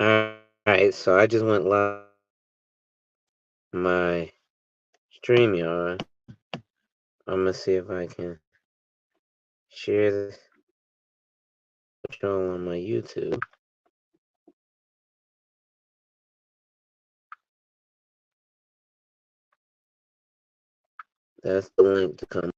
Alright, so I just went live my StreamYard. I'm gonna see if I can share this control on my YouTube. That's the link to come.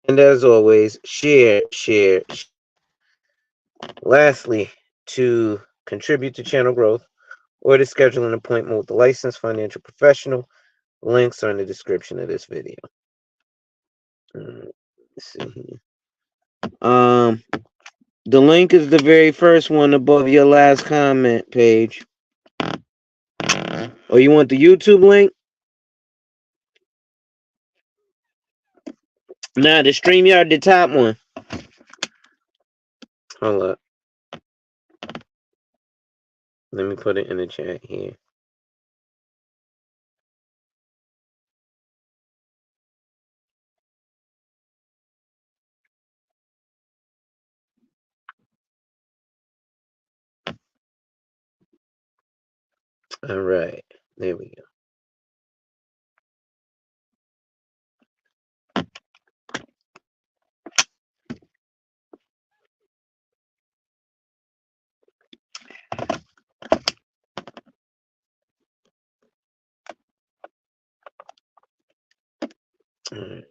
And as always, share, share. Lastly, to contribute to channel growth or to schedule an appointment with a licensed financial professional, links are in the description of this video. Let's see here. The link is the very first one above your last comment page. Or you want the YouTube link? Nah, the StreamYard, the top one. Hold up. Let me put it in the chat here. All right. There we go. All right.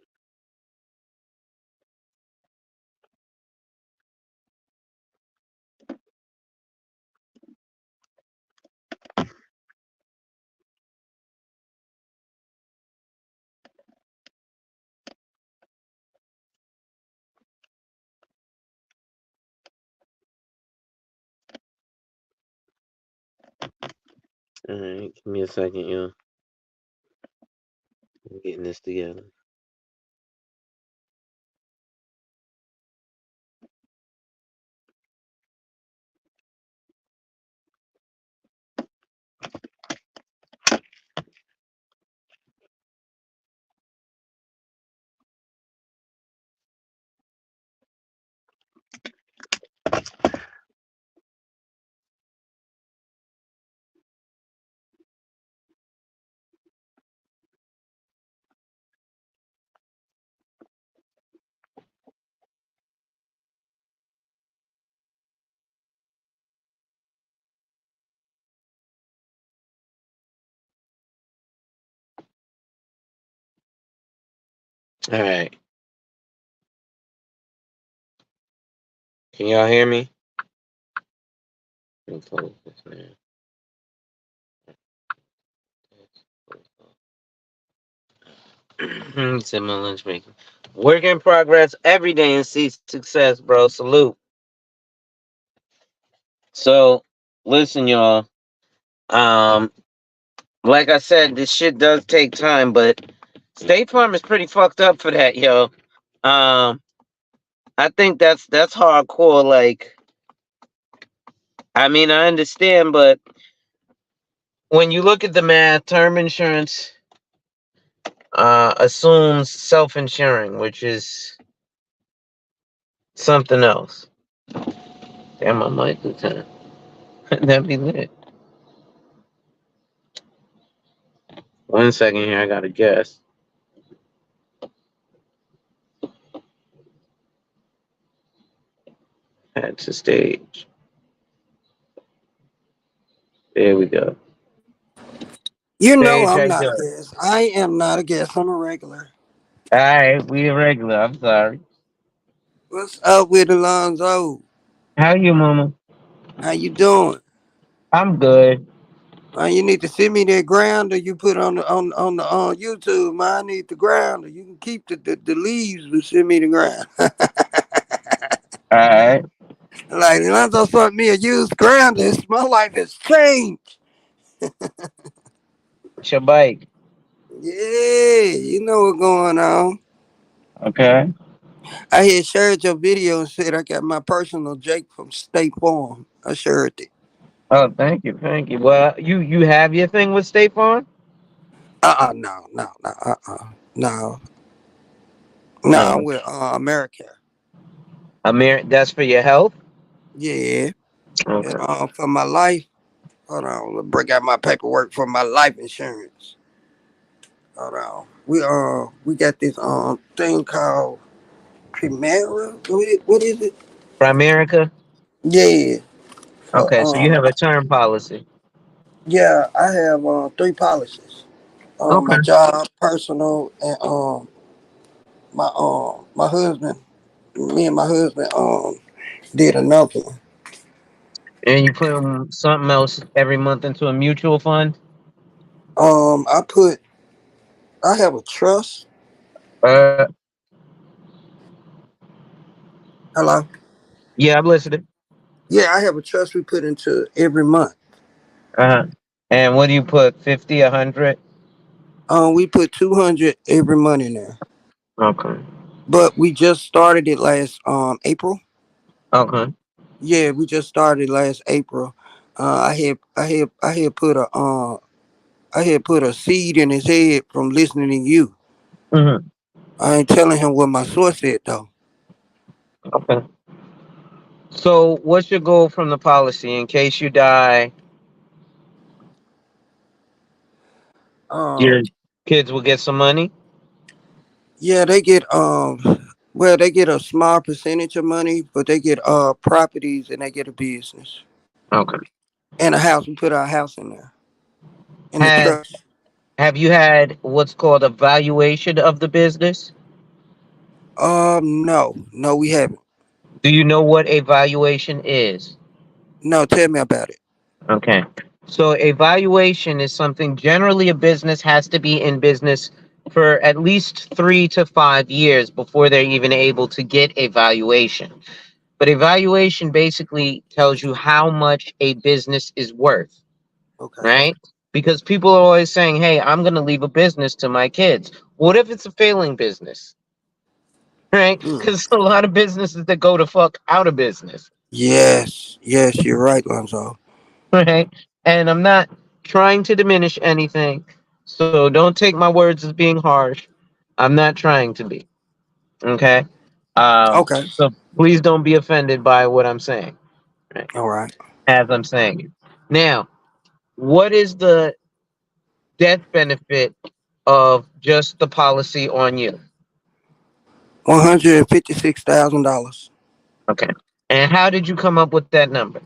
All right. Give me a second, y'all. I'm getting this together. All right. Can y'all hear me? Let me close this now. It's in my lunch break. Work in progress every day and see success, bro. Salute. So, listen, y'all. Um, like I said, this shit does take time, but State Farm is pretty fucked up for that, yo. Um, I think that's hardcore. Like, I mean, I understand, but when you look at the math, term insurance assumes self-insuring, which is something else. Damn, my mic is turn. That'd be lit. One second here, I gotta guess. Add to stage. There we go. You know Stage, how I'm you not a doing? guest. I am not a guest. I'm a regular. All right, we irregular. I'm sorry. What's up with Alonzo? How you, mama? How you doing? I'm good. You need to send me that grounder you put on the on YouTube. Man, I need the grounder. You can keep the leaves, but send me the ground. All right. Like Alonzo sent me a used grounder. My life has changed. What's your bike? Yeah, you know what's going on. Okay. I had shared your video and said I got my personal Jake from State Farm. I shared it. Oh, thank you, thank you. Well, you have your thing with State Farm? No, no, no, no, no. I'm Oh, with America. That's for your health. Yeah, and Okay. for my life. Hold on, let's break out my paperwork for my life insurance. Hold on, we got this thing called Primera. What is it? For America. Yeah, for Okay, so you have a term policy. yeah, I have three policies. Okay. My job, personal, and my husband. Me and my husband did another one. And you put something else every month into a mutual fund. I put I have a trust. Uh, Hello. yeah, I'm listening. Yeah, I have a trust we put into every month. Uh-huh. And what do you put? 50, 100? We put 200 every month in there, Okay. but we just started it last April. Okay. Yeah, we just started last April. I had put a seed in his head from listening to you. Hmm. I ain't telling him what my source said though. Okay. So, what's your goal from the policy in case you die? Your Um, kids will get some money. yeah, they get well, they get a small percentage of money, but they get properties and they get a business Okay. and a house. We put our house in there in the Have trust. Have you had what's called a valuation of the business? No, no, we haven't. Do you know what a valuation is? No, tell me about it. Okay. So a valuation is something generally a business has to be in business for at least 3 to 5 years before they're even able to get a valuation. But a valuation basically tells you how much a business is worth, Okay. right? Because people are always saying, hey, I'm going to leave a business to my kids. What if it's a failing business, right? Mm. Because a lot of businesses that go to fuck out of business. Yes, yes, you're right, Lonzo. Right? And I'm not trying to diminish anything. So don't take my words as being harsh. I'm not trying to be. Okay. Okay. So please don't be offended by what I'm saying. Right? All right. As I'm saying it. Now, what is the death benefit of just the policy on you? $156,000. Okay. And how did you come up with that number?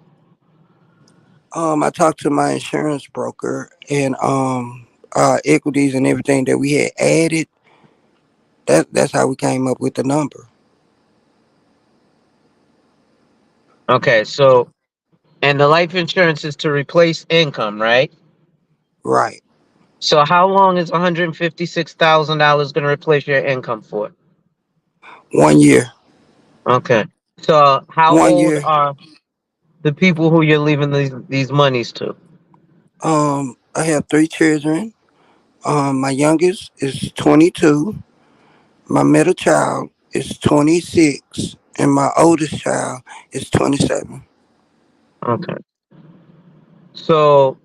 I talked to my insurance broker and equities and everything that we had added. That's how we came up with the number. Okay. So, and the life insurance is to replace income, right? Right. So how long is $156,000 going to replace your income for? 1 year. Okay. So how One old year. are the people who you're leaving these monies to? I have three children. My youngest is 22. My middle child is 26, and my oldest child is 27. Okay. So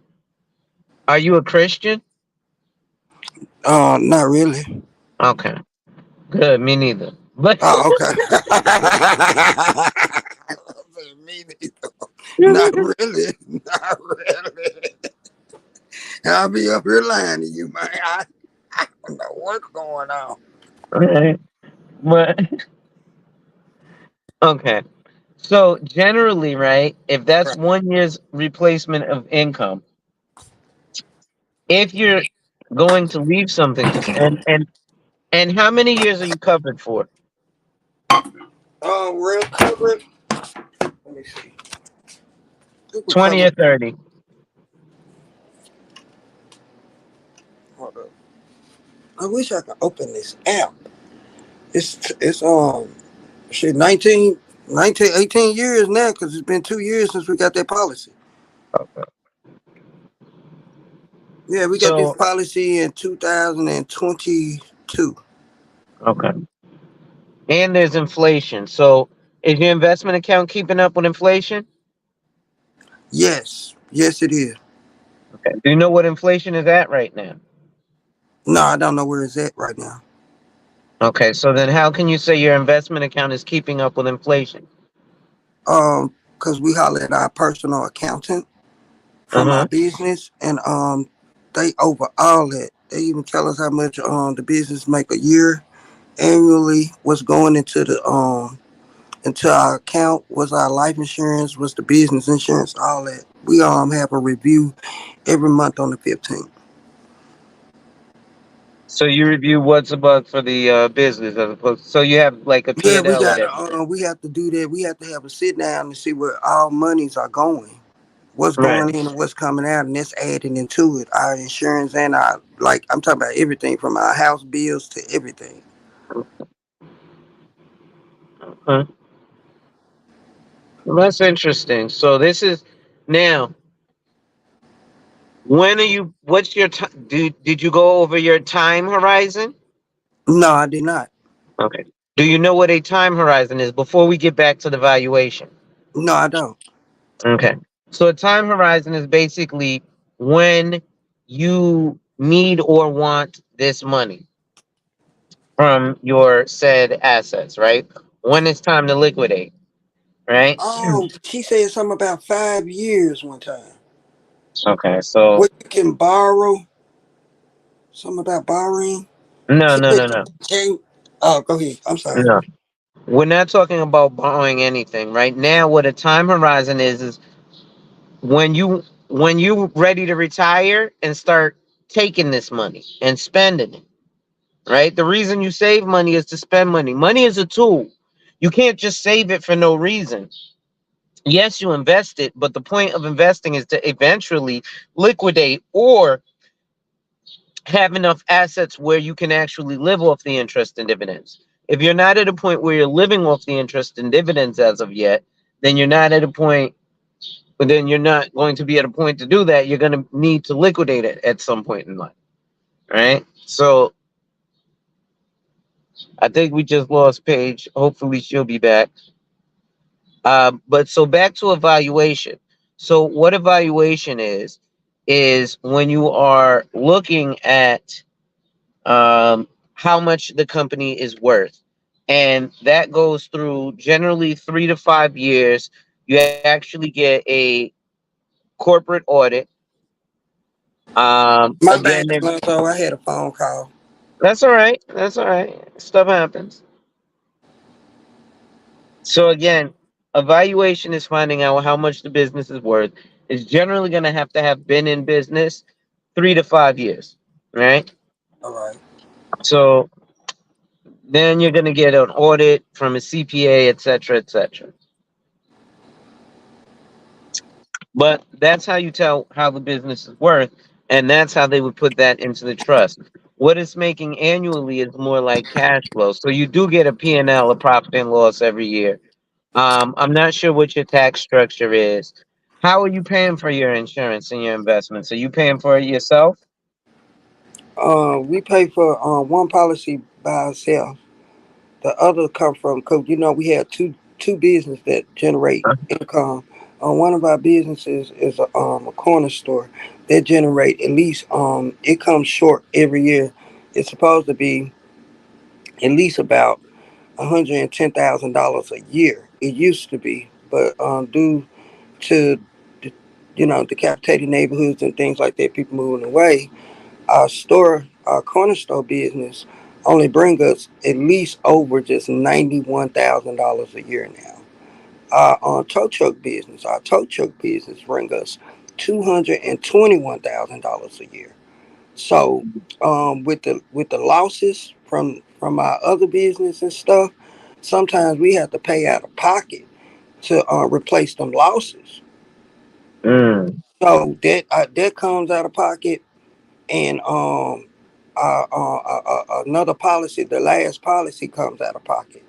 are you a Christian? Not really. Okay. Good. Me neither. But Oh, okay. Me neither. Not really. Not really. I'll be up here lying to you, man. I don't know what's going on. Right. But okay. So generally, right, if that's Right. 1 year's replacement of income, if you're going to leave something to and how many years are you covered for? Real covered. Let me see. I think we 20 covered. or 30? Hold up. I wish I could open this app. It's shit 18 years now because it's been 2 years since we got that policy. Yeah, we got this So, policy in 2022. okay. And there's inflation. So, is your investment account keeping up with inflation? Yes, yes, it is. Okay. Do you know what inflation is at right now? No, I don't know where it's at right now. Okay. So then how can you say your investment account is keeping up with inflation? Because we holler at our personal accountant from our Uh-huh. business, and they over all that. They even tell us how much the business make a year annually, what's going into our account, what's our life insurance, what's the business insurance, all that. We have a review every month on the 15th. So you review what's above for the business as opposed so you have like a Yeah, we P&L at got everything. we have to do that. We have to have a sit down and see where all monies are going, what's Right. going in and what's coming out, and that's adding into it. Our insurance and our, like, I'm talking about everything from our house bills to everything. Huh. Well, that's interesting. So this is now. When are you? What's your time? Did you go over your time horizon? No, I did not. Okay. Do you know what a time horizon is before we get back to the valuation? No, I don't. Okay. So a time horizon is basically when you need or want this money from your said assets, right? When it's time to liquidate, right? Oh, she said something about 5 years one time. Okay. So What you can borrow, something about borrowing. no, She no, said, no, no, oh, go ahead. I'm sorry. no. We're not talking about borrowing anything right now. What a time horizon is when you ready to retire and start taking this money and spending it. Right. The reason you save money is to spend money. Money is a tool. You can't just save it for no reason. Yes, you invest it, but the point of investing is to eventually liquidate or have enough assets where you can actually live off the interest and dividends. If you're not at a point where you're living off the interest and dividends as of yet, then you're not at a point, but then you're not going to be at a point to do that. You're going to need to liquidate it at some point in life. Right. So I think we just lost Paige. Hopefully she'll be back. But so back to evaluation. So what evaluation is when you are looking at how much the company is worth. And that goes through generally 3 to 5 years. You actually get a corporate audit. My Again, bad, so I had a phone call. that's all right. That's all right. Stuff happens. So again, evaluation is finding out how much the business is worth. It's generally going to have been in business 3 to 5 years, right? All right. So then you're going to get an audit from a CPA, et cetera, et cetera. But that's how you tell how the business is worth, and that's how they would put that into the trust. What it's making annually is more like cash flow. So you do get a P&L, a profit and loss every year. I'm not sure what your tax structure is. How are you paying for your insurance and your investments? Are you paying for it yourself? We pay for one policy by ourselves. The other come from, because we have two businesses that generate income. One of our businesses is a corner store that generate at least, it comes short every year. It's supposed to be at least about $110,000 a year. It used to be, but due to decapitated neighborhoods and things like that, people moving away, our corner store business only bring us at least over just $91,000 a year now. Our tow truck business bring us $221,000 a year. So, with the losses from our other business and stuff, sometimes we have to pay out of pocket to replace them losses. Mm. So that comes out of pocket, and another policy, the last policy, comes out of pocket.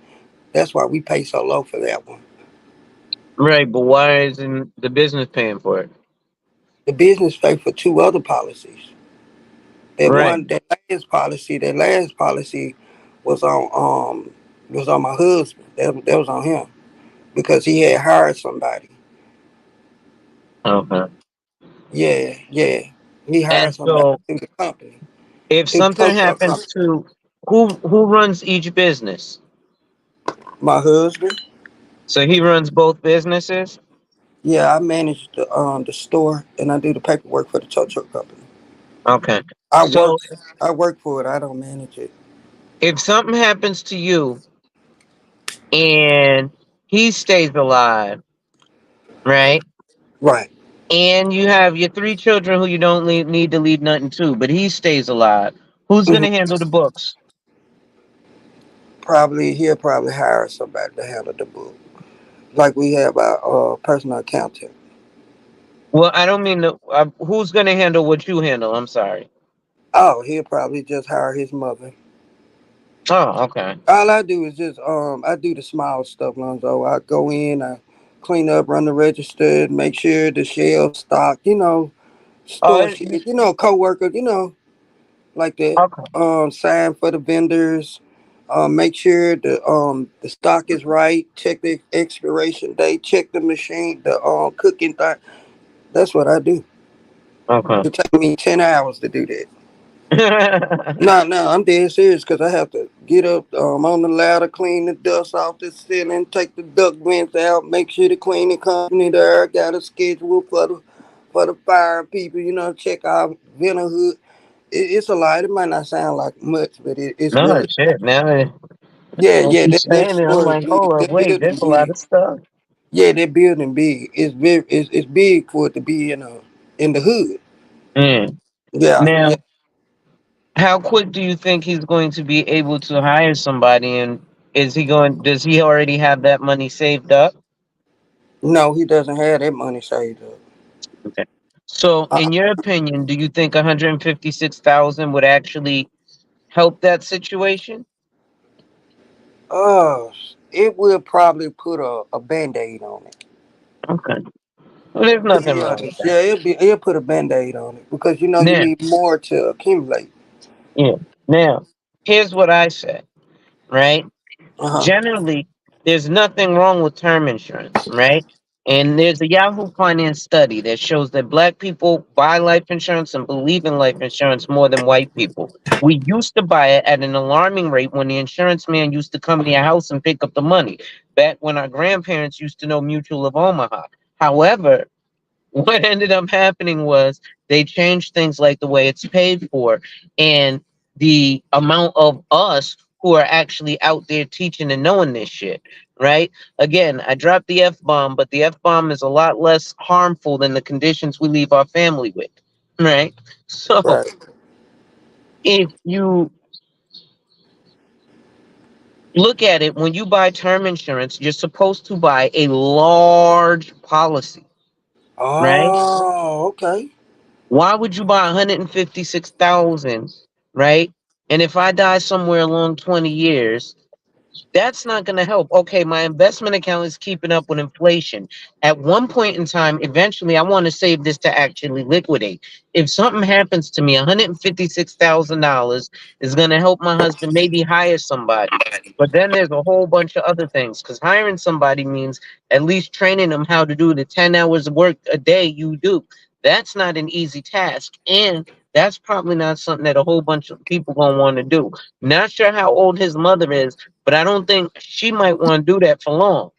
That's why we pay so low for that one. Right, but why isn't the business paying for it? The business pay for two other policies. Right. That last policy was on my husband. That was on him because he had hired somebody. Okay. Yeah, yeah. He And hired somebody so through the company, if through the tow something truck happens company. to who runs each business? My husband. So he runs both businesses? Yeah, I manage the store and I do the paperwork for the tow truck company. Okay. I work So I work for it. I don't manage it. if something happens to you and he stays alive, right? Right. And you have your three children who you don't need to leave nothing to, but he stays alive. Who's going hmm to handle the books? Probably he'll probably hire somebody to handle the book, like we have our personal accountant. Well, I don't mean who's going to handle what you handle. I'm sorry. Oh, he'll probably just hire his mother. Oh, okay. All I do is just I do the small stuff, Lonzo. I go in, I clean up, run the register, make sure the shelves stocked, Oh, store shit, co-worker, like that. okay. Sign for the vendors. Make sure the stock is right. Check the expiration date. Check the machine, the cooking thing. That's what I do. Okay. It take me 10 hours to do that. No, no, I'm dead serious because I have to get up on the ladder, clean the dust off the ceiling, take the duct vents out, make sure the cleaning company there got a schedule for the fire people. Check out vent hood. It's a lot. It might not sound like much, but it's No really. shit. Now Yeah, as yeah. you That saying it, I'm store is like, big. hold up, That wait, building there's a lot big. of stuff. Yeah, that building big. It's big for it to be in the hood. Mm. Yeah, yeah. Now, how quick do you think he's going to be able to hire somebody? And does he already have that money saved up? No, he doesn't have that money saved up. Okay. So, Uh, in your opinion, do you think 156,000 would actually help that situation? uh, it will probably put a band-aid on it. Okay. Well, there's To nothing be wrong with honest, that. yeah, it'll put a band-aid on it because you Now, need more to accumulate. yeah. Now, here's what I say, right? Uh huh. Generally, there's nothing wrong with term insurance, right? And there's a Yahoo Finance study that shows that black people buy life insurance and believe in life insurance more than white people. We used to buy it at an alarming rate when the insurance man used to come to your house and pick up the money, back when our grandparents used to know Mutual of Omaha. However, what ended up happening was they changed things like the way it's paid for and the amount of us who are actually out there teaching and knowing this shit, right? Again, I dropped the F bomb, but the F bomb is a lot less harmful than the conditions we leave our family with, right? So Right. if you look at it, when you buy term insurance, you're supposed to buy a large policy, right? Oh, okay. Why would you buy 156,000, right? And if I die somewhere along 20 years, that's not going to help. Okay, my investment account is keeping up with inflation. At one point in time, eventually, I want to save this to actually liquidate. If something happens to me, $156,000 is going to help my husband maybe hire somebody. But then there's a whole bunch of other things because hiring somebody means at least training them how to do the 10 hours of work a day you do. That's not an easy task. And that's probably not something that a whole bunch of people gonna want to do. Not sure how old his mother is, but I don't think she might want to do that for long,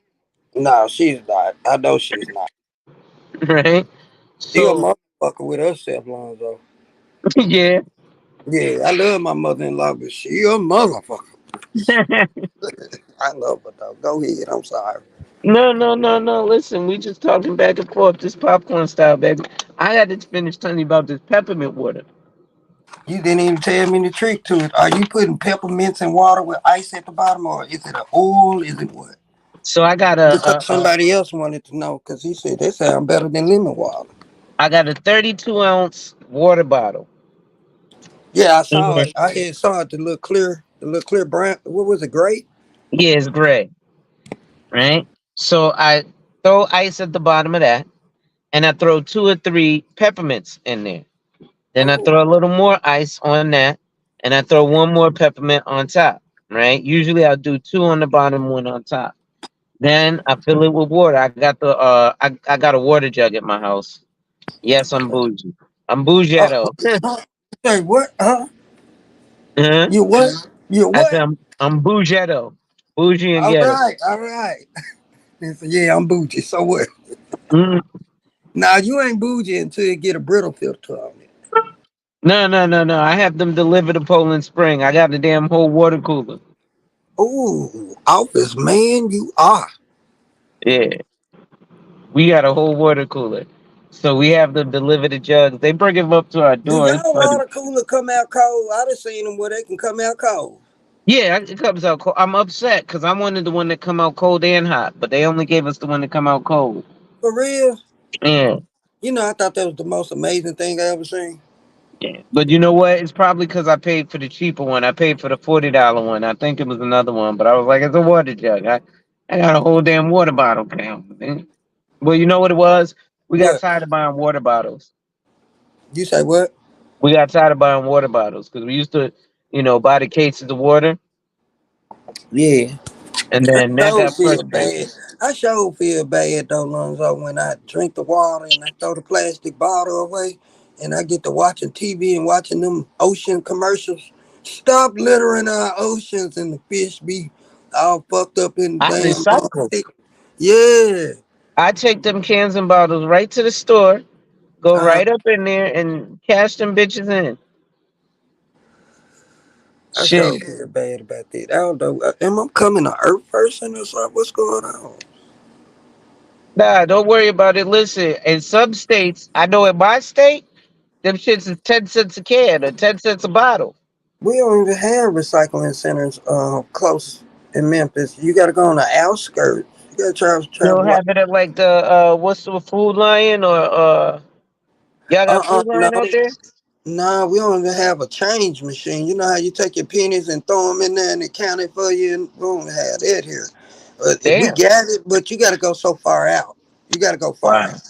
No, she's not. I know she's not. right? She a So motherfucker with herself, Lonzo. yeah. Yeah, I love my mother-in-law, but she a motherfucker. I love her though. Go ahead. I'm sorry. No, no, no, no. Listen, we just talking back and forth, this popcorn style, baby. I had to finish telling you about this peppermint water. You didn't even tell me the trick to it. Are you putting peppermints in water with ice at the bottom, or is it an oil? Is it what? So I got Because somebody else wanted to know because he said they sound better than lemon water. a 32-ounce water bottle. Yeah, I saw Mhm. it. I had saw it. The little clear brown. What was it? Gray. Yeah, it's gray, right? So I throw ice at the bottom of that, and I throw two or three peppermints in there. Then I Oh, throw a little more ice on that, and I throw one more peppermint on top. Right? Usually I'll do two on the bottom, one on top. Then I fill it with water. I got a water jug at my house. Yes, I'm bougie. I'm oh, bougetto. oh. Say what? Huh? Uh-huh. You what? You I said what? I'm bougetto. Bougie and All ghetto. right, all right. He said, yeah, I'm bougie. So what? Mm. Now you ain't bougie until you get a brittle filter on it. No, no, no, no. I have them deliver to Poland Spring. I got the damn whole water cooler. Ooh, office man, you are. Yeah, we got a whole water cooler. So we have them deliver the jugs. They bring them up to our Do door. It's y'all funny. water cooler come out cold? I done seen them where they can come out cold. Yeah, it comes out cold. I'm upset because I wanted the one that come out cold and hot, but they only gave us the one that come out cold. For real? Yeah. You know, I thought that was the most amazing thing I ever seen. Yeah. But you know what? It's probably because I paid for the cheaper one. I paid for the $40 one. I think it was another one, but I was like, it's a water jug. I got a whole damn water bottle now. Man. Well, you know what it was? We got What? tired of buying water bottles. You say what? We got tired of buying water bottles because we used to, buy the cases of water, Yeah. and then that Sure got feel bad. frustrating. I sure feel bad though, Lonzo, when I drink the water and I throw the plastic bottle away and I get to watching TV and watching them ocean commercials. Stop littering our oceans and the fish be all fucked up in I damn recycle. stick. Yeah. I take them cans and bottles right to the store, go Uh, right up in there, and cash them bitches in. I sure Shit. feel bad about that. I don't know. Am I coming a earth person or something? What's going on? Nah, don't worry about it. Listen, in some states, I know in my state, them shits is 10 cents a can or 10 cents a bottle. We don't even have recycling centers close in Memphis. You got to go on the outskirts. You got to You travel don't like have it at like the what's the Food Lion or y'all got Food no, Lion out there? no, we don't even have a change machine. You know how you take your pennies and throw them in there and they count it for you. And we don't have that here. But we Damn. got it, but you got to go so far out. You got to go far Wow. out.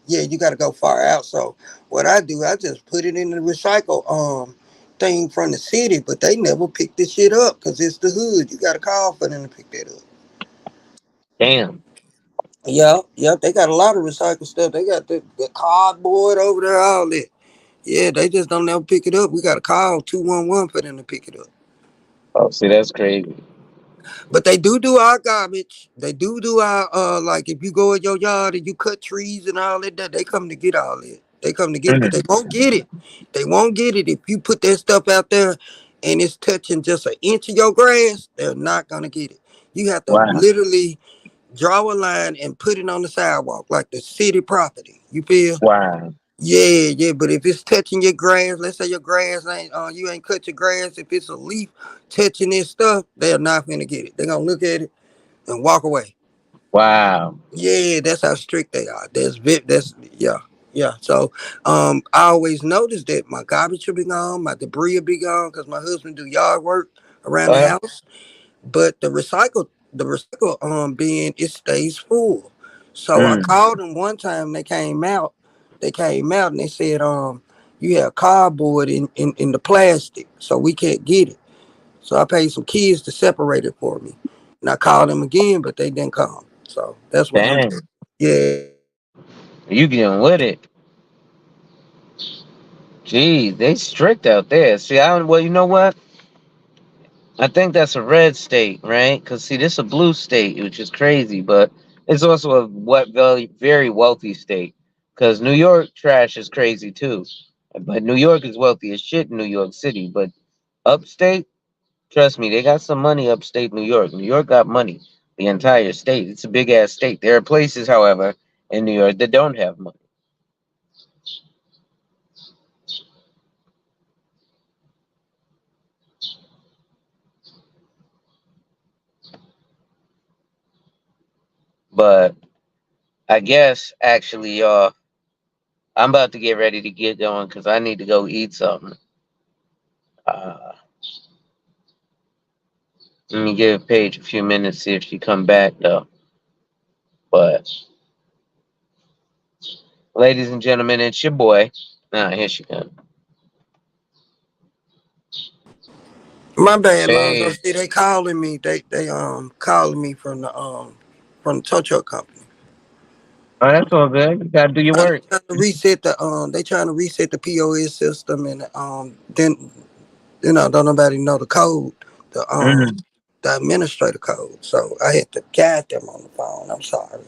Yeah, you got to go far out. So what I do, I just put it in the recycle thing from the city, but they never pick this shit up because it's the hood. You got to call for them to pick that up. Damn. Yeah, yeah, they got a lot of recycled stuff. They got the cardboard over there, all that. Yeah, they just don't never pick it up. We got to call 211 for them to pick it up. Oh, see, that's crazy. But they do our garbage. They do our like if you go in your yard and you cut trees and all that, they come to get all that. They come to get it, but they Mhm. won't get it. They won't get it if you put that stuff out there and it's touching just an inch of your grass. They're not gonna get it. You have to Wow. literally draw a line and put it on the sidewalk like the city property. You feel? Wow. Yeah, yeah. But if it's touching your grass, let's say your grass ain't you ain't cut your grass. If it's a leaf touching this stuff, they're not gonna get it. They're gonna look at it and walk away. Wow. Yeah, that's how strict they are. That's yeah, yeah. So I always notice that my garbage will be gone, my debris will be gone because my husband do yard work around the Uh, house. But the recycle bin it stays full. So I mm. called them one time. They came out. They came out and they said you have cardboard in the plastic, so we can't get it. So I paid some kids to separate it for me. And I called them again, but they didn't come. So that's what I'm doing. Dang. Yeah. You getting with it. Geez, they strict out there. See, I don't, well, you know what? I think that's a red state, right? Because see, this is a blue state, which is crazy, but it's also a very, very wealthy state. Because New York trash is crazy too. But New York is wealthy as shit in New York City. But upstate, trust me, they got some money upstate New York. New York got money. The entire state. It's a big ass state. There are places, however, in New York that don't have money. But I guess actually, y'all, I'm about to get ready to get going because I need to go eat something. Uh, Let me give Paige a few minutes, see if she come back though. But ladies and gentlemen, it's your boy. Now here she comes. My bad, Lonzo. Hey, See, they calling me. They calling me from the tow truck company. oh, that's all good. You gotta do your work. Trying to reset they trying to reset the POS system and then don't nobody know the code, the Mhm. the administrator code. So I had to guide them on the phone. I'm sorry.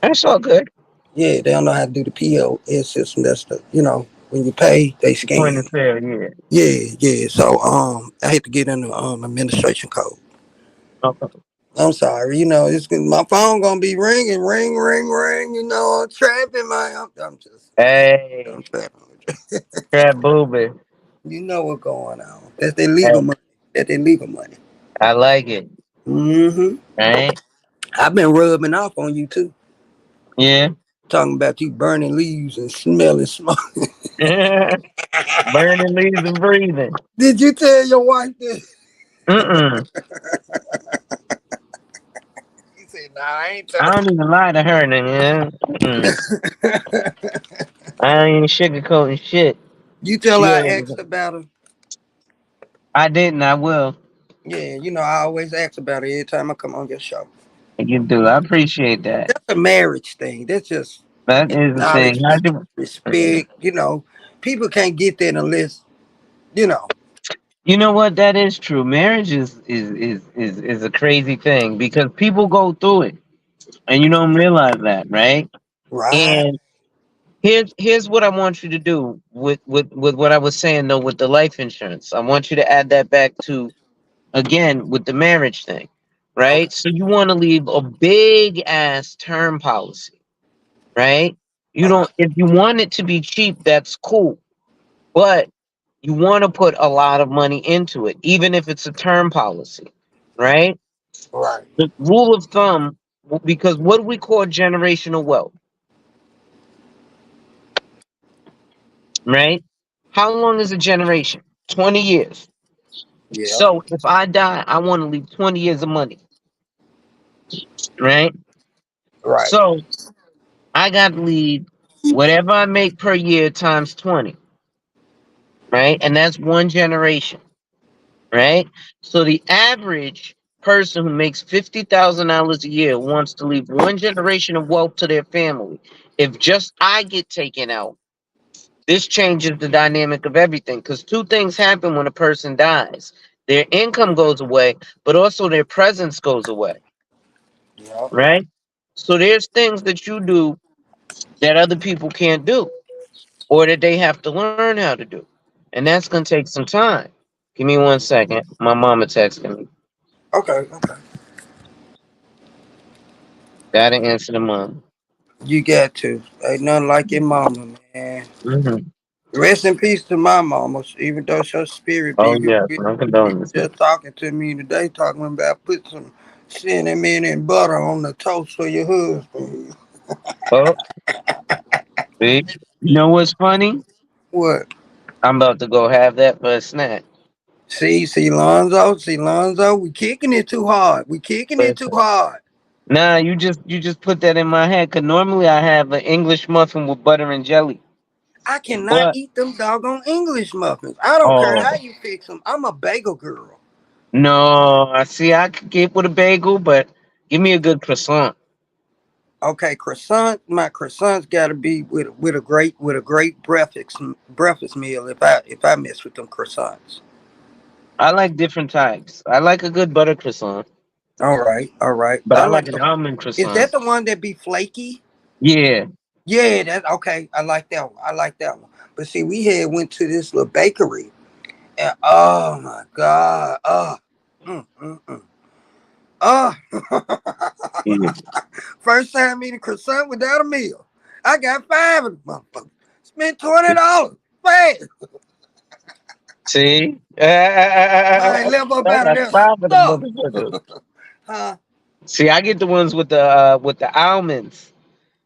That's all good. Yeah, they don't know how to do the POS system. That's when you pay, they The point of scan. sale, yeah. Yeah, yeah. So I had to get in the administration code. Okay. I'm sorry, it's my phone gonna be ringing, ring, ring, ring. I'm trapping I'm just messing. Hey, I'm trapping with you. crab booby. You know what's going on. That's their legal Hey, money. That's their legal money. I like it. Hmm. Right? I've been rubbing off on you too, Yeah. talking about you burning leaves and smelling smoke. Burning leaves and breathing. Did you tell your wife this? Mm-mm. He said, "Nah, I ain't I telling." don't even lie to her, nigga. Mm-mm. I ain't sugarcoating shit. You tell She her I already. asked about her. I didn't. I will. Yeah, I always ask about her every time I come on your show. You do. I appreciate that. That's a marriage thing. That's just That is the thing. How acknowledgement, do? respect. People can't get that unless you know. You know what? That is true. Marriage is a crazy thing because people go through it and you don't realize that, right? Right. And here's what I want you to do with what I was saying though with the life insurance. I want you to add that back to again with the marriage thing, Okay. right? So you want to leave a big ass term policy, right? You Okay. don't if you want it to be cheap, that's cool. But you want to put a lot of money into it, even if it's a term policy, right? Right. The rule of thumb, because what do we call generational wealth, right? How long is a generation? 20 years. Yeah. So if I die, I want to leave 20 years of money, right? Right. So I got to leave whatever I make per year times 20, right? And that's one generation, right? So the average person who makes $50,000 a year wants to leave one generation of wealth to their family. If just I get taken out, this changes the dynamic of everything because two things happen when a person dies. Their income goes away, but also their presence goes away, Yeah. right? So there's things that you do that other people can't do or that they have to learn how to do. And that's going to take some time. Give me 1 second. My mama texting me. Okay. Okay. Gotta answer the mom. You got to. Ain't nothing like your mama, man. Hmm. Rest in peace to my mama, even though her spirit Oh, be with yes. me. My She was condolences. just talking to me today, talking about put some cinnamon and butter on the toast for your husband. Oh, see? You know what's funny? What? I'm about to go have that for a snack. See, Lonzo, we kicking it too hard. We kicking it too Listen. hard. Nah, you just put that in my head. Cause normally I have an English muffin with butter and jelly. I cannot But eat them doggone English muffins. I don't care how oh you fix them. I'm a bagel girl. no, I see. I could get with a bagel, but give me a good croissant. Okay, croissant. My croissants got to be with a great breakfast meal. If I mess with them croissants. I like different types. I like a good butter croissant, All right, all right. but I I like like an the. almond Is croissant. that the one that be flaky? Yeah. Yeah, that okay. I like that one. I like that one. But see, we had went to this little bakery, and oh my god, mm, mm, mm. oh, Yeah. first time eating croissant without a meal. I got five of them, motherfuckers. Spent $20. Man, See? I ain't live up I out of got there five of the stuff. motherfuckers. Huh? See, I get the ones with the almonds.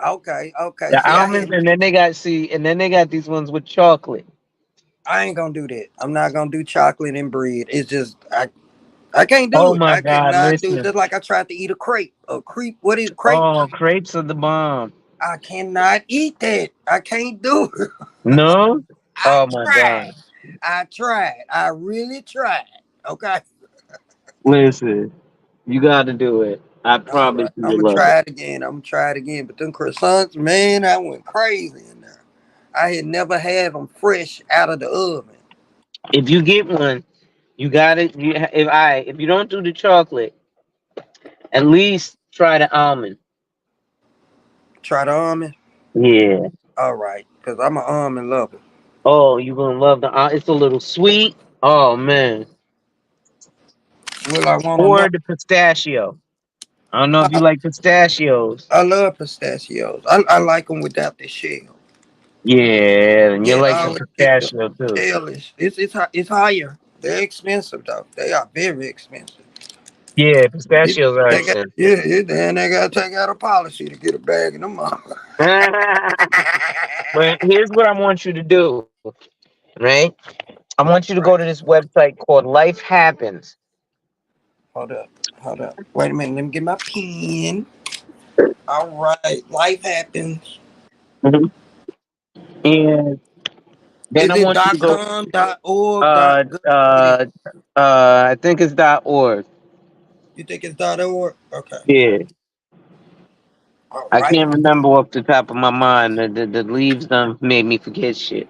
Okay, okay. The See, almonds, and then they got and then they got these ones with chocolate. I ain't gonna do that. I'm not gonna do chocolate and bread. It's just I can't do Oh it. my I God, cannot do it. listen. Just like I tried to eat a crepe. A crepe. What is crepe? Oh, crepes are the bomb. I cannot eat that. I can't do it. No? I Oh my tried. God. I tried. I really tried. Okay. Listen, you gotta do it. I All promise right. you I'm will gonna love it. try it again. I'm gonna try it again. But them croissants, man, I went crazy in there. I had never had them fresh out of the oven. If you get one, you got it. If you don't do the chocolate, at least try the almond. Try the almond. Yeah. All right, because I'm an almond lover. Oh, you're gonna love the. It's a little sweet. Oh man. Will I want them? Or the pistachio. I don't know if you like pistachios. I love pistachios. I like them without the shell. Yeah, and you Yeah, like I the always think the pistachio too. shell is it's higher. They're expensive though. They are very expensive. Yeah, pistachios are They got expensive. then they got to take out a policy to get a bag of them. But here's what I want you to do, right? I want you to go to Right. this website called Life Happens. Hold up. Hold up. Wait a minute. Let me get my pen. All right. Life happens. Mhm. And then Is I it want you to dot go. com, dot org, Uh, dot gov? What is it? uh, I think it's .org. You think it's dot org? Okay. Yeah, All I right. can't remember off the top of my mind. The leaves done made me forget shit.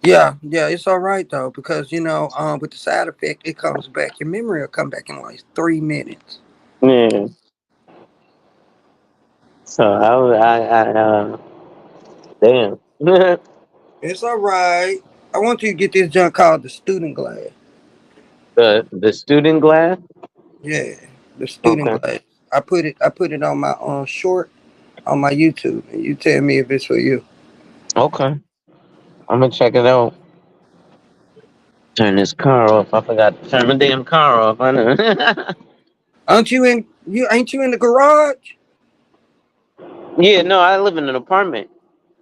Yeah, yeah, it's all right though because with the side effect, it comes back. Your memory will come back in like 3 minutes. Yeah. So damn. It's all right. I want you to get this junk called the student glass. The student glass. Yeah, the student Okay. glass. I put it on my short on my YouTube, and you tell me if it's for you. Okay. I'm gonna check it out. Turn this car off. I forgot to turn my damn car off. I know. Aren't you in? You ain't you in the garage? Yeah, no, I live in an apartment.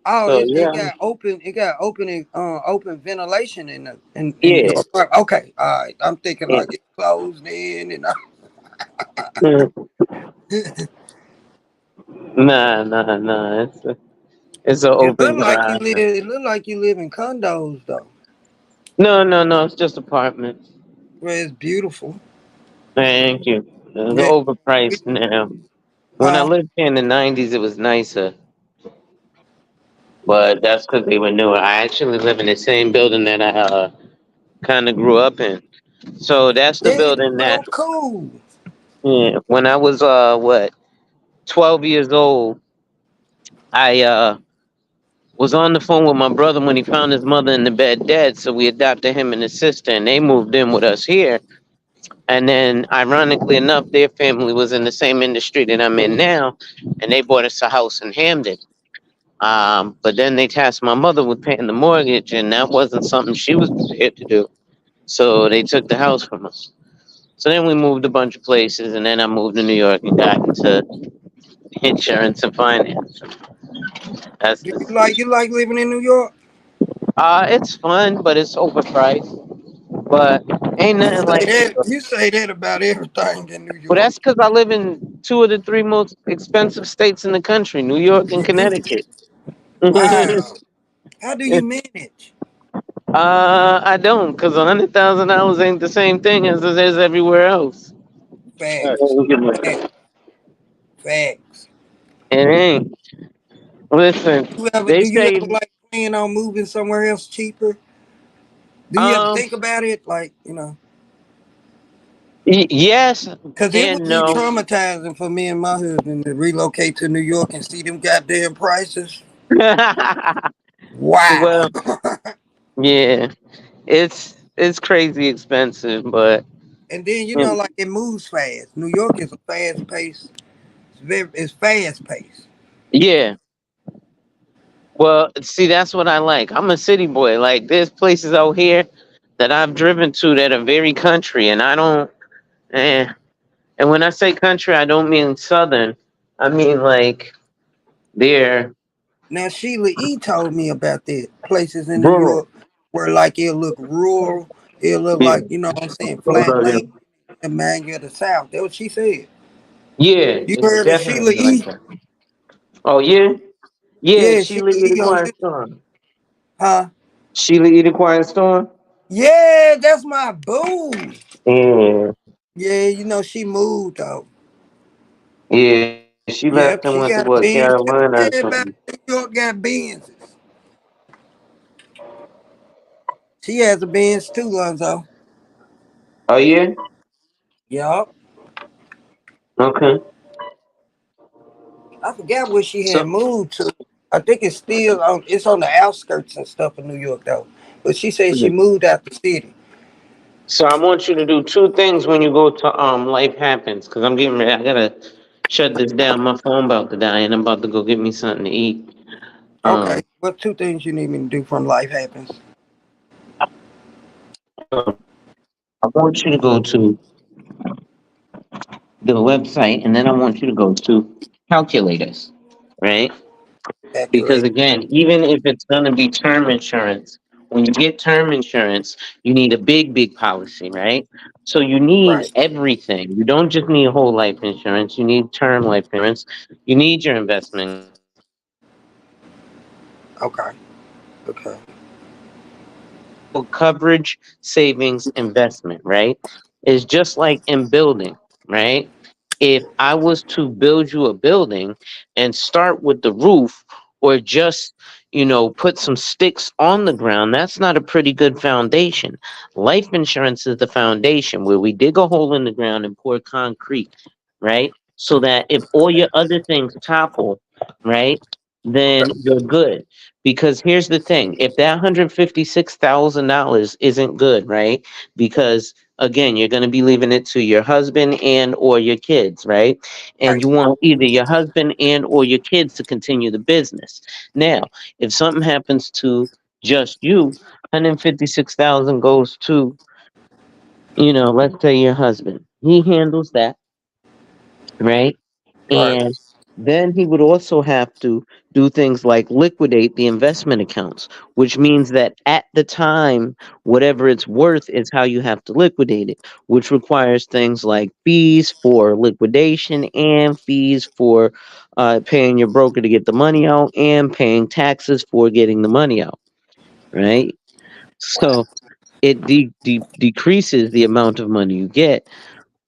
Oh, So it yeah. got open. It got open ventilation in your Yeah. apartment. Okay, all right. I'm thinking Yeah. like it's closed in and. Mm. Nah, nah, nah. It's an It open look like you garage. live. It look like you live in condos though, No, no, no. It's just apartments. where it's beautiful. Thank you. They're Yeah, overpriced now. When I huh? lived here in the '90s, it was nicer, but that's because they were newer. I actually live in the same building that I kind of grew up in. So that's the That is building that, so cool. yeah, when I was 12 years old, I was on the phone with my brother when he found his mother in the bed dead. So we adopted him and his sister, and they moved in with us here. And then, ironically enough, their family was in the same industry that I'm in now, and they bought us a house in Hamden. But then they tasked my mother with paying the mortgage, and that wasn't something she was prepared to do. So they took the house from us. So then we moved a bunch of places, and then I moved to New York and got into insurance and finance. That's Do the, you like living in New York? it's fun, but it's overpriced. But ain't You nothing say like New that. York. You say that about everything in New Well, York. that's because I live in two of the three most expensive states in the country, New York and You do. Connecticut. Wow. How do you manage? I don't, because $100,000 ain't the same thing as it is everywhere else. Facts. It Facts. Facts. ain't. Listen, Do they you say, ever like plan on moving somewhere else cheaper? Do you ever um, think about it? Like, Yes Cause it would and be no. traumatizing for me and my husband to relocate to New York and see them goddamn prices. Wow. Well, yeah, it's crazy expensive, but And then mm, like it moves fast. New York is a fast pace. It's fast paced. yeah. Well, see, that's what I like. I'm a city boy. Like, there's places out here that I've driven to that are very country, and I don't. Eh. And when I say country, I don't mean southern. I mean like they're Now Sheila E told me about that places in New rural. York where like it'll look rural, it'll look Yeah. like what I'm saying, What flat about land, you? the man of the South. That's what she said. Yeah, You it's heard of Sheila definitely like E? that. Oh yeah, yeah. Yeah, Sheila Sheila E. the E on Quiet you, Storm. huh? Sheila E. the Quiet Storm. Yeah, that's my boo. Yeah, Yeah, she moved though. yeah. She left and went to Yep, what, she got a Benz. Carolina or something. Everybody in New York got Benzes. She has a Benz too, Lonzo. Oh yeah. Yup. Okay. I forgot where she had So, moved to. I think it's still on. It's on the outskirts and stuff of New York though. But she said she moved out the city. so I want you to do two things when you go to Life Happens, because I'm getting ready. I gotta shut this down. My phone about to die, and I'm about to go get me something to eat. Okay. Um, What two things you need me to do from Life Happens? I want you to go to the website, and then I want you to go to calculators, right? Because Calculate. again, even if it's going to be term insurance, when you get term insurance, you need a big policy, right? So you need Right. everything. You don't just need whole life insurance, you need term life insurance, you need your investment coverage, you need your Okay. savings investment, Okay. right? It's called coverage, savings, investment, right? It's just like in building, right? If I was to build you a building and start with the roof or just, put some sticks on the ground, that's not a pretty good foundation. Life insurance is the foundation where we dig a hole in the ground and pour concrete, right? So that if all your other things topple, right, then you're good. Because here's the thing, if that $156,000 isn't good, right? Because again, you're going to be leaving it to your husband and or your kids, right? And Right. you want either your husband and or your kids to continue the business. Now, if something happens to just you, 156,000 goes to, let's say your husband. He handles that, right? Right. And then he would also have to do things like liquidate the investment accounts, which means that at the time, whatever it's worth is how you have to liquidate it, which requires things like fees for liquidation and fees for paying your broker to get the money out and paying taxes for getting the money out, right? So it decreases the amount of money you get,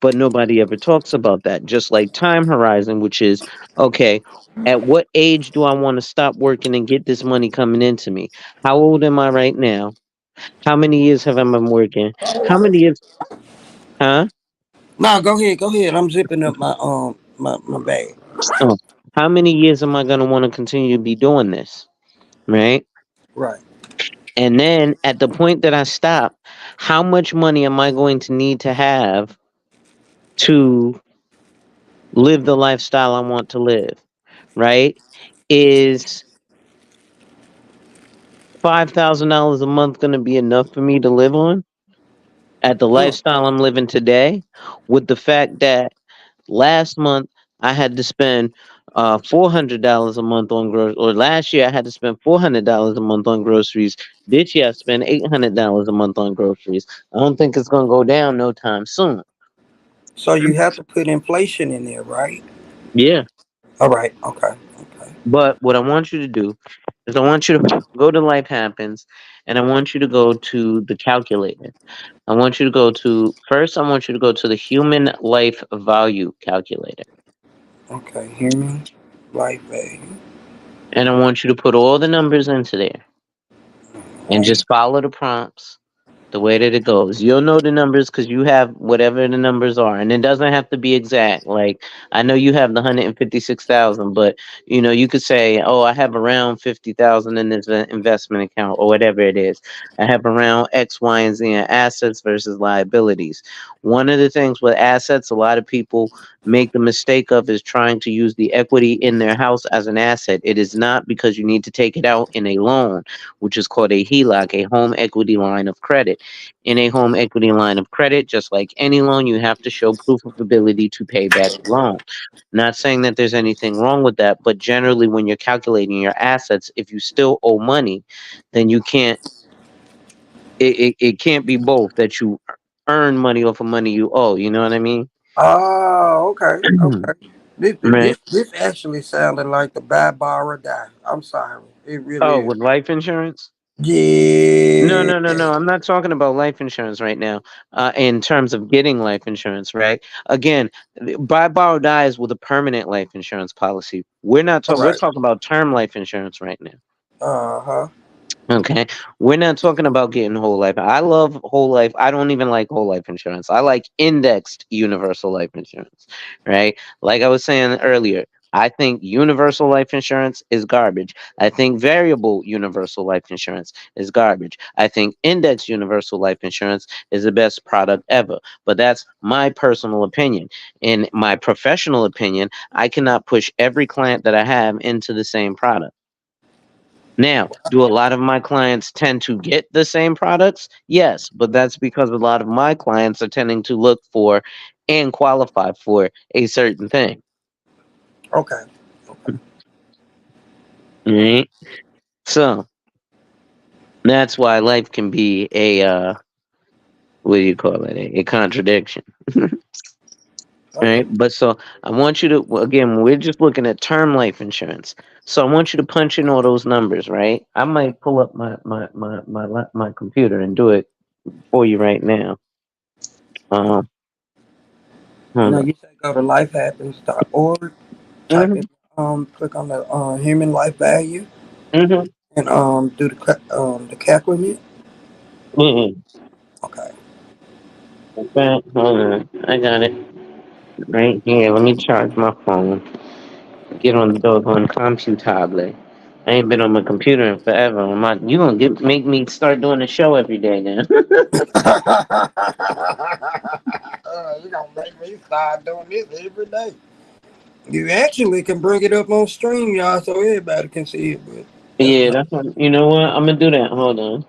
but nobody ever talks about that. Just like time horizon, which is okay, at what age do I want to stop working and get this money coming into me? How old am I right now? How many years have I been working? How many years? Huh? No, go ahead. Go ahead. I'm zipping up my bag. Oh, how many years am I going to want to continue to be doing this? Right. Right. And then at the point that I stop, how much money am I going to need to have to live the lifestyle I want to live? Right? Is $5,000 a month going to be enough for me to live on at the Mm. lifestyle I'm living today? With the fact that last month I had to spend $400 a month on groceries, or last year I had to spend $400 a month on groceries. This year I spend $800 a month on groceries. I don't think it's going to go down no time soon. So you have to put inflation in there, right? Yeah. All right. Okay. Okay. But what I want you to do is I want you to go to Life Happens and I want you to go to the calculator. I want you to go to first. I want you to go to the human life value calculator, Okay. Human life value. and I want you to put all the numbers into there and Right. just follow the prompts. The way that it goes, you'll know the numbers because you have whatever the numbers are, and it doesn't have to be exact. Like I know you have the 156,000, but you could say, "Oh, I have around 50,000 in this investment account, or whatever it is. I have around X, Y, and Z in assets versus liabilities." One of the things with assets, a lot of people make the mistake of is trying to use the equity in their house as an asset. It is not, because you need to take it out in a loan, which is called a HELOC, a home equity line of credit. In a home equity line of credit, just like any loan, you have to show proof of ability to pay back the loan. Not saying that there's anything wrong with that, but generally, when you're calculating your assets, if you still owe money, then you can't. It can't be both, that you earn money off of money you owe. You know what I mean? Oh, okay, okay. This, Right. this this actually sounded like the buy, borrow, or die. I'm sorry, it really Oh, is. with life insurance? No, Yeah. no, no, no. I'm not talking about life insurance right now. In terms of getting life insurance, right? Again, buy, borrow, die is with a permanent life insurance policy. We're not All talking. We're right. talking about term life insurance right now. Uh-huh. Okay, we're not talking about getting whole life. I love whole life. I don't even like whole life insurance. I like indexed universal life insurance, right? Like I was saying earlier, I think universal life insurance is garbage. I think variable universal life insurance is garbage. I think indexed universal life insurance is the best product ever. But that's my personal opinion. In my professional opinion, I cannot push every client that I have into the same product. Now, do a lot of my clients tend to get the same products? Yes, but that's because a lot of my clients are tending to look for and qualify for a certain thing. Okay. Okay. Right? So that's why life can be a what do you call it? A contradiction. Okay. Right? But so I want you to, well, again, we're just looking at term life insurance. So I want you to punch in all those numbers, right? I might pull up my computer and do it for you right now. Um, Now hold on. you say go to lifehappens.org, type in, Mhm, click on the human life value, mhm, and do the calculate. mhm. Okay. Okay, hold on. I got it right here. Let me charge my phone. Get on the doggone computable. I ain't been on my computer in forever. You gonna make me start doing the show every day now? You gonna make me start doing this every day. You actually can bring it up on stream, y'all, so everybody can see it. But that's Yeah, not. that's what, you know what? I'm gonna do that. Hold on.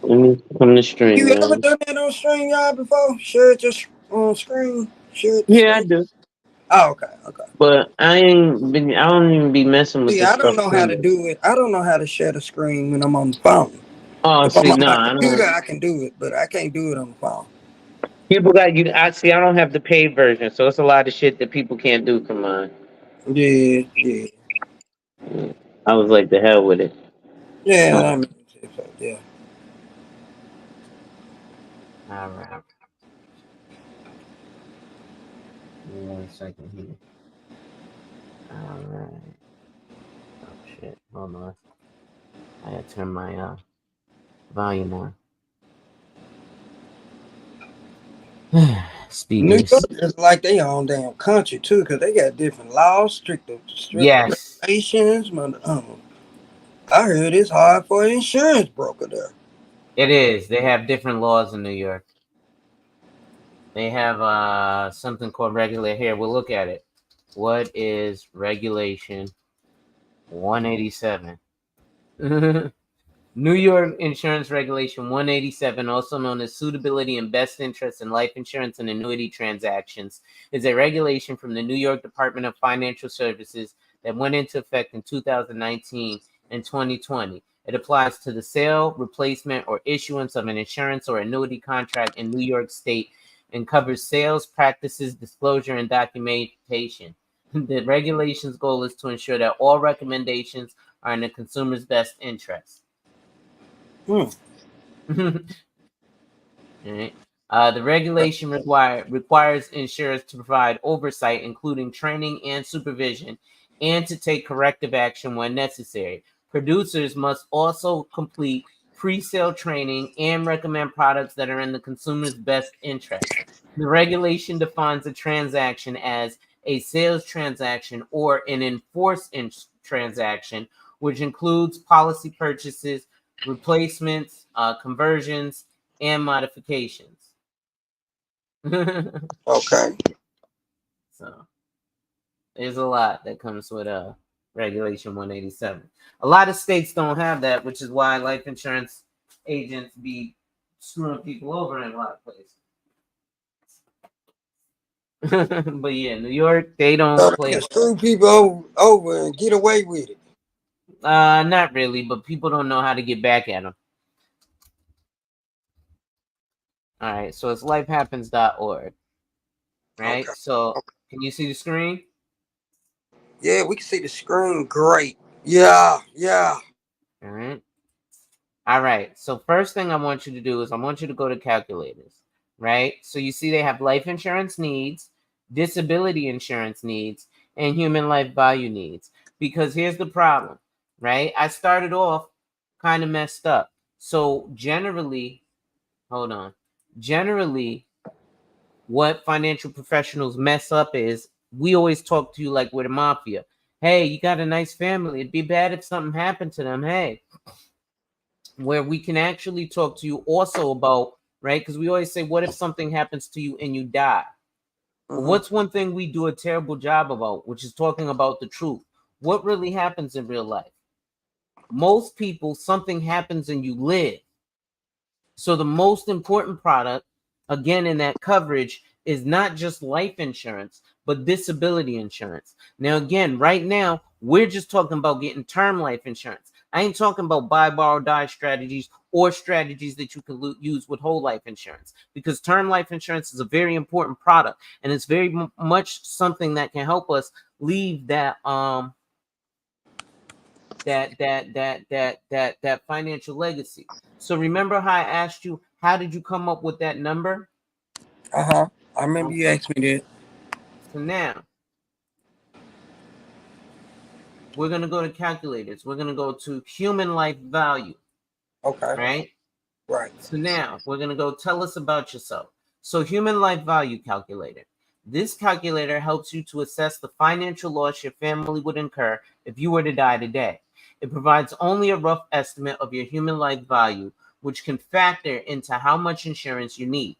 Let me come to stream, You ever man. done that on stream, y'all, before? Share it just on screen. Share it the Yeah, I screen. do. Oh, okay, okay. But I don't even be messing with See, this I don't stuff know too how to much. do it. I don't know how to share the screen when I'm on the phone. Oh, If I'm see, on no, my I computer, don't. I can do it, but I can't do it on the phone. People got you. I see. I don't have the paid version, so it's a lot of shit that people can't do from mine. Yeah, yeah, I was like, the hell with it. yeah. Oh, I mean, so, yeah. all right. Give me 1 second here. All right. Oh shit. Hold on. I gotta turn my volume on. New York Speakers. is like they own damn country too, 'cause they got different laws, stricter Yes, regulations. I heard it's hard for an insurance broker there. it is. They have different laws in New York. They have something called regulate. Here, we'll look at it. What is regulation 187? New York Insurance Regulation 187, also known as Suitability and Best Interest in Life Insurance and Annuity Transactions, is a regulation from the New York Department of Financial Services that went into effect in 2019 and 2020. It applies to the sale, replacement, or issuance of an insurance or annuity contract in New York State and covers sales practices, disclosure, and documentation. The regulation's goal is to ensure that all recommendations are in the consumer's best interest. Hmm. Alright. The regulation requires insurers to provide oversight, including training and supervision, and to take corrective action when necessary. Producers must also complete pre-sale training, and recommend products that are in the consumer's best interest. The regulation defines a transaction as a sales transaction or an enforced transaction, which includes policy purchases, replacements, conversions, and modifications. Okay. So there's a lot that comes with Regulation 187. A lot of states don't have that, which is why life insurance agents be screwing people over in a lot of places. But yeah, New York, they don't So they play. can screw people over and get away with it. Not really, but people don't know how to get back at them. All right, so it's lifehappens.org, Okay. right? So can you see the screen? Yeah, we can see the screen. Great. Yeah, yeah. All right. All right. So first thing I want you to do is I want you to go to calculators, right? So you see they have life insurance needs, disability insurance needs, and human life value needs. Because here's the problem, right? I started off kind of messed up. So generally, hold on. Generally, what financial professionals mess up is we always talk to you like we're the mafia. Hey, you got a nice family. It'd be bad if something happened to them. Hey, where we can actually talk to you also about, right? Because we always say, what if something happens to you and you die? But Mm-hmm. what's one thing we do a terrible job about, which is talking about the truth? What really happens in real life? Most people, something happens and you live. So the most important product, again, in that coverage is not just life insurance, but disability insurance. Now, again, right now, we're just talking about getting term life insurance. I ain't talking about buy, borrow, die strategies or strategies that you can use with whole life insurance, because term life insurance is a very important product and it's very much something that can help us leave that financial legacy. So remember how I asked you, how did you come up with that number? Uh-huh. I remember you Okay. asked me that. So now we're gonna go to calculators. We're gonna go to human life value, Okay. right? Right. So now we're gonna go tell us about yourself. So human life value calculator. This calculator helps you to assess the financial loss your family would incur if you were to die today. It provides only a rough estimate of your human life value, which can factor into how much insurance you need.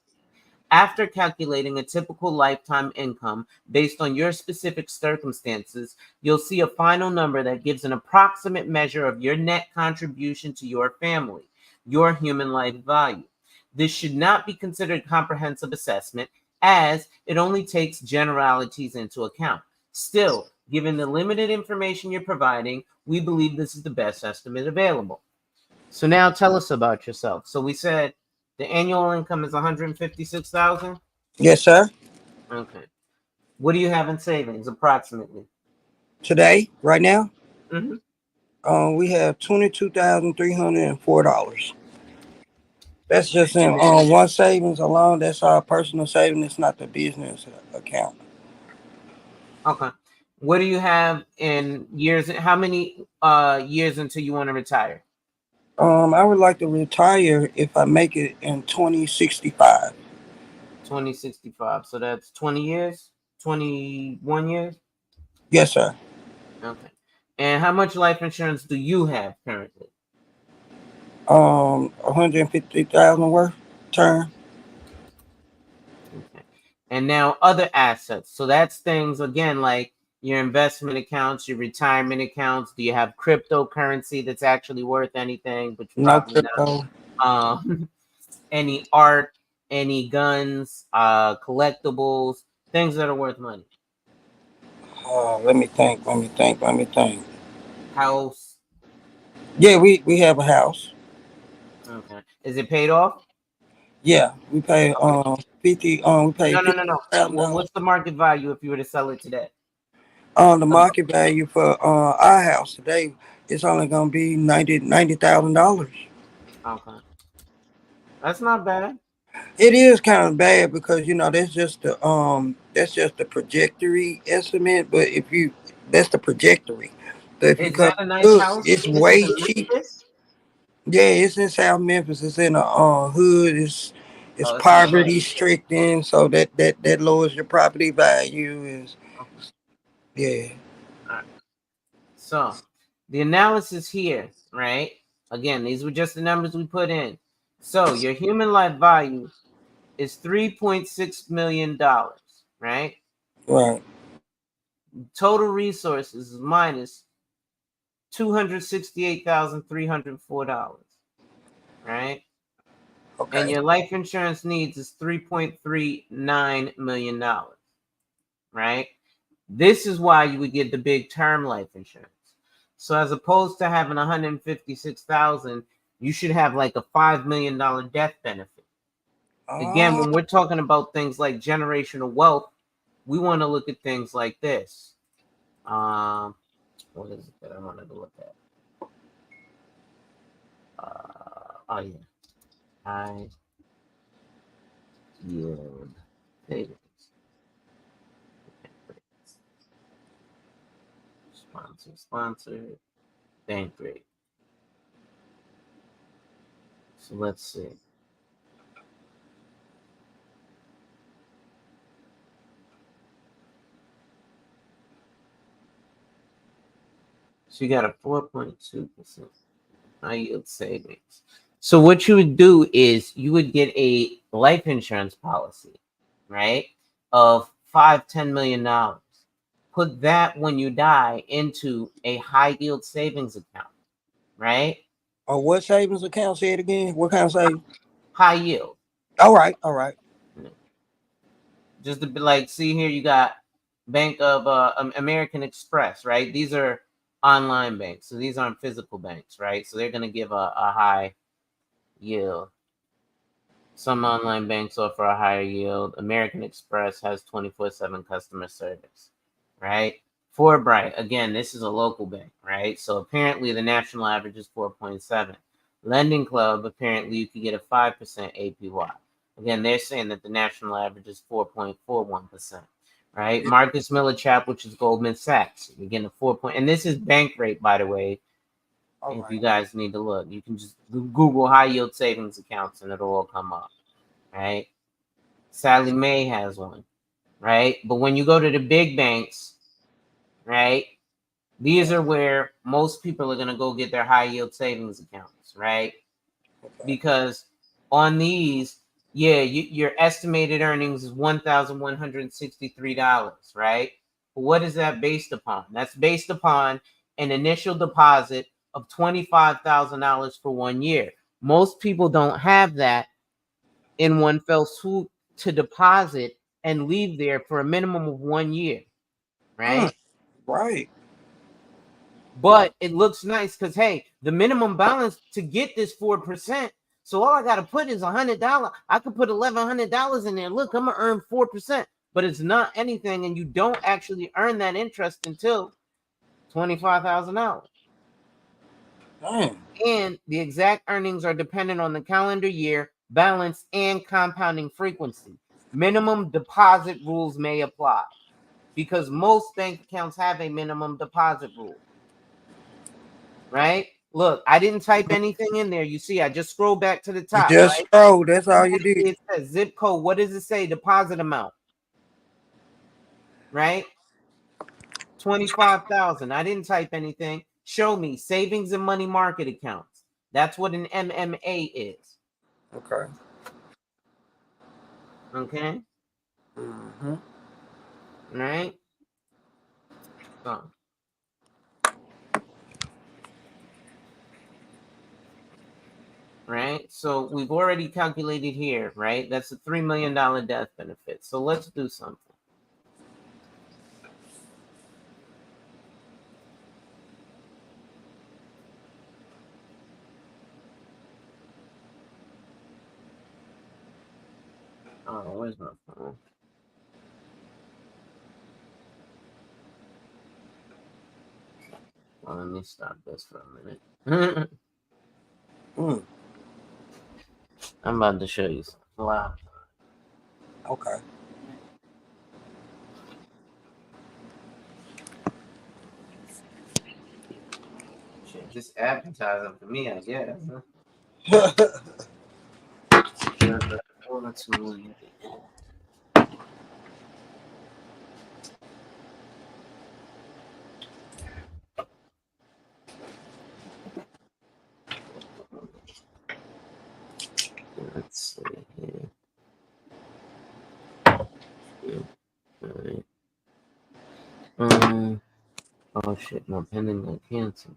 After calculating a typical lifetime income based on your specific circumstances, you'll see a final number that gives an approximate measure of your net contribution to your family, your human life value. This should not be considered a comprehensive assessment, as it only takes generalities into account. Still, given the limited information you're providing, we believe this is the best estimate available. So now tell us about yourself. So we said the annual income is 156,000. Yes, sir. Okay. What do you have in savings approximately? Today, right now, Mm-hmm. we have $22,304. That's just in And one savings alone. That's our personal savings. It's not the business account. okay. What do you have in years? How many years until you want to retire? I would like to retire if I make it in 2065. 2065. So that's 20 years, 21 years. Yes, sir. Okay. And how much life insurance do you have currently? 150,000 worth term. Okay. And now other assets. So that's things again like your investment accounts, your retirement accounts. Do you have cryptocurrency that's actually worth anything? Which No probably crypto. not. Any art, any guns, collectibles, things that are worth money. Let me think. Let me think. Let me think. House. Yeah, we have a house. Okay. Is it paid off? Yeah, we pay Okay. 50. We pay No, no, fifty no, no. thousand Well, dollars. what's the market value if you were to sell it today? The market value for our house today is only gonna be $90,000. Okay. That's not bad. It is kind of bad because that's just the trajectory estimate. But if you that's the trajectory. But if you Is come that a nice look, house? it's Is it way a cheap. Memphis? Yeah, it's in South Memphis. It's in a hood. It's Oh, it's in the poverty hood. stricken, so that lowers your property value. Is Okay. yeah. All right. So the analysis here, right? Again, these were just the numbers we put in. So your human life value is $3.6 million, right? Right. Total resources is minus $268,304, right? And Okay. your life insurance needs is $3.39 million, right? This is why you would get the big term life insurance. So as opposed to having 156,000, you should have like a $5 million death benefit. Again, Oh, when we're talking about things like generational wealth, we want to look at things like this. What is it that I wanted to look at? Oh yeah, high yield savings. Sponsor, bank rate. So let's see. So you got a 4.2% high yield savings. So what you would do is you would get a life insurance policy, right, of $5-10 million. Put that when you die into a high yield savings account, right? oh, what savings account? Say it again. What kind of savings? High yield. All right. All right. Just to be like, see here, you got Bank of American Express, right? These are online banks, so these aren't physical banks, right? So they're gonna give a high yield. Some online banks offer a higher yield. American Express has 24/7 customer service, right? Forbright, again, this is a local bank, right? So apparently the national average is 4.7. Lending Club, apparently you can get a 5% APY. Again, they're saying that the national average is 4.41%, right? Marcus Millichap, which is Goldman Sachs, you're getting a 4 point, and this is bank rate, by the way. All If right. you guys need to look, you can just Google high yield savings accounts and it'll all come up, right? Sally Mae has one, right? But when you go to the big banks, right, these Right. are where most people are going to go get their high yield savings accounts, right? Okay. Because on these, yeah, your estimated earnings is $1,163, right? But what is that based upon? That's based upon an initial deposit of $25,000 for 1 year. Most people don't have that in one fell swoop to deposit and leave there for a minimum of 1 year, Mm, right? right. But it looks nice because hey, the minimum balance to get this 4%. So all I gotta put is $100. I could put $1,100 in there. Look, I'm gonna earn 4%, but it's not anything, and you don't actually earn that interest until $25,000. Damn. And the exact earnings are dependent on the calendar year, balance, and compounding frequency. Minimum deposit rules may apply because most bank accounts have a minimum deposit rule, right? Look, I didn't type anything in there. You see, I just scroll back to the You top, just right? scroll. That's all you did. It says zip code. What does it say? Deposit amount, right? 25,000. I didn't type anything. Show me savings and money market accounts. That's what an MMA is. Okay. Okay. Mm-hmm. Right. So, right. So we've already calculated here, right? That's a $3 million death benefit. So let's do something. Oh, where's my phone? Well, let me stop this for a minute. Mm, I'm about to show you something. Wow. okay. Shit, just advertising for me, I guess. What's money? Let's see here. Alright. Oh shit, my pending got canceled.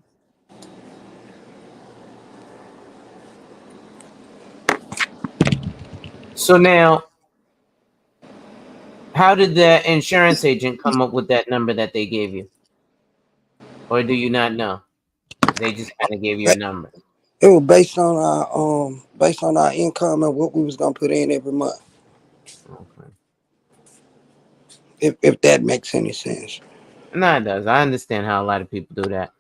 So now, how did the insurance agent come up with that number that they gave you? Or do you not know? They just kind of gave you a number. It was based on our income and what we was gonna put in every month. Okay. If that makes any sense. No, it does. I understand how a lot of people do that.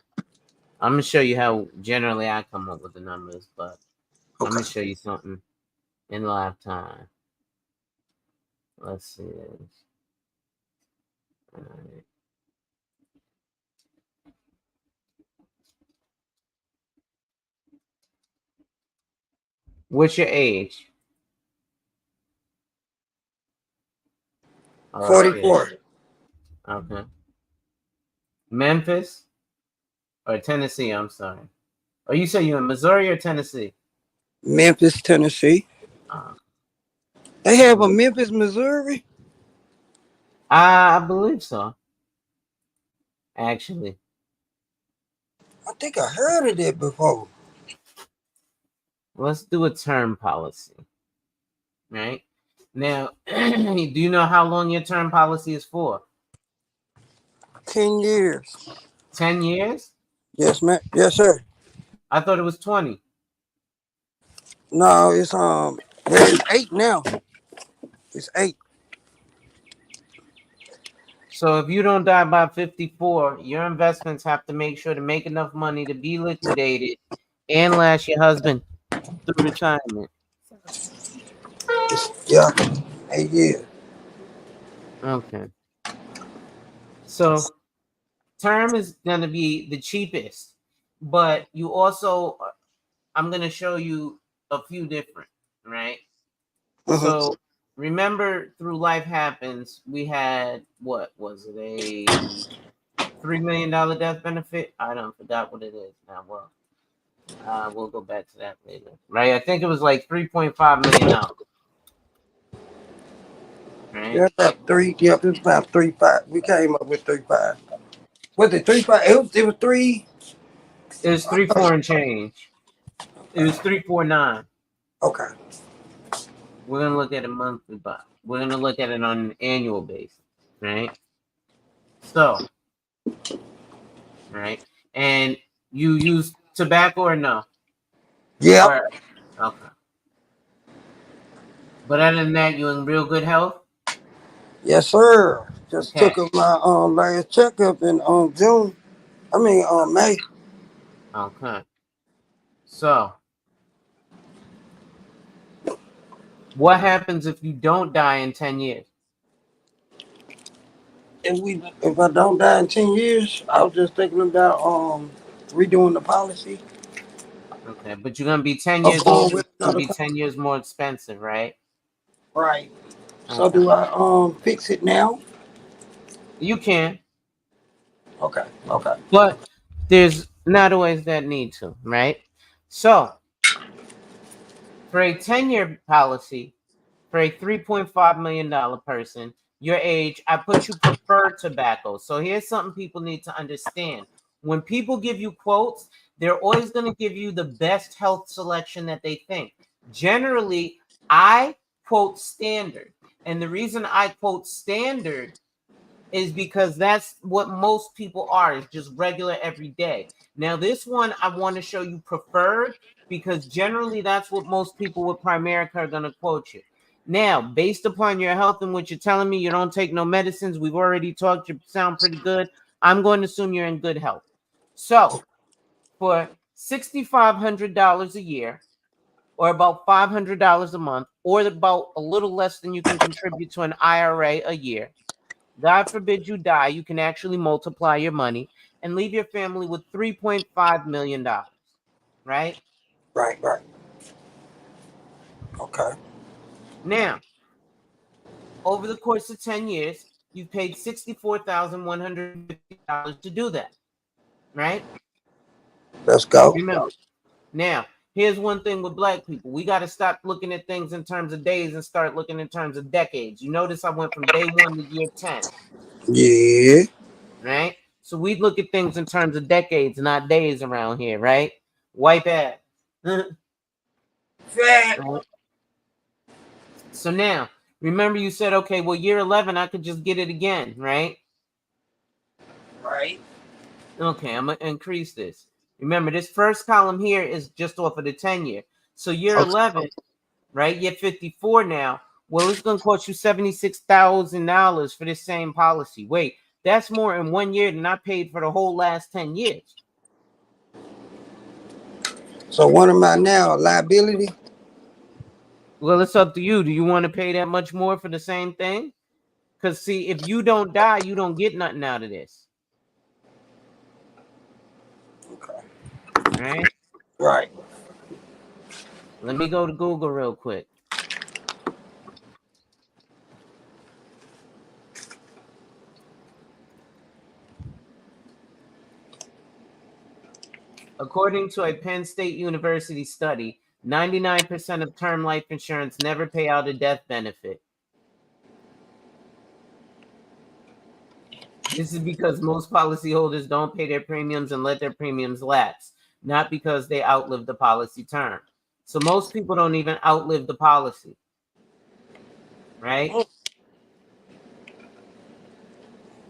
I'm gonna show you how generally I come up with the numbers, but I'm Okay. gonna show you something in lifetime. Let's see this. Alright. What's your age? Oh shit. 44. Okay. Memphis or Tennessee? I'm sorry. Oh, you say you're in Missouri or Tennessee? Memphis, Tennessee. Uh, They have a Memphis, Missouri. I believe so. Actually, I think I heard of that before. let's do a term policy. Right now, do you know how long your term policy is for? 10 years. 10 years? Yes, man. Yes, sir. I thought it was 20. No, it's 8 now. It's 8. So if you don't die by 54, your investments have to make sure to make enough money to be liquidated and last your husband through retirement. Yeah, 8 years. Okay. So term is going to be the cheapest, but you also, I'm going to show you a few different, right? Hmm. So remember, through life happens, we had what was it, a $3 million death benefit? I don't forgot what it is now. Well, we'll go back to that later, right? I think it was like $3.5 million, right? Yeah, about 3. Yep, it's about 3.5. We came up with 3.5. Was it 3.5? It was 3. It was 3.4 and change. It was 3.49. Okay. We're gonna look at a monthly, but we're gonna look at it on an annual basis, right? So, right, and you use tobacco or no? Yep. Or okay. But other than that, you in real good health? Yes, sir. Just Okay. took my last checkup in June. I mean May. Okay. So, what happens if you don't die in 10 years? If I don't die in 10 years, I was just thinking about redoing the policy Okay. But you're going to be 10 of years going older. with It's going to another be company. 10 years more expensive, right? Right. So Okay. do I fix it now? You can, Okay. Okay. but there's not always that need to, right? So, for a 10-year policy, for a $3.5 million person, your age, I put you preferred tobacco. So here's something people need to understand. When people give you quotes, they're always going to give you the best health selection that they think. Generally, I quote standard. And the reason I quote standard is because that's what most people are, is just regular every day. Now, this one I want to show you preferred because generally that's what most people with Primerica are going to quote you. Now, based upon your health and what you're telling me, you don't take no medicines. We've already talked. You sound pretty good. I'm going to assume you're in good health. So, for $6,500 a year, or about $500 a month, or about a little less than you can contribute to an IRA a year, God forbid you die, you can actually multiply your money and leave your family with $3.5 million, right? Right. Right. Okay. Now, over the course of 10 years, you've paid $64,150 to do that, right? Let's go. Remember. Now, here's one thing with black people. We got to stop looking at things in terms of days and start looking in terms of decades. You notice I went from day 1 to year 10, Yeah. right? So we look at things in terms of decades, not days around here, right? Wipe ass. Fat. Right? So now, remember you said, okay, well, year 11, I could just get it again, right? Right. Okay, I'm going to increase this. Remember, this first column here is just off of the 10-year. So year Okay. 11, right? You're 54 now. Well, it's going to cost you $76,000 for this same policy. Wait, that's more in 1 year than I paid for the whole last 10 years. So what am I now? A liability? Well, it's up to you. Do you want to pay that much more for the same thing? Because, see, if you don't die, you don't get nothing out of this. Okay. Right? Right. Let me go to Google real quick. According to a Penn State University study, 99% of term life insurance never pay out a death benefit. This is because most policyholders don't pay their premiums and let their premiums lapse, not because they outlive the policy term. So most people don't even outlive the policy, right?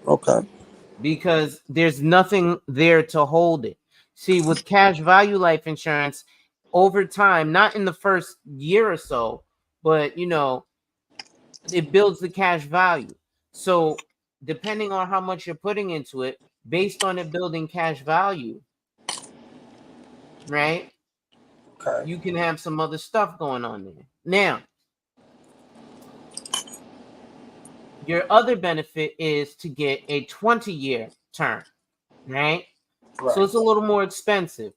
Okay. Because there's nothing there to hold it. See, with cash value life insurance, over time, not in the first year or so, but it builds the cash value. So depending on how much you're putting into it, based on it building cash value, right? Okay. You can have some other stuff going on there. Now, your other benefit is to get a 20-year term, right? So Right. it's a little more expensive,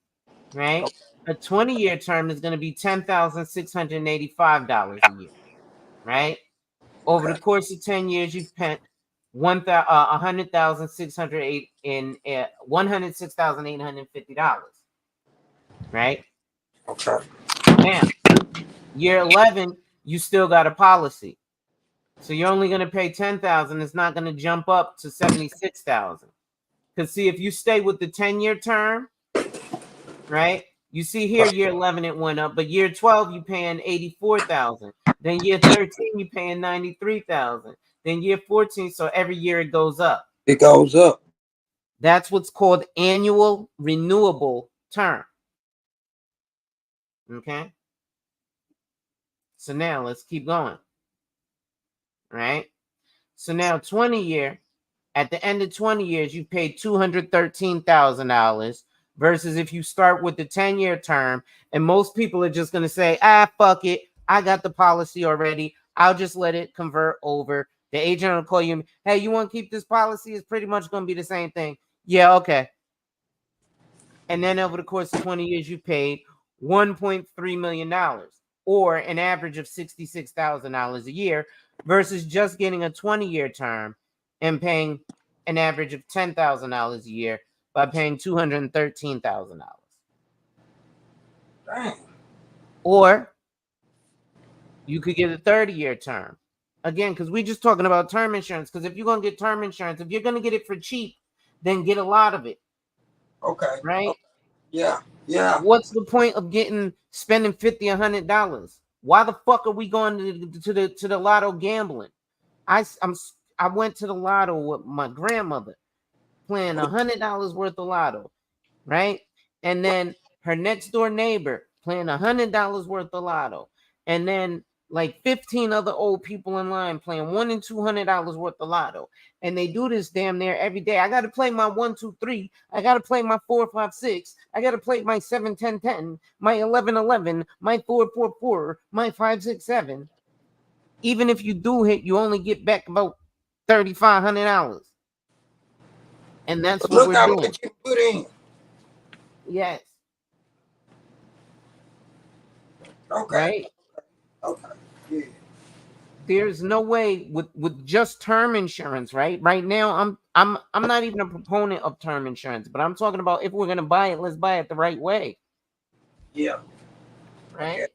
right? A 20-year term is going to be $10,685 a year, right? Over the Okay. course of 10 years, you've spent 100,608 in $106,850, right? Okay. Now, year 11, you still got a policy. So you're only going to pay 10,000. It's not going to jump up to 76,000. Because see, if you stay with the 10-year term, right? You see here, year 11 it went up, but year 12 you paying 84,000. Then year 13 you paying 93,000. Then year 14, so every year it goes up. It goes up. That's what's called annual renewable term. Okay. So now let's keep going. Right. So now 20-year, at the end of 20 years, you paid $213,000 versus if you start with the 10-year term, and most people are just going to say, fuck it. I got the policy already. I'll just let it convert over. The agent will call you, hey, you want to keep this policy? It's pretty much going to be the same thing. Yeah, okay. And then over the course of 20 years, you paid $1.3 million or an average of $66,000 a year versus just getting a 20-year term and paying an average of $10,000 a year by paying $213,000. Dang. Or you could get a 30-year term. Again, because we're just talking about term insurance. Because if you're going to get term insurance, if you're going to get it for cheap, then get a lot of it. Okay. Right? Okay. Yeah. Yeah. What's the point of spending $50, $100? Why the fuck are we going to the lotto gambling? I went to the lotto with my grandmother playing $100 worth of lotto, right? And then her next door neighbor playing $100 worth of lotto, and then like 15 other old people in line playing $100 and $200 worth of lotto. And they do this damn near every day. I got to play my 1, 2, 3. I got to play my 4, 5, 6. I got to play my 7, 10, 10. My 11, 11. My 4, 4, 4. My 5, 6, 7. Even if you do hit, you only get back about $3,500. And that's But what look we're how doing. much you put in. Yes. Okay. Right? Okay. Yeah. There's no way with just term insurance, right? Right now, I'm not even a proponent of term insurance, but I'm talking about if we're gonna buy it, let's buy it the right way, Yeah. Okay.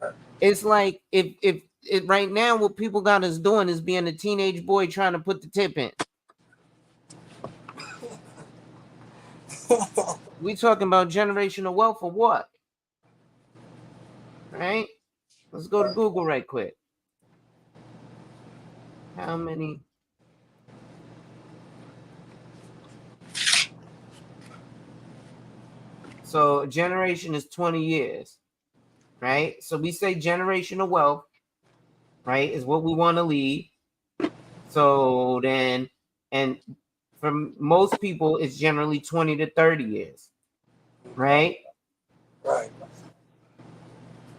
right? It's like if right now what people got us doing is being a teenage boy trying to put the tip in. We talking about generational wealth or what? Right? Let's go to Right. Google right quick. How many? So a generation is 20 years, right? So we say generational wealth, right, is what we want to leave. So then, and for most people, it's generally 20 to 30 years, right? Right.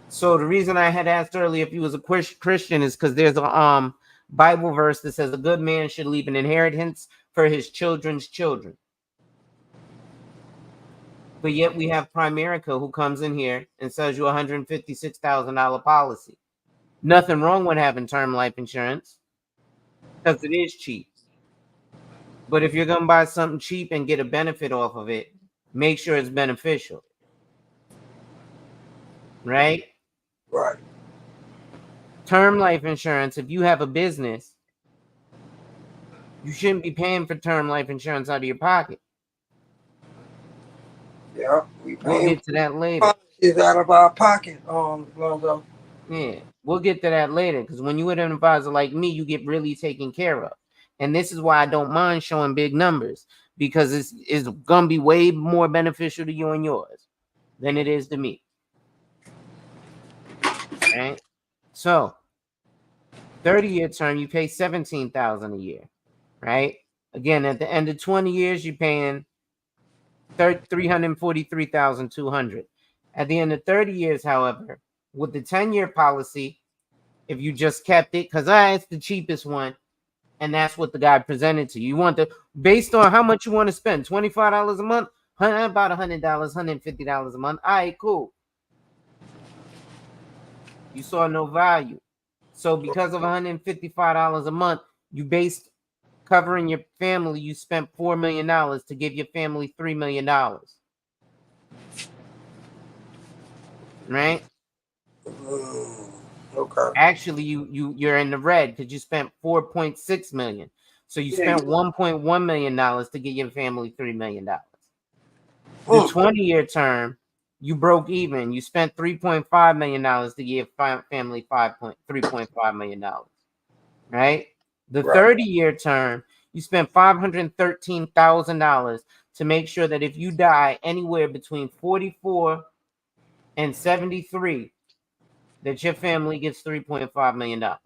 So the reason I had asked earlier if he was a Christian is because there's a Bible verse that says a good man should leave an inheritance for his children's children. But yet we have Primerica who comes in here and sells you a $156,000 policy. Nothing wrong with having term life insurance because it is cheap. But if you're gonna buy something cheap and get a benefit off of it, make sure it's beneficial, right? Right. Term life insurance, if you have a business, you shouldn't be paying for term life insurance out of your pocket. Yeah. We We'll paying get to that later. policies out of our pocket, Lonzo. Yeah, we'll get to that later because when you're an advisor like me, you get really taken care of. And this is why I don't mind showing big numbers because it's gonna be way more beneficial to you and yours than it is to me. Right? So 30-year term, you pay 17,000 a year, right? Again, at the end of 20 years, you're paying 343,200. At the end of 30 years, however, with the 10-year policy, if you just kept it, because it's the cheapest one, and that's what the guy presented to you. You want the based on how much you want to spend, $25 a month, about $100, $150 a month. All right, cool. You saw no value. So because of $155 a month, you based covering your family, you spent $4 million to give your family $3 million. Right? Okay. Actually, you're in the red because you spent 4.6 million. So you Yeah. spent $1.1 million to get your family $3 million. The Mm. 20-year term, you broke even. You spent $3.5 million to give family $3.5 million. Right? The Right. 30-year term, you spent $513,000 to make sure that if you die anywhere between 44 and 73, that your family gets $3.5 million. 3.5.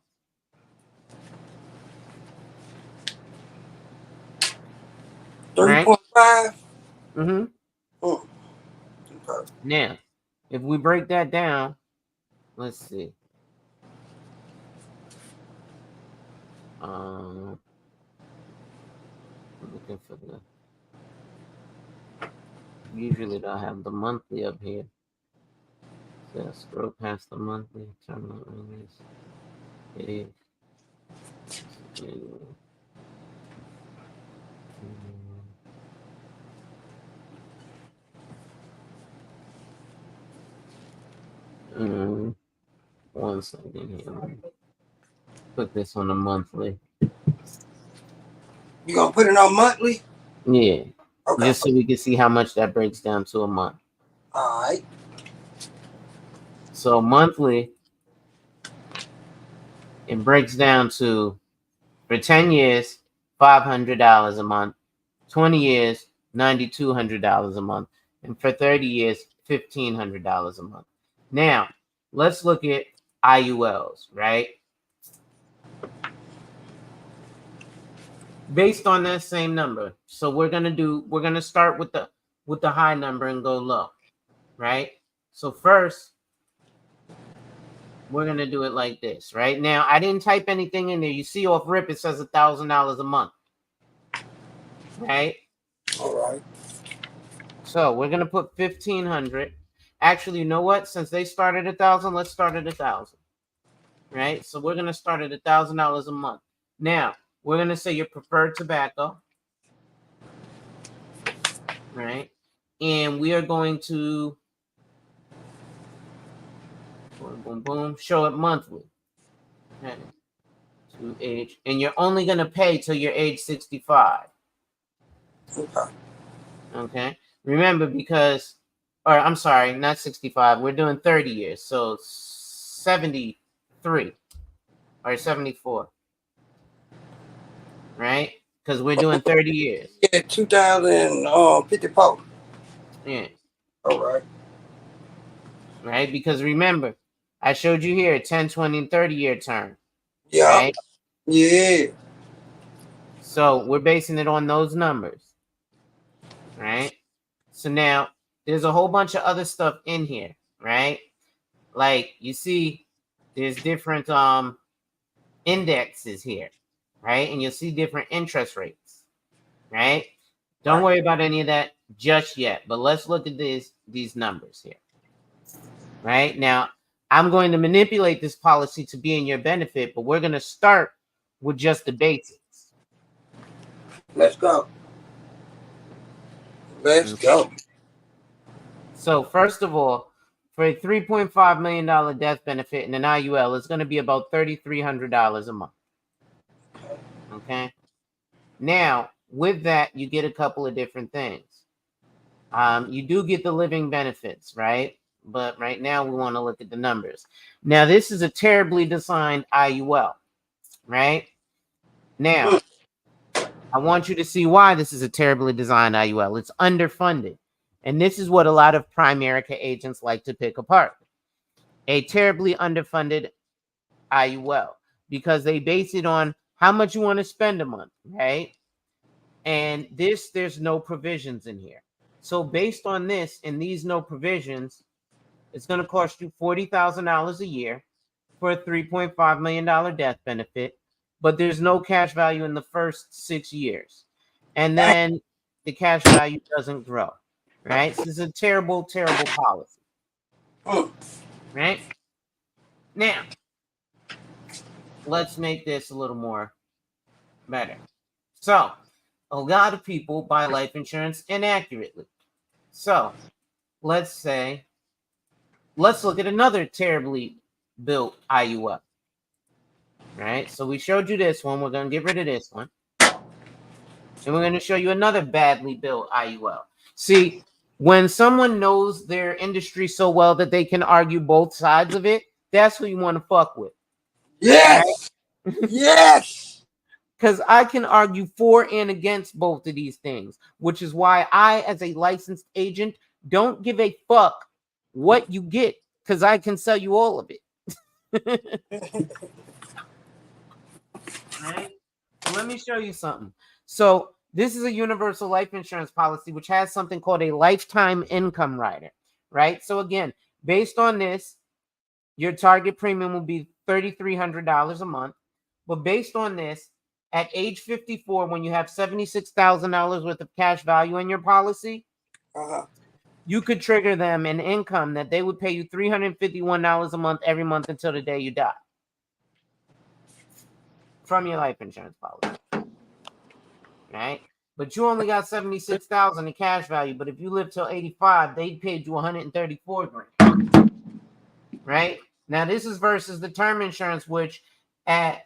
Right? Mm-hmm. Mm. Okay. Now, if we break that down, let's see. I'm looking for the. Usually, they'll have the monthly up here. So scroll past the monthly. Terminal release. Page. Mm, one second here. Put this on a monthly. You gonna put it on monthly? Yeah. Okay. Just so we can see how much that breaks down to a month. All right. So monthly, it breaks down to for 10 years, $500 a month, 20 years, $9,200 a month, and for 30 years, $1,500 a month. Now, let's look at IULs, right? Based on that same number. So we're gonna start with the high number and go low, right? So first, we're gonna do it like this, right? Now, I didn't type anything in there. You see off rip, it says $1,000 a month, right? All right. So we're gonna put 1,500. Actually, you know what? Since they started 1,000, let's start at 1,000. right? So we're gonna start at $1,000 a month. Now we're gonna say your preferred tobacco, right? And we are going to boom, boom, boom, show it monthly. Okay. To age, and you're only gonna pay till you're age 65. Okay. Okay. Remember, because, or I'm sorry, not 65. We're doing 30 years, so 73 or 74, right? Because we're doing 30 years. Yeah, 2054. Yeah. All right. Right. Because remember, I showed you here 10, 20, and 30-year term. Yeah. Right. Yeah. So we're basing it on those numbers. Right. So now there's a whole bunch of other stuff in here. Right. Like you see, there's different indexes here, right? And you'll see different interest rates, right? Don't worry about any of that just yet, but let's look at these numbers here, right? Now, I'm going to manipulate this policy to be in your benefit, but we're going to start with just the basics. Let's go. Let's Okay. go. So first of all, for a $3.5 million death benefit in an IUL, it's going to be about $3,300 a month. Okay. Now, with that, you get a couple of different things. You do get the living benefits, right? But right now, we want to look at the numbers. Now, this is a terribly designed IUL, right? Now, I want you to see why this is a terribly designed IUL. It's underfunded. And this is what a lot of Primerica agents like to pick apart. A terribly underfunded IUL, because they base it on how much you want to spend a month, right? And there's no provisions in here. So based on this and these no provisions, it's going to cost you $40,000 a year for a $3.5 million death benefit, but there's no cash value in the first 6 years. And then the cash value doesn't grow, right? So this is a terrible, terrible policy, right? Now, let's make this a little more better. So, a lot of people buy life insurance inaccurately. So, let's look at another terribly built IUL. Right? So we showed you this one. We're going to get rid of this one. And we're going to show you another badly built IUL. See, when someone knows their industry so well that they can argue both sides of it, that's who you want to fuck with. Yes. Right? Yes. Because I can argue for and against both of these things, which is why I, as a licensed agent, don't give a fuck what you get, because I can sell you all of it. Right? So let me show you something. So this is a universal life insurance policy, which has something called a lifetime income rider, right? So again, based on this, your target premium will be $3,300 a month. But based on this, at age 54, when you have $76,000 worth of cash value in your policy, you could trigger them an income that they would pay you $351 a month every month until the day you die from your life insurance policy. Right? But you only got 76,000 in cash value. But if you live till 85, they paid you 134 grand. Right? Now this is versus the term insurance, which at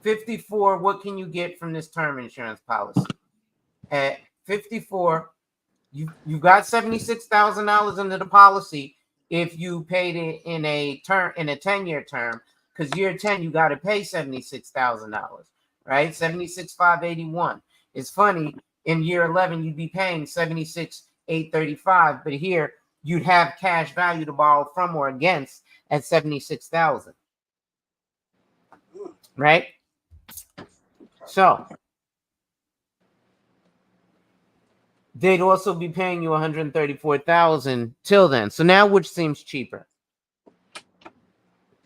54, what can you get from this term insurance policy? At 54, you got $76,000 into the policy if you paid it in a 10-year term, because year 10 you got to pay $76,000, right? 76,581. It's funny, in year 11 you'd be paying 76,835, but here you'd have cash value to borrow from or against at 76,000, right? So they'd also be paying you 134,000 till then. So now which seems cheaper?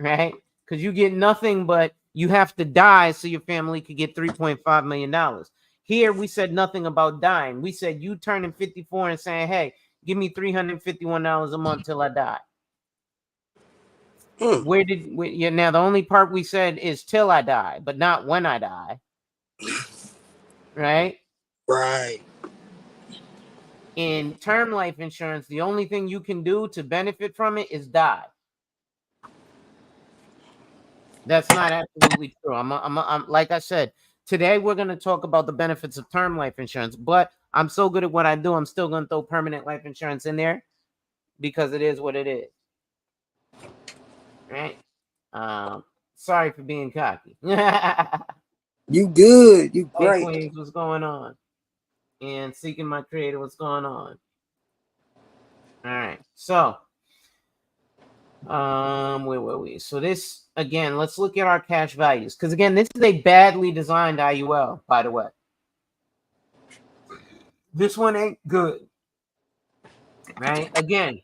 Right? Because you get nothing, but you have to die so your family could get $3.5 million. Here we said nothing about dying. We said you turning 54 and saying, hey, give me $351 a month till I die. Mm. Yeah, now the only part we said is till I die, but not when I die, right? Right. In term life insurance, the only thing you can do to benefit from it is die. That's not absolutely true. I'm like I said, today we're going to talk about the benefits of term life insurance, but I'm so good at what I do, I'm still going to throw permanent life insurance in there because it is what it is. Right? Sorry for being cocky. You good. You Hey, great. Queens, what's going on? And Seeking My Creator, what's going on? All right. So, where were we? So this again, let's look at our cash values because again, this is a badly designed IUL, by the way. This one ain't good, right? Again,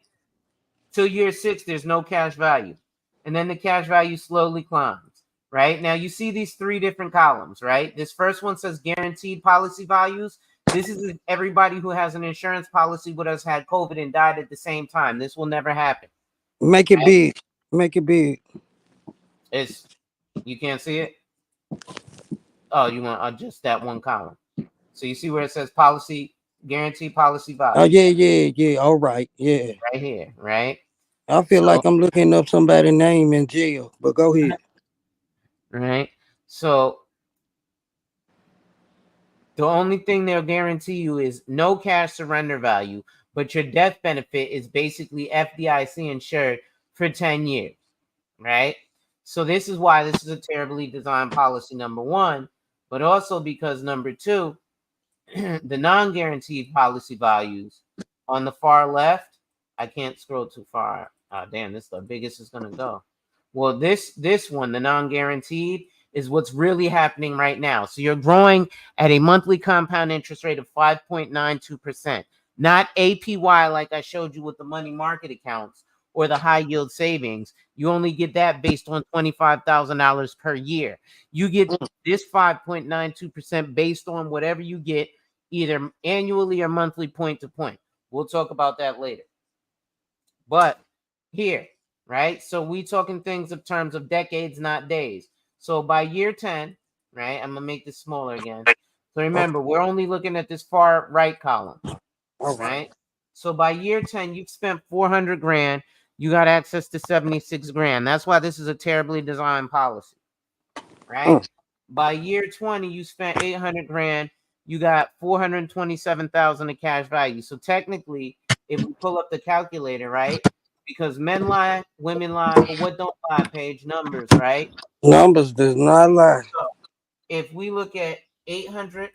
till year 6, there's no cash value, and then the cash value slowly climbs. Right now, you see these 3 different columns, right? This first one says guaranteed policy values. This is everybody who has an insurance policy with us had COVID and died at the same time. This will never happen. Make it Right? big. Make it big. It's you can't see it. Oh, you want to adjust that one column. So you see where it says policy, guaranteed policy Oh value yeah, yeah, yeah. All right. Yeah. right here, right? I feel So, like I'm looking up somebody's name in jail. But go ahead. right? So the only thing they'll guarantee you is no cash surrender value, but your death benefit is basically FDIC insured for 10 years, right? So this is why this is a terribly designed policy, number one, but also because number two, the non-guaranteed policy values on the far left, I can't scroll too far. Damn, this is the biggest it's gonna go. Well, this one, the non-guaranteed, is what's really happening right now. So you're growing at a monthly compound interest rate of 5.92%, not APY like I showed you with the money market accounts or the high yield savings. You only get that based on $25,000 per year. You get this 5.92% based on whatever you get either annually or monthly point to point. We'll talk about that later. But here, right? So we talking things in terms of decades, not days. So by year 10, right? I'm gonna make this smaller again. So remember, we're only looking at this far right column, All right. right? So by year 10, you've spent 400 grand. You got access to 76 grand. That's why this is a terribly designed policy, right? Mm. By year 20, you spent 800 grand. You got 427,000 of cash value. So technically, if we pull up the calculator, right? Because men lie, women lie, but what don't lie? Page numbers, right? Numbers does not lie. So if we look at 800,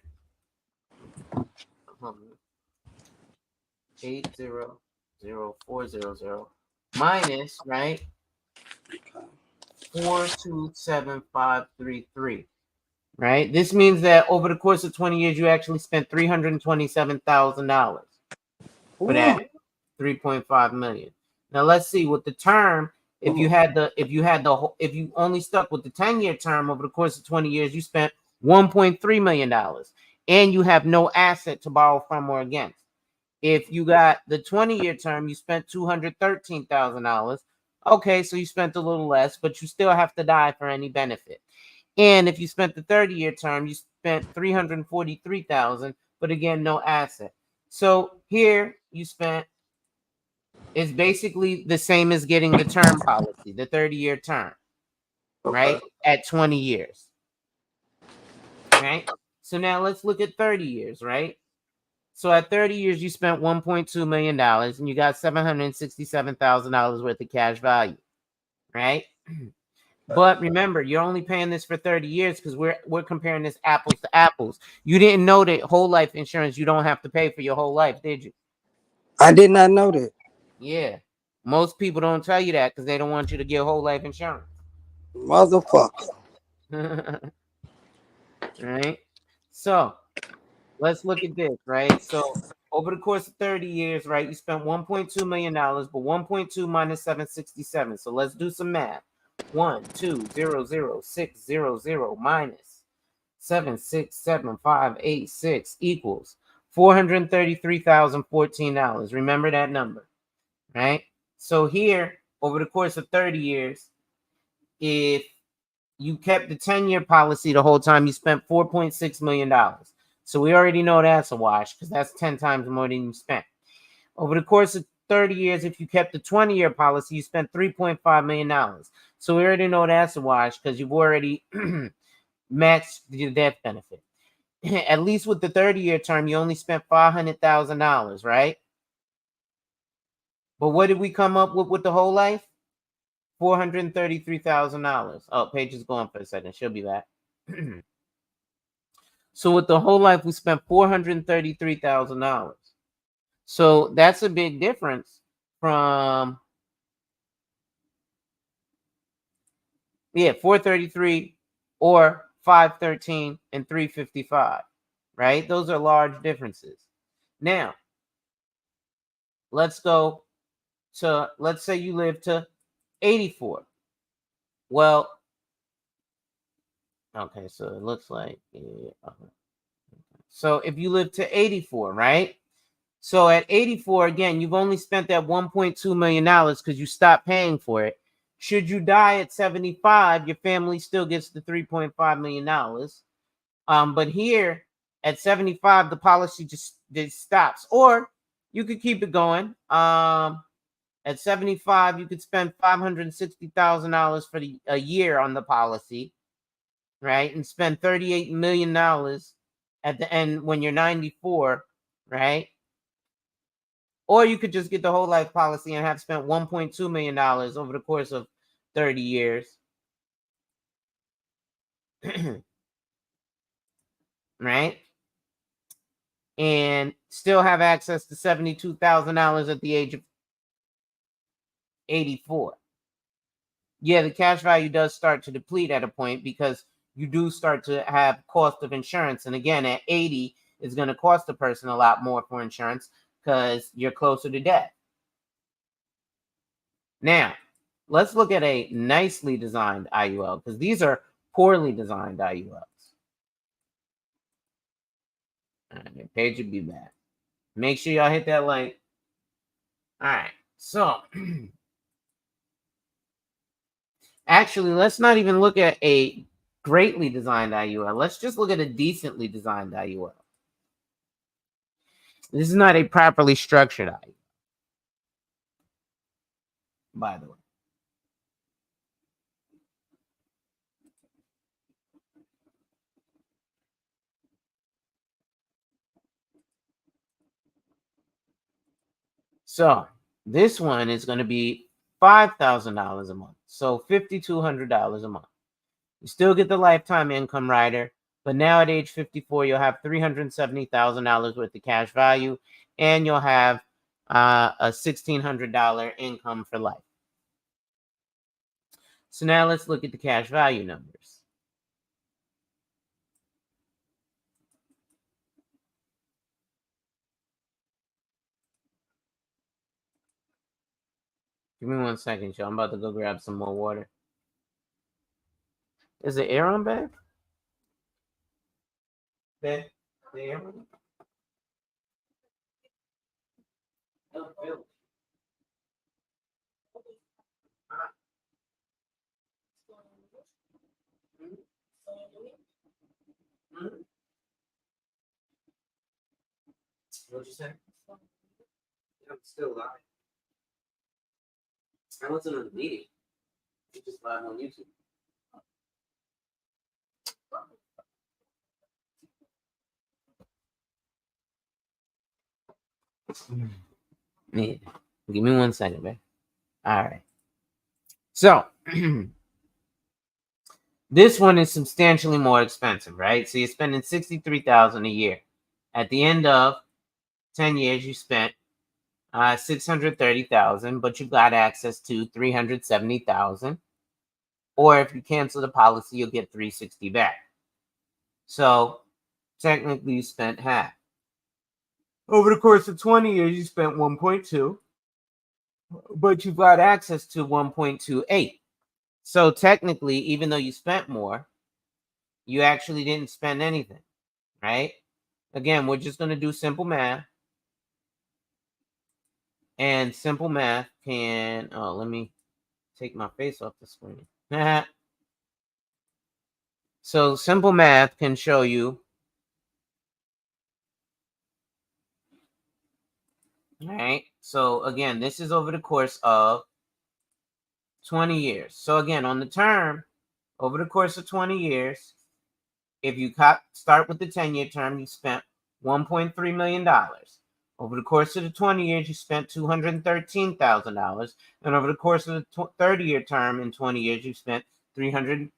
800,400 minus, right? 427,533. Right? This means that over the course of 20 years, you actually spent $327,000 for Ooh. that 3.5 million. Now let's see with the term. If you only stuck with the 10-year term over the course of 20 years, you spent $1.3 million, and you have no asset to borrow from or against. If you got the 20-year term, you spent $213,000. Okay, so you spent a little less, but you still have to die for any benefit. And if you spent the 30-year term, you spent 343,000, but again, no asset. So here you spent is basically the same as getting the term policy, the 30-year term, Okay. right? At 20 years, right? So now let's look at 30 years, right? So at 30 years, you spent $1.2 million and you got $767,000 worth of cash value, right? But remember, you're only paying this for 30 years because we're comparing this apples to apples. You didn't know that whole life insurance you don't have to pay for your whole life, did you? I did not know that. Yeah. Most people don't tell you that because they don't want you to get whole life insurance. Motherfucker. Right? So let's look at this, right? So over the course of 30 years, right, you spent $1.2 million, but 1.2 minus 767. So let's do some math. 1,200,600 minus 767,586 equals $433,014. Remember that number, right? So here over the course of 30 years, if you kept the 10-year policy the whole time, you spent $4.6 million. So we already know that's a wash because that's 10 times more than you spent. Over the course of 30 years, if you kept the 20-year policy, you spent $3.5 million. So we already know that's a wash because you've already matched your death benefit. At least with the 30-year term, you only spent $500,000, right? But what did we come up with the whole life? $433,000. Oh, Paige is gone for a second. She'll be back. So with the whole life, we spent $433,000. So that's a big difference from 433 or 513 and 355, right? Those are large differences. Now, let's say you live to 84. Well, okay, so it looks like, so if you live to 84, right? So at 84, again, you've only spent that $1.2 million because you stopped paying for it. Should you die at 75, your family still gets the $3.5 million. But here at 75, the policy just stops. Or you could keep it going. At 75, you could spend $560,000 for a year on the policy, right? And spend $38 million at the end when you're 94, right? Or you could just get the whole life policy and have spent $1.2 million over the course of 30 years. Right? And still have access to $72,000 at the age of 84. Yeah, the cash value does start to deplete at a point because you do start to have cost of insurance. And again, at 80, it's going to cost the person a lot more for insurance because you're closer to death. Now, let's look at a nicely designed IUL because these are poorly designed IULs. All right, Paige will be back. Make sure y'all hit that like. All right, so actually, let's not even look at a greatly designed IUL. Let's just look at a decently designed IUL. This is not a properly structured IUL, by the way. So this one is going to be $5,000 a month. So $5,200 a month. You still get the lifetime income rider, but now at age 54, you'll have $370,000 worth of cash value, and you'll have a $1,600 income for life. So now let's look at the cash value numbers. Give me 1 second, y'all. I'm about to go grab some more water. Is the air on, babe? Babe, the air on? No, Bill. What'd you say? I'm still live. I wasn't on the meeting. You just live on YouTube. Yeah. Give me 1 second, man. All right. So this one is substantially more expensive, right? So you're spending $63,000 a year. At the end of 10 years, you spent $630,000, but you got access to $370,000. Or if you cancel the policy, you'll get $360 back. So technically, you spent half. Over the course of 20 years, you spent 1.2, but you've got access to 1.28. So technically, even though you spent more, you actually didn't spend anything, right? Again, we're just going to do simple math. And simple math can, let me take my face off the screen. So simple math can show you. All right. So again, this is over the course of 20 years. So again, on the term, over the course of 20 years, if you start with the 10-year term, you spent $1.3 million. Over the course of the 20 years, you spent $213,000. And over the course of the 30-year term, in 20 years, you spent $343,000,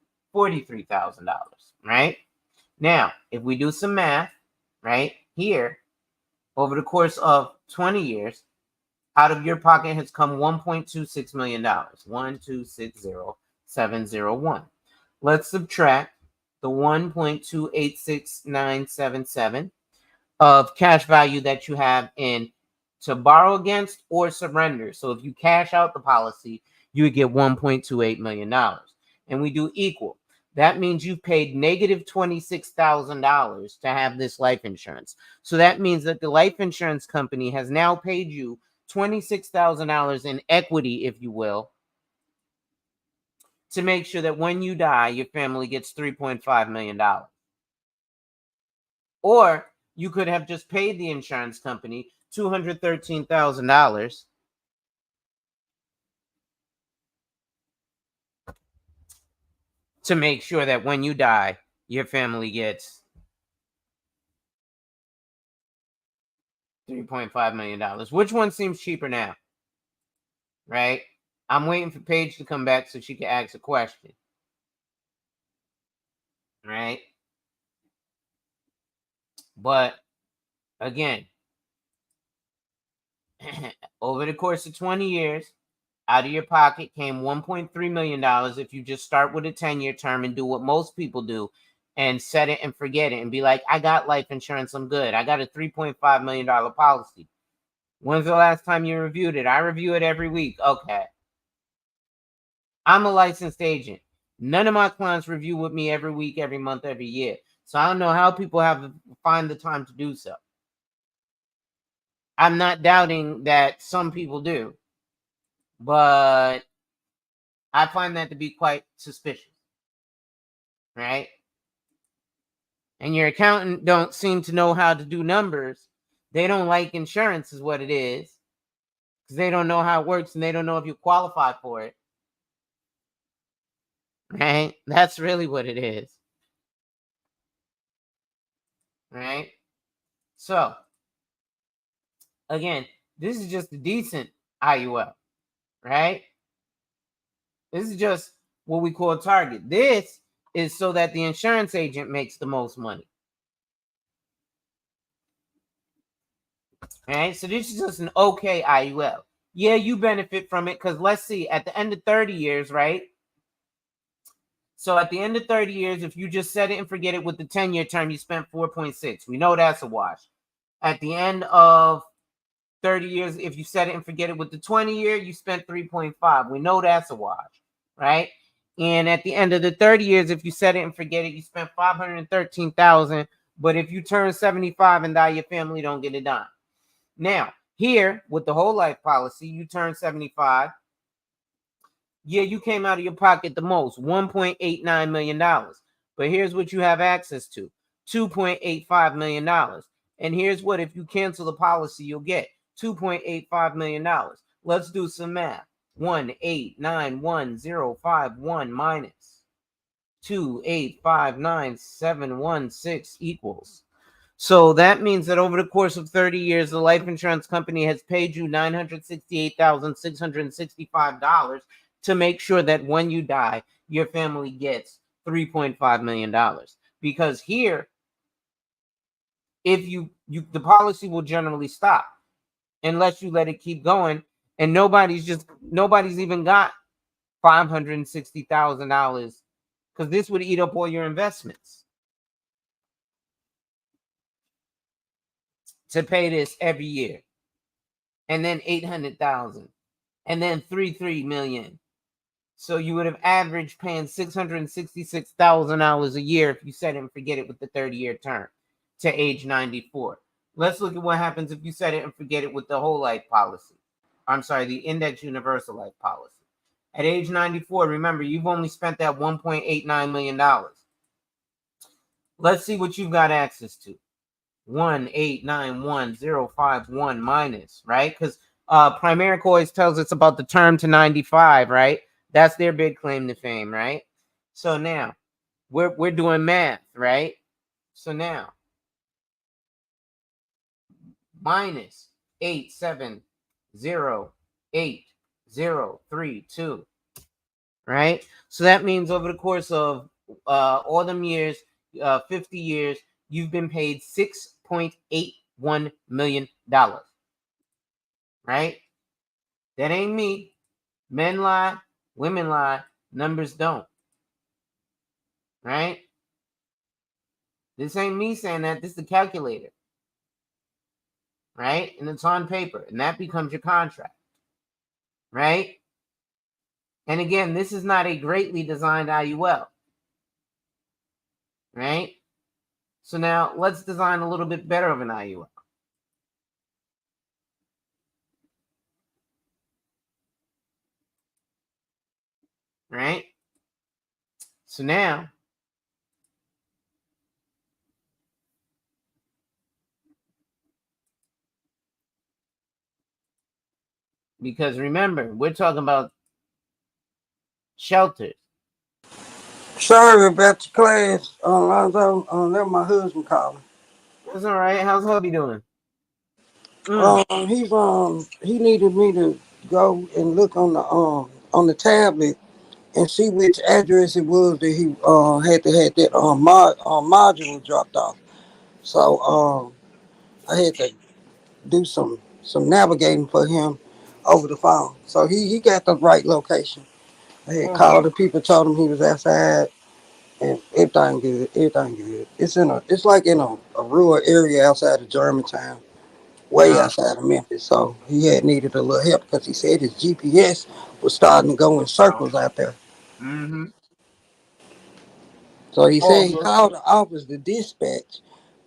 right? Now, if we do some math, right, here, over the course of 20 years, out of your pocket has come $1.26 million. 1,260,701. Let's subtract the 1.286977 of cash value that you have in to borrow against or surrender. So if you cash out the policy, you would get $1.28 million. And we do equal. That means you've paid negative $26,000 to have this life insurance. So that means that the life insurance company has now paid you $26,000 in equity, if you will, to make sure that when you die, your family gets $3.5 million. Or you could have just paid the insurance company $213,000 to make sure that when you die, your family gets $3.5 million. Which one seems cheaper now? Right? I'm waiting for Paige to come back so she can ask a question. Right? But again, over the course of 20 years, out of your pocket came $1.3 million if you just start with a 10-year term and do what most people do and set it and forget it and be like, I got life insurance, I'm good. I got a $3.5 million policy. When's the last time you reviewed it? I review it every week. Okay. I'm a licensed agent. None of my clients review with me every week, every month, every year. So I don't know how people find the time to do so. I'm not doubting that some people do, but I find that to be quite suspicious, right? And your accountant don't seem to know how to do numbers. They don't like insurance is what it is, because they don't know how it works and they don't know if you qualify for it, right? That's really what it is, right? So again, this is just a decent IUL, right? This is just what we call target. This is so that the insurance agent makes the most money. All right, so this is just an okay IUL. Yeah, you benefit from it because let's see, at the end of 30 years, right? So at the end of 30 years, if you just set it and forget it with the 10-year term, you spent 4.6. We know that's a wash. At the end of 30 years, if you set it and forget it with the 20-year, you spent 3.5. We know that's a wash, right? And at the end of the 30 years, if you set it and forget it, you spent $513,000. But if you turn 75 and die, your family don't get a dime. Now, here with the whole life policy, you turn 75. Yeah, you came out of your pocket the most, $1.89 million. But here's what you have access to, $2.85 million. And here's what, if you cancel the policy, you'll get $2.85 million. Let's do some math. 1,891,051 minus 2,859,716 equals. So that means that over the course of 30 years, the life insurance company has paid you $968,665 to make sure that when you die, your family gets $3.5 million. Because here, if you the policy will generally stop unless you let it keep going, and nobody's even got $560,000, because this would eat up all your investments to pay this every year, and then 800,000, and then 3 million. So you would have averaged paying $666,000 a year if you set it and forget it with the 30-year term to age 94. Let's look at what happens if you set it and forget it with the whole life policy. I'm sorry, the index universal life policy. At age 94, remember, you've only spent that $1.89 million. Let's see what you've got access to. 1891051 minus, right? Because Primerica always tells us about the term to 95, right? That's their big claim to fame, right? So now we're doing math, right? So now minus 870832, right? So that means over the course of all them years, 50 years, you've been paid $6.81 million, right? That ain't me. Men lie, women lie, numbers don't, right? This ain't me saying that. This is the calculator, right? And it's on paper, and that becomes your contract, right? And again, this is not a greatly designed IUL, right? So now let's design a little bit better of an IUL, right? So now, because remember, we're talking about shelters. Sorry about your class, Lonzo. That my husband calling. That's all right. How's hubby doing? Mm. He needed me to go and look on the tablet and see which address it was that he had to had that module dropped off. So I had to do some navigating for him over the phone. So he got the right location. I had Okay. called the people, told him he was outside, and everything good. Everything good. It's like in a rural area outside of Germantown, way outside of Memphis. So he had needed a little help because he said his GPS was starting to go in circles out there. Mm-hmm. So he All said he good. called the office to dispatch,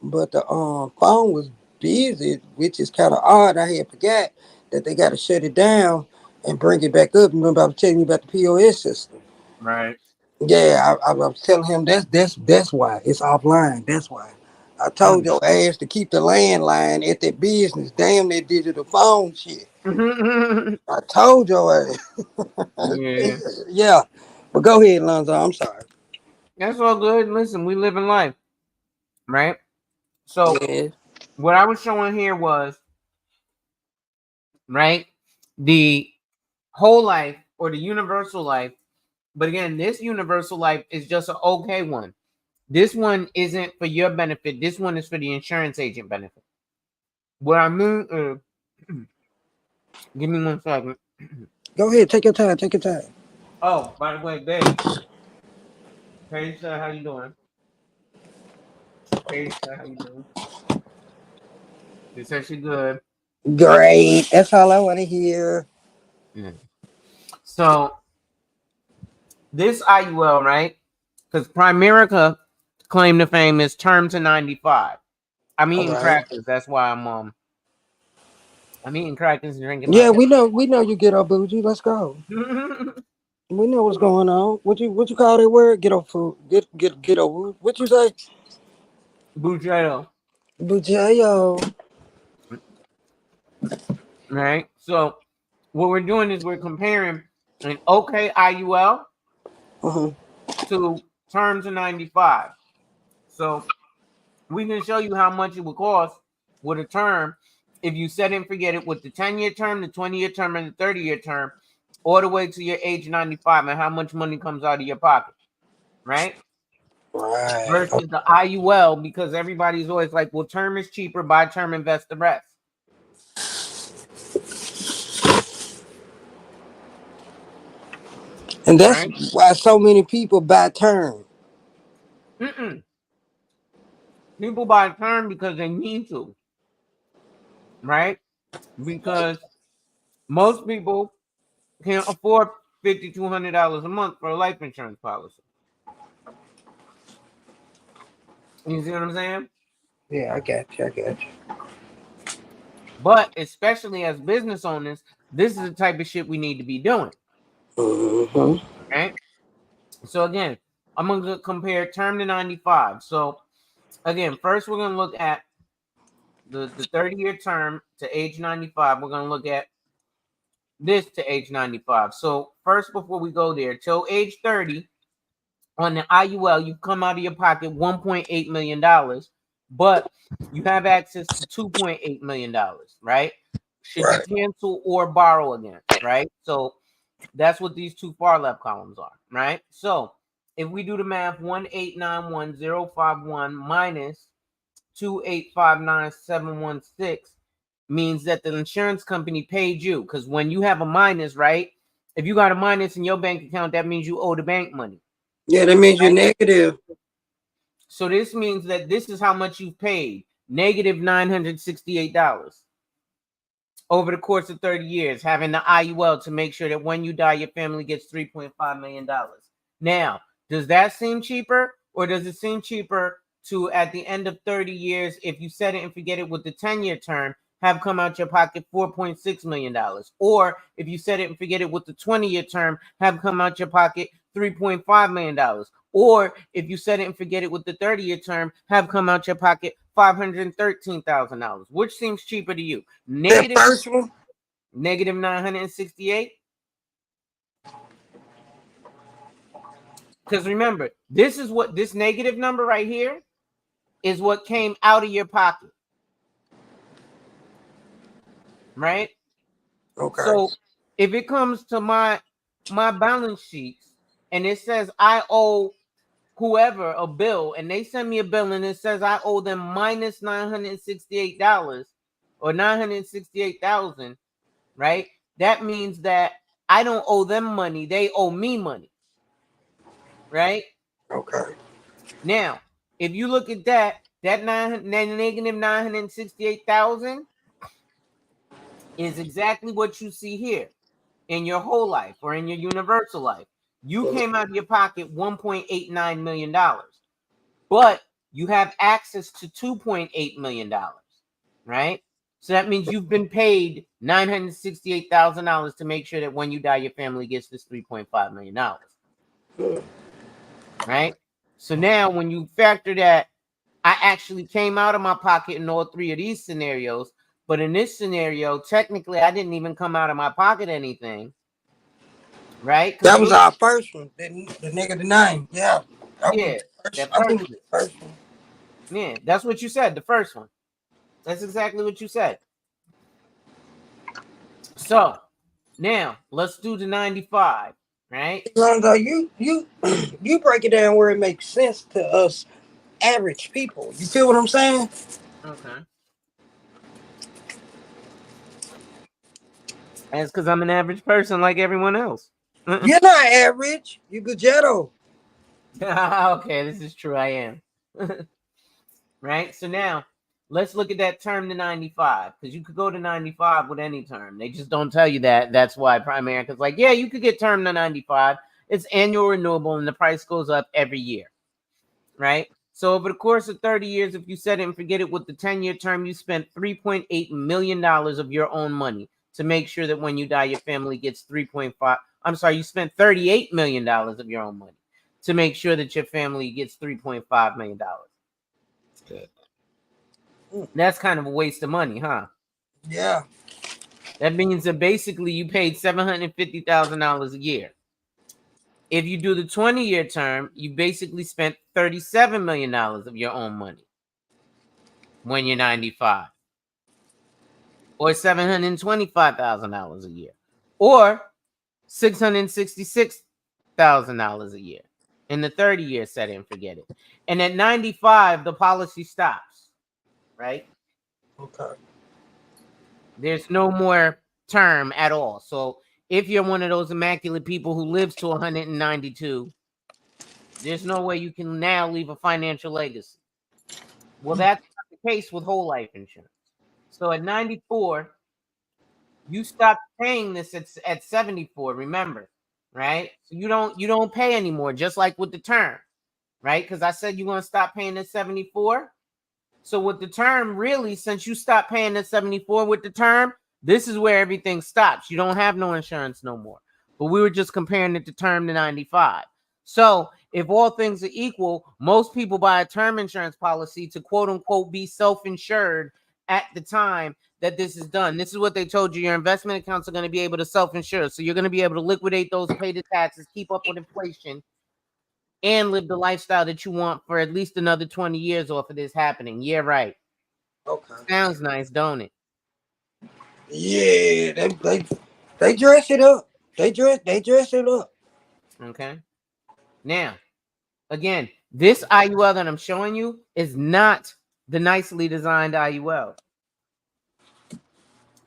but the phone was busy, which is kind of odd. I had forgot that they got to shut it down and bring it back up. Remember I was telling you about the POS system. Right. Yeah, I was telling him that's why it's offline. That's why. I told Mm. your ass to keep the landline at that business. Damn that digital phone shit. I told your ass. Yeah. Yeah. But go ahead, Lonzo. I'm sorry. That's all good. Listen, we live in life, right? So Yeah. what I was showing here was, right, the whole life or the universal life. But again, this universal life is just an okay one. This one isn't for your benefit. This one is for the insurance agent benefit. What I mean is, give me 1 second. Go ahead. Take your time. Take your time. Oh, by the way, babe. Paige, how you doing? Paige, how you doing? She said she good. Great. That's all I want to hear. Yeah. So this IUL, right? Because Primerica claim to fame is term to 95. I'm All eating right. crackers. That's why I'm eating crackers and drinking my Yeah, we know you get up bougie. Let's go. We know what's going on. What you call that word? Get off food. Get over. What you say? Buchero, Bougie. right? So what we're doing is we're comparing an okay IUL Uh-huh. to term to 95. So we can show you how much it would cost with a term if you set and forget it with the 10-year term, the 20-year term, and the 30-year term, all the way to your age 95 and how much money comes out of your pocket, right? Right. Versus the IUL, because everybody's always like, well, term is cheaper, buy term, invest the rest, And that's right? why so many people buy term. Mm-mm. People buy term because they need to, right? Because most people can't afford $5,200 a month for a life insurance policy. You see what I'm saying? Yeah, I got you. I got you. But especially as business owners, this is the type of shit we need to be doing. Mm-hmm. Right. So again, I'm gonna compare term to 95. So again, first we're gonna look at the 30-year term to age 95. We're gonna look at this to age 95. So first, before we go there, till age 30 on the IUL, you come out of your pocket $1.8 million, but you have access to $2.8 million, right? Should you Right. cancel or borrow against, right? So that's what these two far left columns are, right? So if we do the math, 1891051 minus 2859716 means that the insurance company paid you, because when you have a minus, right? If you got a minus in your bank account, that means you owe the bank money. Yeah, that means you're Right? negative. So this means that this is how much you've paid, negative $968 over the course of 30 years, having the IUL to make sure that when you die, your family gets $3.5 million. Now, does that seem cheaper, or does it seem cheaper to, at the end of 30 years, if you set it and forget it with the 10-year term, have come out your pocket $4.6 million? Or if you set it and forget it with the 20-year term, have come out your pocket $3.5 million? Or if you set it and forget it with the 30-year term, have come out your pocket $513,000? Which seems cheaper to you? That Negative first one. negative 968? Because remember, this is what this negative number right here is what came out of your pocket, right? Okay. So if it comes to my balance sheets and it says I owe whoever a bill, and they send me a bill and it says I owe them minus $968 or 968,000, right? That means that I don't owe them money, they owe me money, right? Okay. Now, if you look at that negative 968,000 is exactly what you see here in your whole life or in your universal life. You came out of your pocket $1.89 million, but you have access to $2.8 million, right? So that means you've been paid $968,000 to make sure that when you die, your family gets this $3.5 million, right? So now when you factor that, I actually came out of my pocket in all three of these scenarios. But in this scenario, technically, I didn't even come out of my pocket anything, right? Because That was look, our first one. The negative nine. Yeah. That was yeah, the first. that I think first it was one. the first one. Yeah, that's what you said, the first one. That's exactly what you said. So now let's do the 95, right? Lonzo, you you break it down where it makes sense to us average people. You feel what I'm saying? Okay. That's because I'm an average person like everyone else. You're not average. You good ghetto. Okay, this is true. I am. Right? So now let's look at that term to 95, because you could go to 95 with any term. They just don't tell you that. That's why Primerica's like, yeah, you could get term to 95. It's annual renewable and the price goes up every year, right? So over the course of 30 years, if you set it and forget it with the 10-year term, you spent $3.8 million of your own money to make sure that when you die, your family gets 3.5. I'm sorry, you spent $38 million of your own money to make sure that your family gets $3.5 million. That's kind of a waste of money, huh? Yeah. That means that basically you paid $750,000 a year. If you do the 20-year term, you basically spent $37 million of your own money when you're 95, or $725,000 a year, or $666,000 a year in the 30-year set and forget it. And at 95, the policy stops, right? Okay. There's no more term at all. So if you're one of those immaculate people who lives to 192, there's no way you can now leave a financial legacy. Well, that's not the case with whole life insurance. So at 94, you stop paying this at 74, remember, right? So you don't pay anymore, just like with the term, right? Because I said you're going to stop paying at 74. So with the term, really, since you stop paying at 74 with the term, this is where everything stops. You don't have no insurance no more. but we were just comparing it to term to 95. So if all things are equal, most people buy a term insurance policy to quote unquote be self-insured at the time that this is done. This is what they told you. Your investment accounts are going to be able to self-insure. So you're going to be able to liquidate those, pay the taxes, keep up with inflation, and live the lifestyle that you want for at least another 20 years off of this happening. Yeah, right. Okay. Sounds nice, don't it? Yeah, they dress it up. They dress it up. Okay. Now, again, this IUL that I'm showing you is not the nicely designed IUL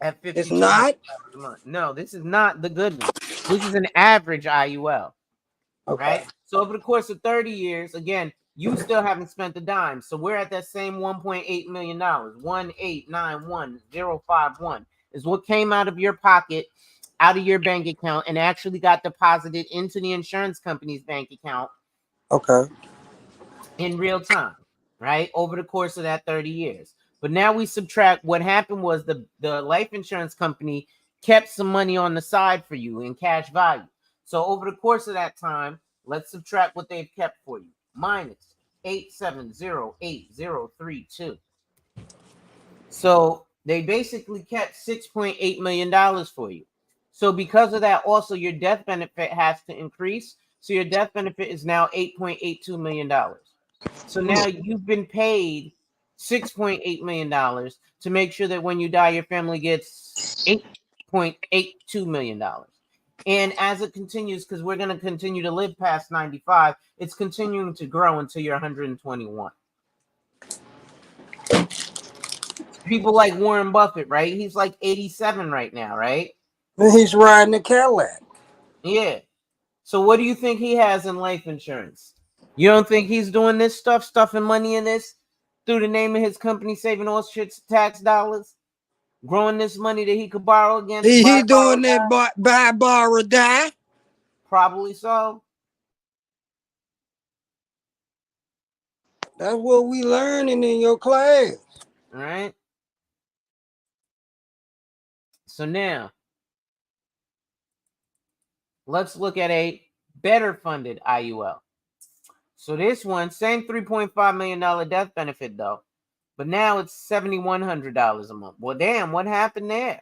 at It's $5,200 not. a month. No, this is not the good one. This is an average IUL, Okay. right? So over the course of 30 years, again, you still haven't spent a dime. So we're at that same $1.8 million. 1891051 is what came out of your pocket, out of your bank account, and actually got deposited into the insurance company's bank account Okay. in real time, right? Over the course of that 30 years. But now we subtract what happened was the life insurance company kept some money on the side for you in cash value. So over the course of that time, let's subtract what they've kept for you. Minus 8708032. So they basically kept $6.8 million for you. So because of that, also your death benefit has to increase. So your death benefit is now $8.82 million. So now you've been paid $6.8 million to make sure that when you die, your family gets $8.82 million. And as it continues, because we're going to continue to live past 95, it's continuing to grow until you're 121. People like Warren Buffett, right? He's like 87 right now, right? And he's riding a Cadillac. Yeah. So what do you think he has in life insurance? You don't think he's doing this stuff, stuffing money in this through the name of his company, saving all shit's tax dollars, growing this money that he could borrow again to He buy, borrow, doing that buy, borrow, die. probably so. That's what we learning in your class. All right. So now let's look at a better funded IUL. So this one, same $3.5 million death benefit though, but now it's $7,100 a month. Well, damn, what happened there?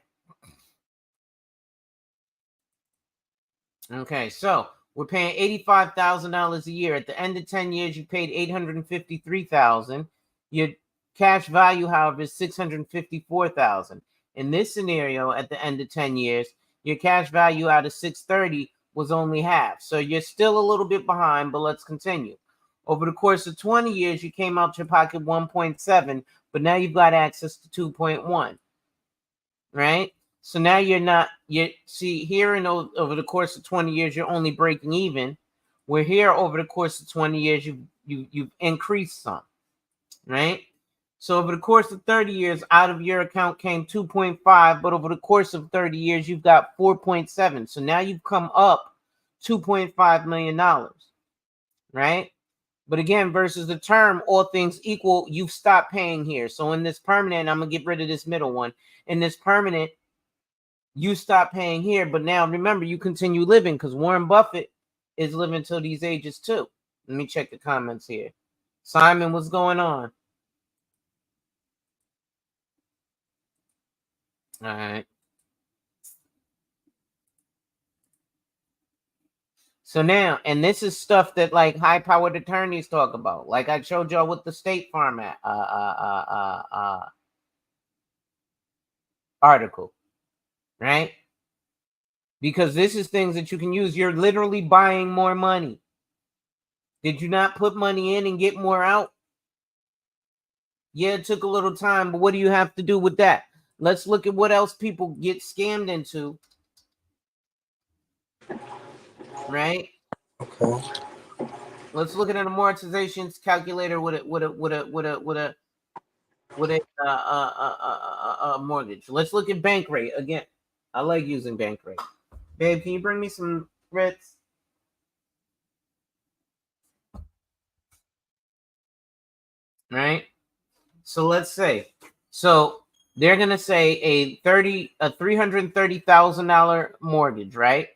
Okay, so we're paying $85,000 a year. At the end of 10 years, you paid $853,000. Your cash value, however, is $654,000. In this scenario, at the end of 10 years, your cash value out of 630 was only half. So you're still a little bit behind, but let's continue. Over the course of 20 years, you came out your pocket 1.7, but now you've got access to 2.1, right? So now you see here and over the course of 20 years, you're only breaking even. We're here over the course of 20 years, you've increased some, right? So over the course of 30 years, out of your account came 2.5, but over the course of 30 years, you've got 4.7. So now you've come up $2.5 million, right? But again, versus the term, all things equal, you've stopped paying here. So in this permanent, I'm gonna get rid of this middle one. In this permanent, you stop paying here, but now remember, you continue living because Warren Buffett is living till these ages too. Let me check the comments here. Simon, what's going on? All right. So now, and this is stuff that like high-powered attorneys talk about. Like I showed y'all with the State Farm article, right? Because this is things that you can use. You're literally buying more money. Did you not put money in and get more out? Yeah, it took a little time, but what do you have to do with that? Let's look at what else people get scammed into, right? Okay. Let's look at an amortizations calculator with a mortgage. Let's look at bank rate again. I like using bank rate. Babe, can you bring me some Ritz? Right. So let's say, so they're gonna say a $330,000 mortgage, right?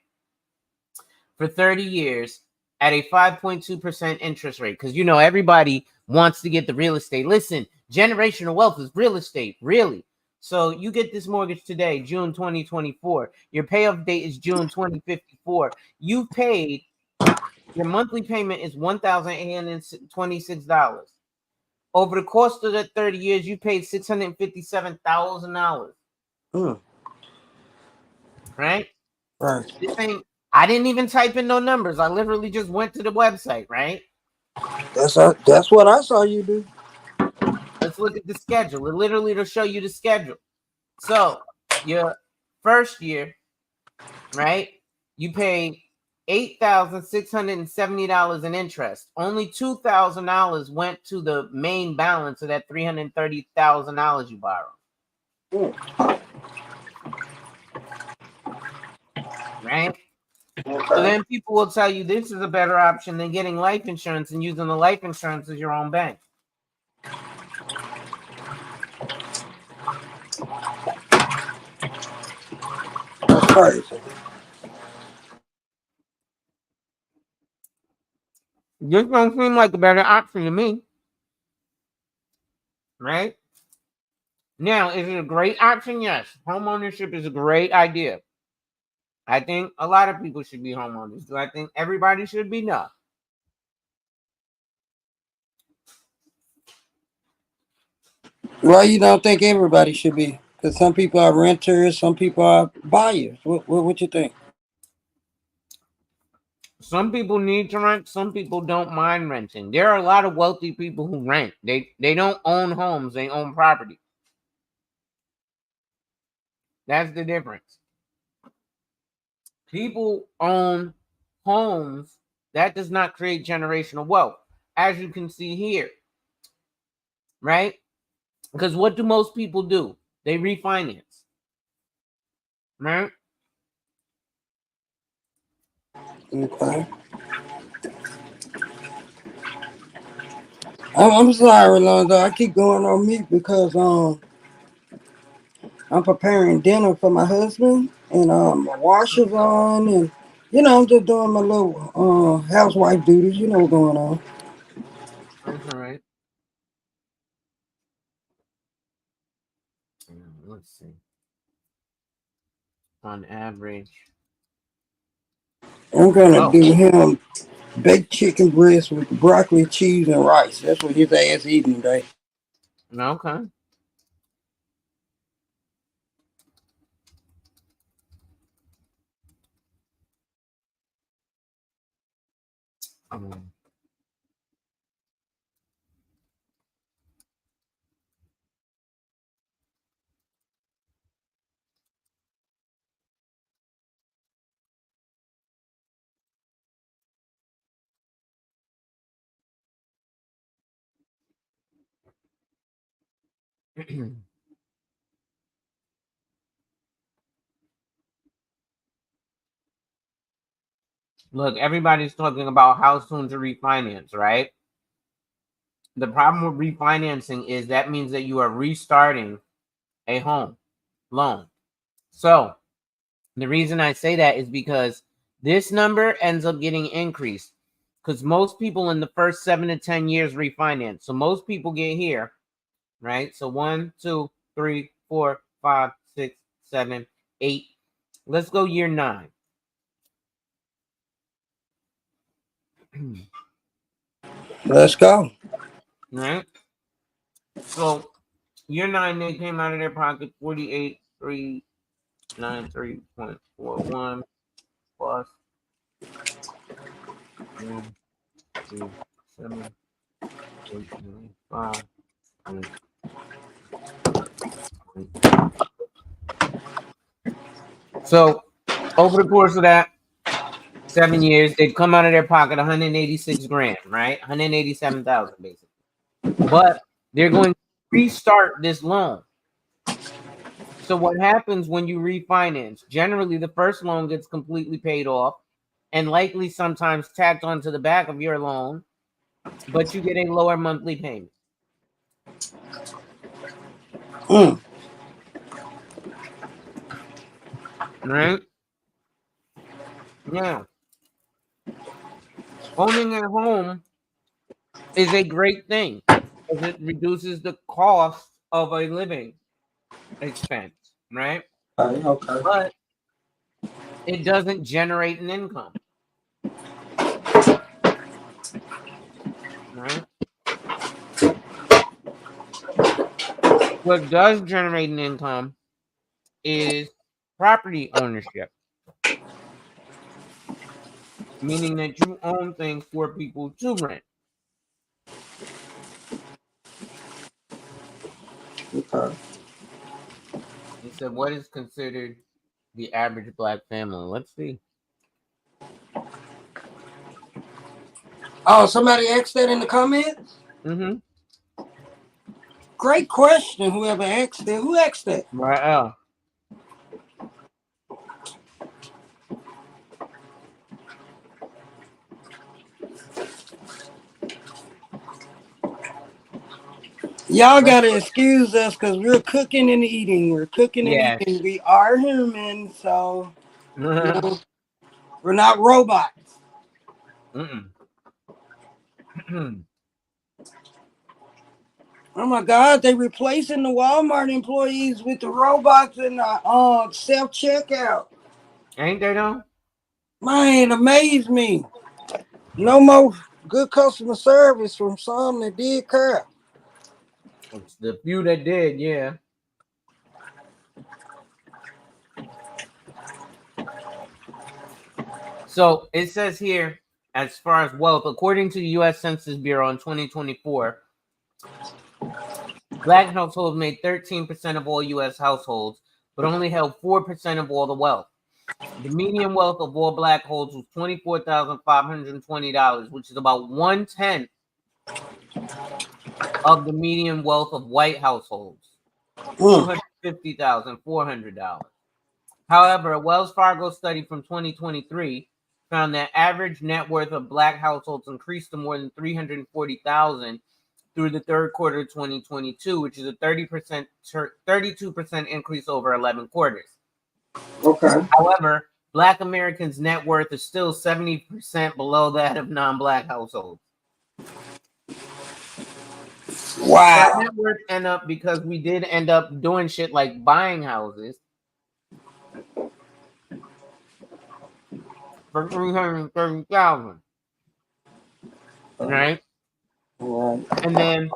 for 30 years at a 5.2% interest rate. Because, everybody wants to get the real estate. Listen, generational wealth is real estate, really. So you get this mortgage today, June 2024. Your payoff date is June 2054. You've paid, your monthly payment is $1,826. Over the course of that 30 years, you paid $657,000. Right? Right. This ain't, I didn't even type in no numbers. I literally just went to the website, right? That's what I saw you do. Let's look at the schedule. It literally will show you the schedule. So your first year, right? You pay $8,670 in interest. Only $2,000 went to the main balance of that $330,000 you borrowed. Right? So then people will tell you this is a better option than getting life insurance and using the life insurance as your own bank. That's crazy. This don't seem like a better option to me. Right? Now, is it a great option? Yes. Homeownership is a great idea. I think a lot of people should be homeowners. Do I think everybody should be? No. Why you don't think everybody should be? Because some people are renters, some people are buyers. What you think? Some people need to rent. Some people don't mind renting. There are a lot of wealthy people who rent. They don't own homes. They own property. That's the difference. People own homes. That does not create generational wealth, as you can see here. Right? Because what do most people do? They refinance. Right? Okay. I'm sorry, Lonzo. I keep going on mute because I'm preparing dinner for my husband and my washer's on and I'm just doing my little housewife duties. You know what's going on. That's all right. Let's see. On average. I'm gonna Oh, do him baked chicken breast with broccoli, cheese, and rice. That's what his ass eating today. okay. Um, Look, everybody's talking about how soon to refinance, right? The problem with refinancing is that means that you are restarting a home loan. So the reason I say that is because this number ends up getting increased because most people in the first 7 to 10 years refinance. So most people get here, right? So 1, 2, 3, 4, 5, 6, 7, 8. Let's go year 9. Let's go. Right? So year 9, they came out of their pocket 48,393.41 plus 1, 2, 7, 8, 9, 5. So over the course of that 7 years, they've come out of their pocket 186 grand, right? 187,000 basically. But they're going to restart this loan. So what happens when you refinance? Generally, the first loan gets completely paid off and likely sometimes tacked onto the back of your loan, but you get a lower monthly payment. Mm. Right? Now, owning a home is a great thing because it reduces the cost of a living expense, right? Okay. But it doesn't generate an income, right? What does generate an income is property ownership, meaning that you own things for people to rent. Okay. He said, what is considered the average black family? Let's see. Oh, somebody asked that in the comments? Mm-hmm. Great question, whoever asked that. Who asked that? Right. Y'all gotta excuse us because we're cooking and eating. We're cooking and Yes. eating. We are human, so you Mm-mm. know, we're not robots. Oh my God, they replacing the Walmart employees with the robots and the self checkout. Ain't they though? Man, amaze me. No more good customer service from some that did care. It's the few that did, yeah. So it says here, as far as wealth, according to the U.S. Census Bureau in 2024, black households made 13% of all U.S. households, but only held 4% of all the wealth. The median wealth of all black households was $24,520, which is about 1/10 of the median wealth of white households, Mm. $250,400. However, a Wells Fargo study from 2023 found that average net worth of black households increased to more than 340,000 through the third quarter of 2022, which is a 32% increase over 11 quarters. Okay. However, black Americans' net worth is still 70% below that of non-black households. Our Wow. net worth end up because we did end up doing shit like buying houses for 330,000, right? Right. And then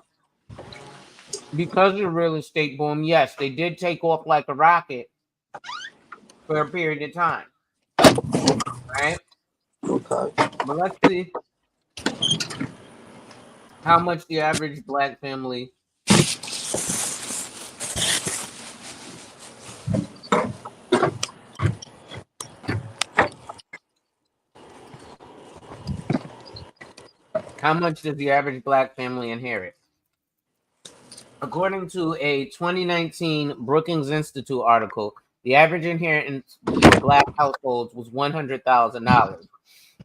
because of the real estate boom, yes, they did take off like a rocket for a period of time, right? Okay. But let's see how much the average black family how much does the average black family inherit? According to a 2019 Brookings Institute article, the average inheritance for black households was $100,000,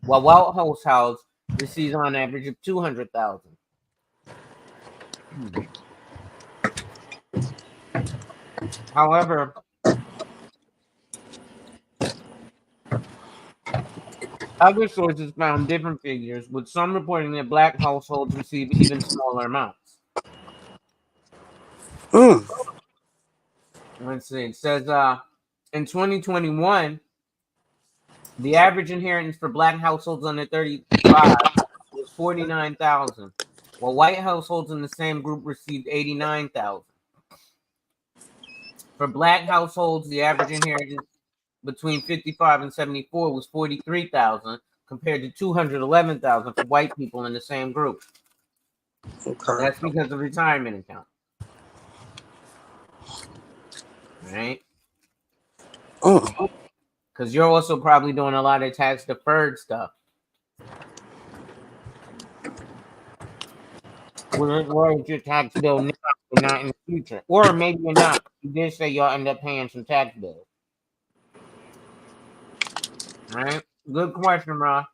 while white households receive on average of $200,000. However, other sources found different figures, with some reporting that black households receive even smaller amounts. Mm. Let's see. It says in 2021, the average inheritance for black households under 35 was 49,000, while white households in the same group received 89,000. For black households, the average inheritance between 55 and 74 was 43,000 compared to 211,000 for white people in the same group. Okay. That's because of retirement account, right? Mm. Because you're also probably doing a lot of tax deferred stuff. Where is your tax bill now, but not in the future? Or maybe you're not. You did say y'all end up paying some tax bills. All right? Good question, Ross.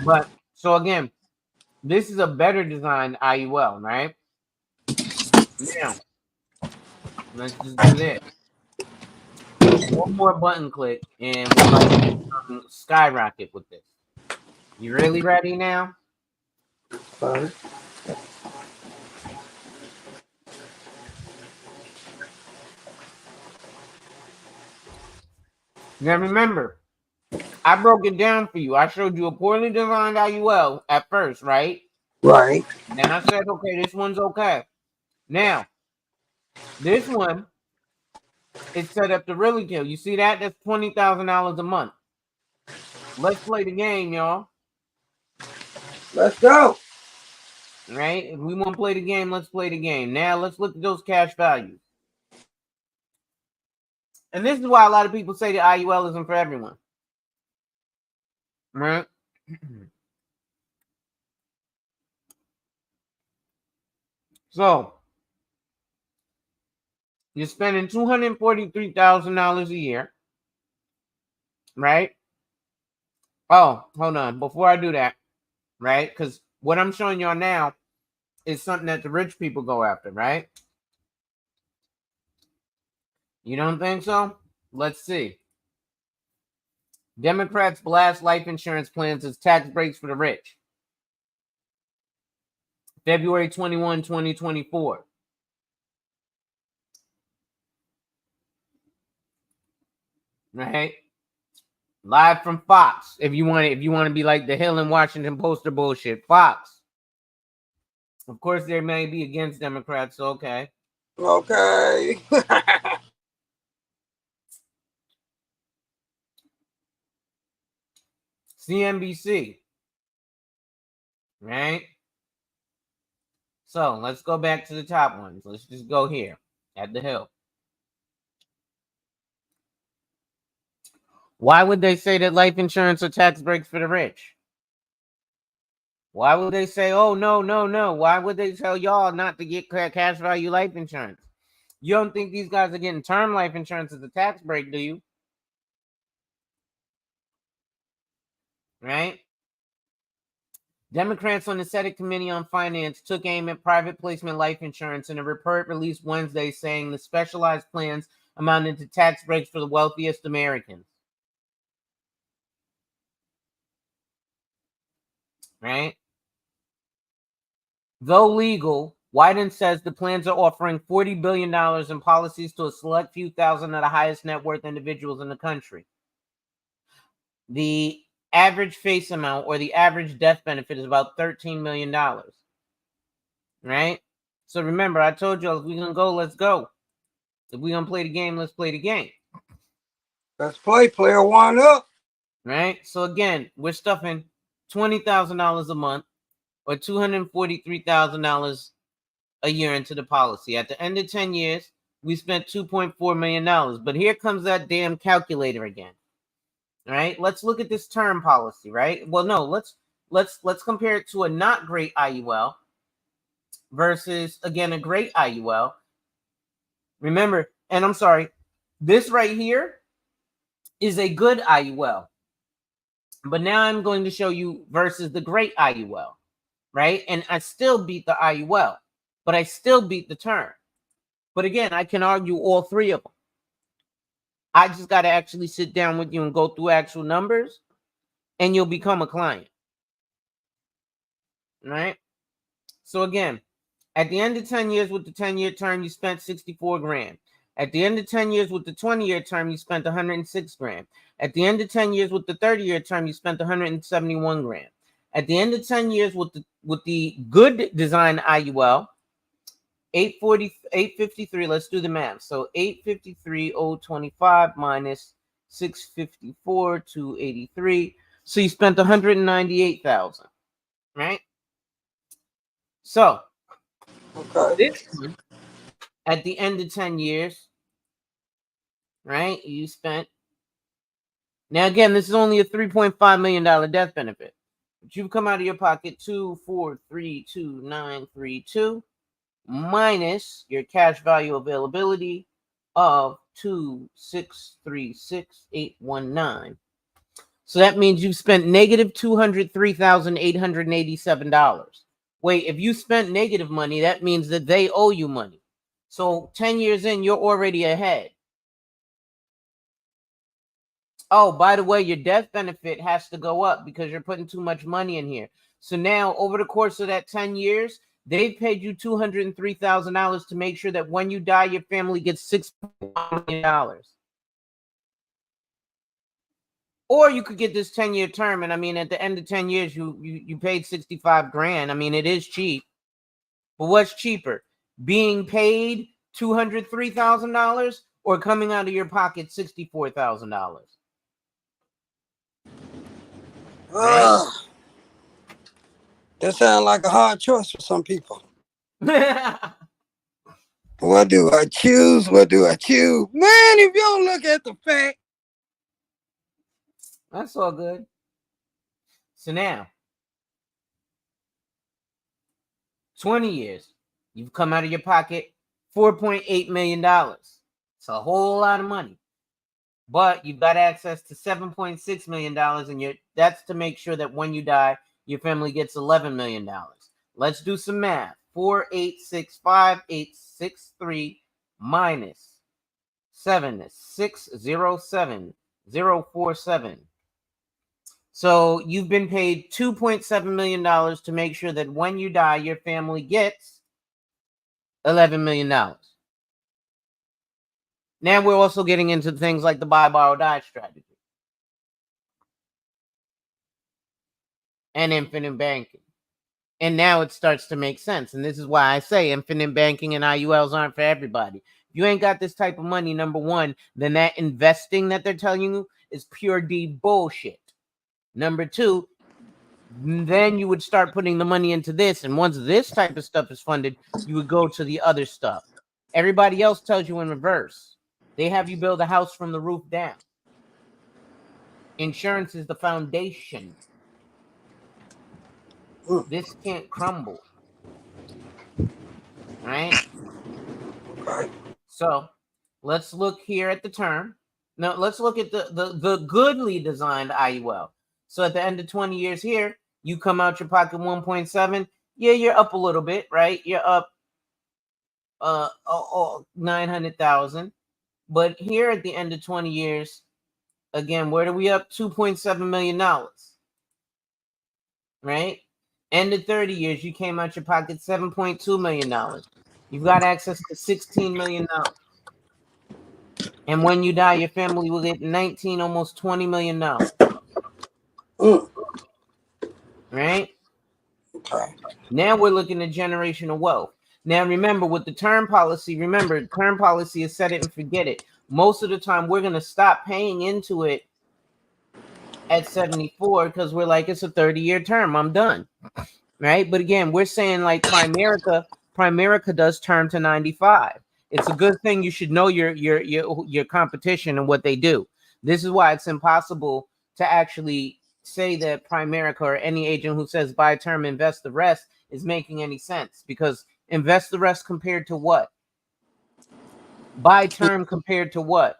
But so again, this is a better designed IUL, right? Now, let's just do this. One more button click, and we're about to skyrocket with this. You really ready now? Fine. Now remember, I broke it down for you. I showed you a poorly designed IUL at first, right? Right. Then I said, okay, this one's okay. Now, this one is set up to really kill. You see that? That's $20,000 a month. Let's play the game, y'all. Let's go. Right? If we want to play the game, let's play the game. Now, let's look at those cash values. And this is why a lot of people say the IUL isn't for everyone. Right? So, you're spending $243,000 a year. Right? Oh, hold on. Before I do that, right? Because what I'm showing y'all now is something that the rich people go after, right? You don't think so? Let's see. Democrats blast life insurance plans as tax breaks for the rich. February 21, 2024. Right? Live from Fox. If you want to be like the Hill and Washington Post or bullshit, Fox. Of course, they may be against Democrats, so okay. Okay. CNBC. Right? So let's go back to the top ones. Let's just go here at the Hill. Why would they say that life insurance are tax breaks for the rich? Why would they say, oh, no, no, no? Why would they tell y'all not to get cash value life insurance? You don't think these guys are getting term life insurance as a tax break, do you? Right? Democrats on the Senate Committee on Finance took aim at private placement life insurance in a report released Wednesday saying the specialized plans amounted to tax breaks for the wealthiest Americans. Right? Though legal, Wyden says the plans are offering $40 billion in policies to a select few thousand of the highest net worth individuals in the country. The average face amount or the average death benefit is about $13 million. Right? So remember, I told you if we're going to go, let's go. If we're going to play the game, let's play the game. Let's play. Player one up. Right? So again, we're stuffing $20,000 a month or $243,000 a year into the policy. At the end of 10 years, we spent $2.4 million. But here comes that damn calculator again. All right, let's look at this term policy, right? Well, no, let's compare it to a not great IUL versus again a great IUL. Remember, and I'm sorry, this right here is a good IUL. But now I'm going to show you versus the great IUL, right? And I still beat the IUL, but I still beat the term. But again, I can argue all three of them. I just got to actually sit down with you and go through actual numbers, and you'll become a client. Right? So again, at the end of 10 years with the 10-year term, you spent 64 grand. At the end of 10 years with the 20-year term, you spent 106 grand. At the end of 10 years with the 30-year term, you spent 171 grand. At the end of 10 years with the good design IUL, 853, let's do the math. So 853,025 minus 654,283. So you spent 198,000, right? So Okay. this one, at the end of 10 years, right, you spent, now again, this is only a $3.5 million death benefit. But you've come out of your pocket 2432932 minus your cash value availability of 2636819. So that means you've spent negative $203,887. Wait, if you spent negative money, that means that they owe you money. So 10 years in, you're already ahead. Oh, by the way, your death benefit has to go up because you're putting too much money in here. So now, over the course of that 10 years, they've paid you $203,000 to make sure that when you die, your family gets $6 million. Or you could get this 10-year term, and I mean, at the end of 10 years, you paid 65 grand. I mean, it is cheap. But what's cheaper? Being paid $203,000 or coming out of your pocket $64,000? Right? That sounds like a hard choice for some people. What do I choose? What do I choose? Man, if you don't look at the fact. That's all good. So now, 20 years, you've come out of your pocket $4.8 million. It's a whole lot of money. But you've got access to $7.6 million, and that's to make sure that when you die, your family gets $11 million. Let's do some math. 4,865,863 minus 7,607,047. So you've been paid $2.7 million to make sure that when you die, your family gets $11 million. Now we're also getting into things like the buy, borrow, die strategy and infinite banking. And now it starts to make sense. And this is why I say infinite banking and IULs aren't for everybody. If you ain't got this type of money, number one, then that investing that they're telling you is pure D bullshit. Number two, then you would start putting the money into this. And once this type of stuff is funded, you would go to the other stuff. Everybody else tells you in reverse. They have you build a house from the roof down. Insurance is the foundation. This can't crumble. Right? So let's look here at the term. Now let's look at the goodly designed IUL. So at the end of 20 years here, you come out your pocket 1.7. Yeah, you're up a little bit, right? You're up 900,000. But here at the end of 20 years, again, where do we up? $2.7 million. Right? End of 30 years, you came out your pocket $7.2 million. You've got access to $16 million. And when you die, your family will get 19, almost $20 million. Right? Okay. Now we're looking at generational wealth. Now remember, with the term policy, term policy is set it and forget it. Most of the time, we're going to stop paying into it at 74 because we're like, it's a 30-year term. I'm done. Right? But again, we're saying like Primerica does term to 95. It's a good thing. You should know your competition and what they do. This is why it's impossible to actually say that Primerica or any agent who says buy term, invest the rest is making any sense, because invest the rest compared to what? Buy term compared to what?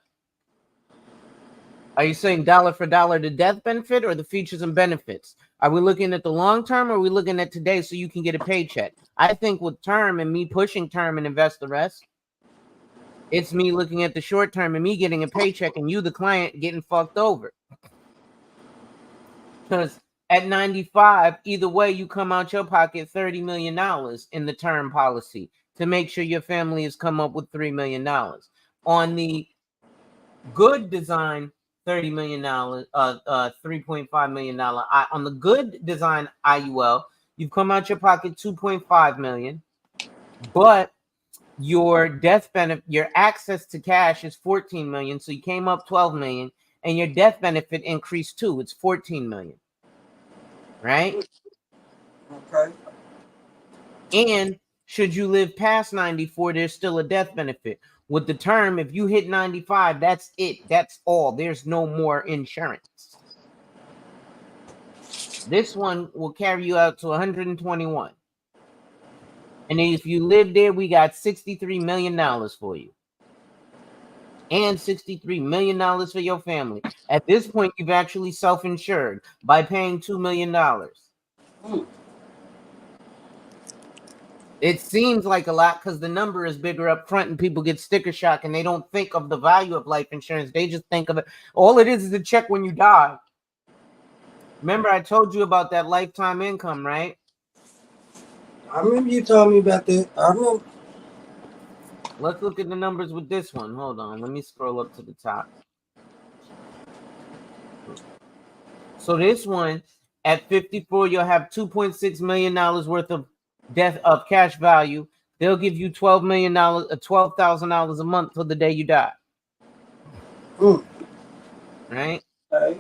Are you saying dollar for dollar the death benefit or the features and benefits? Are we looking at the long term, or are we looking at today so you can get a paycheck? I think with term and me pushing term and invest the rest, it's me looking at the short term and me getting a paycheck and you, the client, getting fucked over. Because at 95, either way, you come out your pocket $30 million in the term policy to make sure your family has come up with $3 million. On the good design, $30 million, $3.5 million. On the good design IUL, you've come out your pocket $2.5 million, but your death benefit, your access to cash is $14 million. So you came up $12 million, and your death benefit increased too. It's $14 million. Right? Okay. And should you live past 94, there's still a death benefit. With the term, if you hit 95, that's it. That's all. There's no more insurance. This one will carry you out to 121. And if you live there, we got $63 million for you. And $63 million for your family. At this point, you've actually self-insured by paying $2 million. It seems like a lot because the number is bigger up front and people get sticker shock and they don't think of the value of life insurance. They just think of it. All it is a check when you die. Remember, I told you about that lifetime income, right? I remember you told me about that. I remember. Let's look at the numbers with this one. Hold on. Let me scroll up to the top. So this one, at 54, you'll have $2.6 million worth of cash value. They'll give you $12 million, $12,000 a month till the day you die. Right? Okay.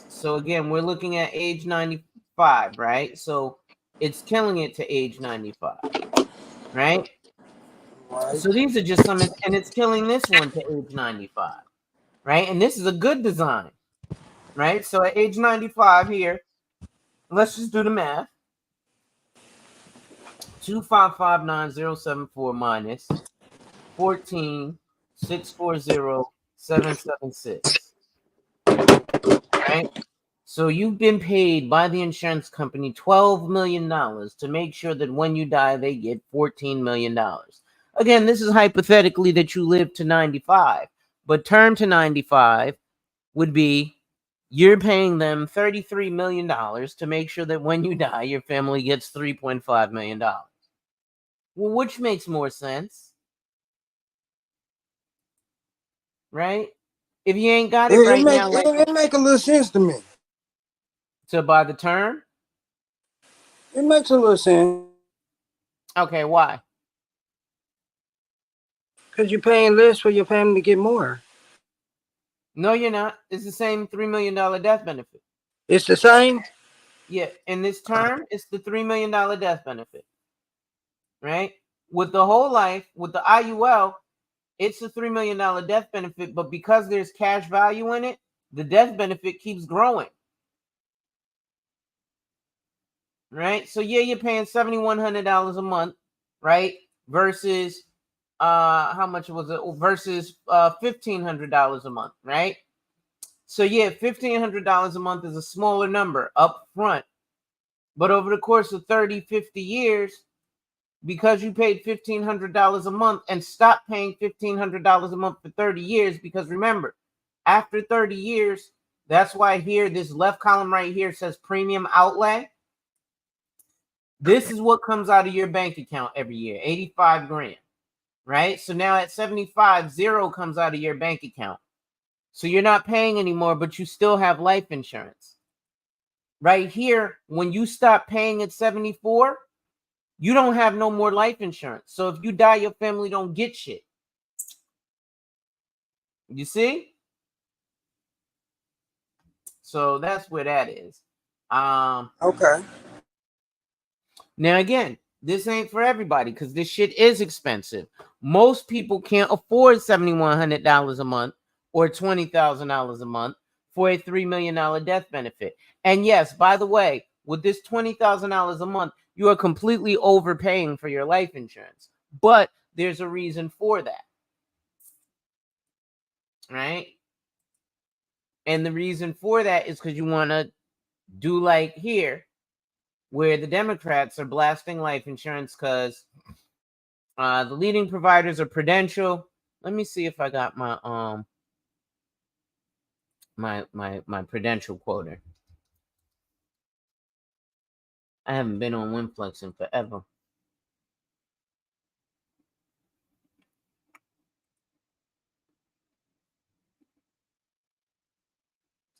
So again, we're looking at age 95, right? So it's killing it to age 95, right? Right. So these are just some, and it's killing this one to age 95, right? And this is a good design, right? So at age 95 here, let's just do the math. 2559074 minus 14,640,776. Right? So you've been paid by the insurance company $12 million to make sure that when you die, they get $14 million. Again, this is hypothetically that you live to 95, but term to 95 would be you're paying them $33 million to make sure that when you die, your family gets $3.5 million. Well, which makes more sense? Right? If you ain't got it right now, like It make a little sense to me. to buy the term. It makes a little sense Okay, why? because you're paying less for your family to get more. No, you're not. It's the same $3 million death benefit. It's the same. Yeah, in this term, it's the $3 million death benefit. Right? With the whole life, with the IUL, it's a $3 million death benefit, but because there's cash value in it, the death benefit keeps growing. Right? So yeah, you're paying $7,100 a month, right? Versus how much was it? Versus $1,500 a month, right? So yeah, $1,500 a month is a smaller number up front, but over the course of 30, 50 years, because you paid $1,500 a month and stopped paying $1,500 a month for 30 years, because remember, after 30 years, that's why here this left column right here says premium outlay. This is what comes out of your bank account every year, 85 grand, right? So now at 75, zero comes out of your bank account. So you're not paying anymore, but you still have life insurance. Right here, when you stop paying at 74, you don't have no more life insurance. So if you die, your family don't get shit. You see? So that's where that is. Okay. Now again, this ain't for everybody because this shit is expensive. Most people can't afford $7,100 a month or $20,000 a month for a $3 million death benefit. And yes, by the way, with this $20,000 a month, you are completely overpaying for your life insurance. But there's a reason for that. Right? And the reason for that is because you want to do like here, where the Democrats are blasting life insurance because the leading providers are Prudential. Let me see if I got my my Prudential quoter. I haven't been on Winflex in forever.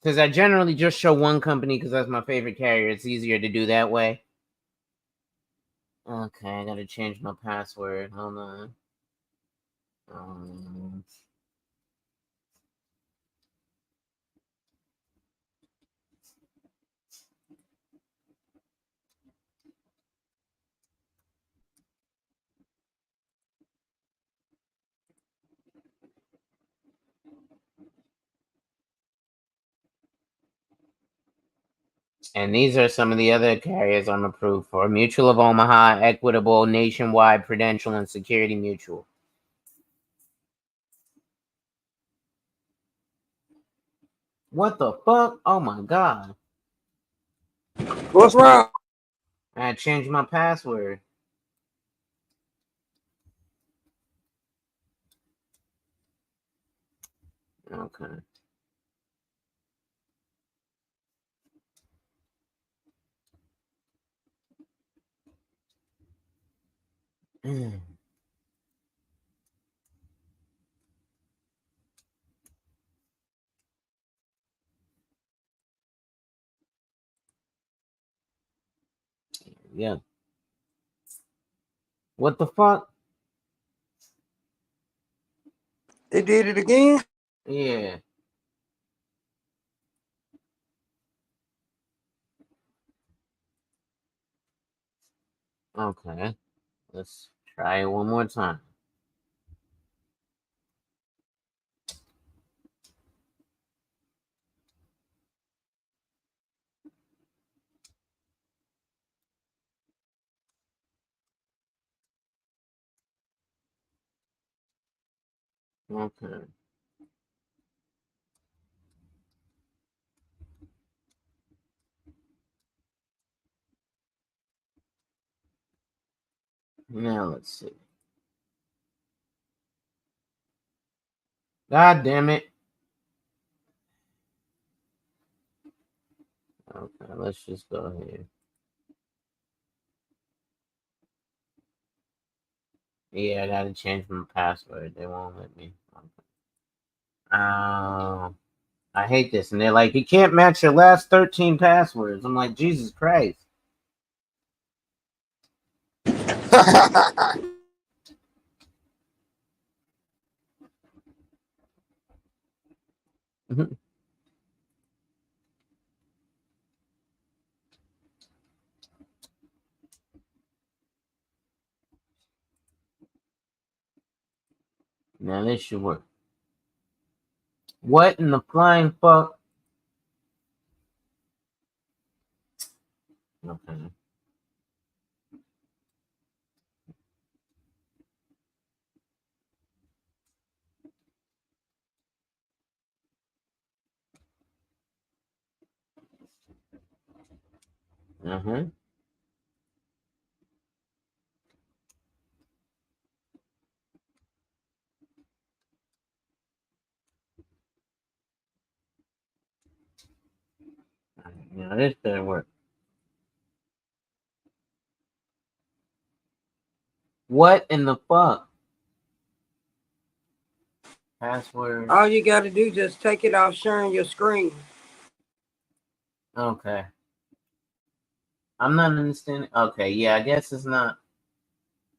Because I generally just show one company because that's my favorite carrier. It's easier to do that way. Okay, I gotta change my password. Hold on. And these are some of the other carriers I'm approved for: Mutual of Omaha, Equitable, Nationwide, Prudential, and Security Mutual. What the fuck? Oh my god. What's wrong? I changed my password. Okay. Yeah. What the fuck? They did it again? Yeah. Okay. Let's try it one more time. Okay. Now let's see. God damn it. Okay, let's just go here. Yeah, I gotta change my password. They won't let me. Okay. I hate this. And they're like, you can't match your last 13 passwords. I'm like, Jesus Christ. Now this should work. What in the flying fuck? Okay. Uh-huh. Now this better work. What in the fuck? Password. All you gotta do is just take it off sharing your screen. Okay. I'm not understanding. Okay, yeah, I guess it's not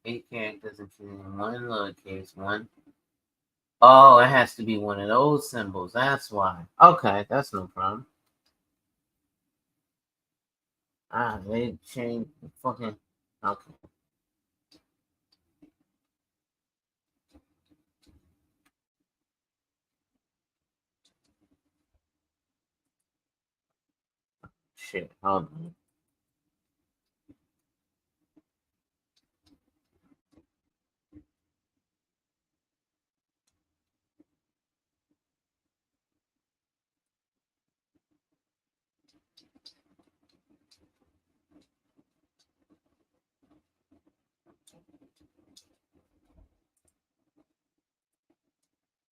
8 characters, including one lowercase, one. Oh, it has to be one of those symbols. That's why. Okay, that's no problem. They changed the fucking. Okay. Shit. Hold on.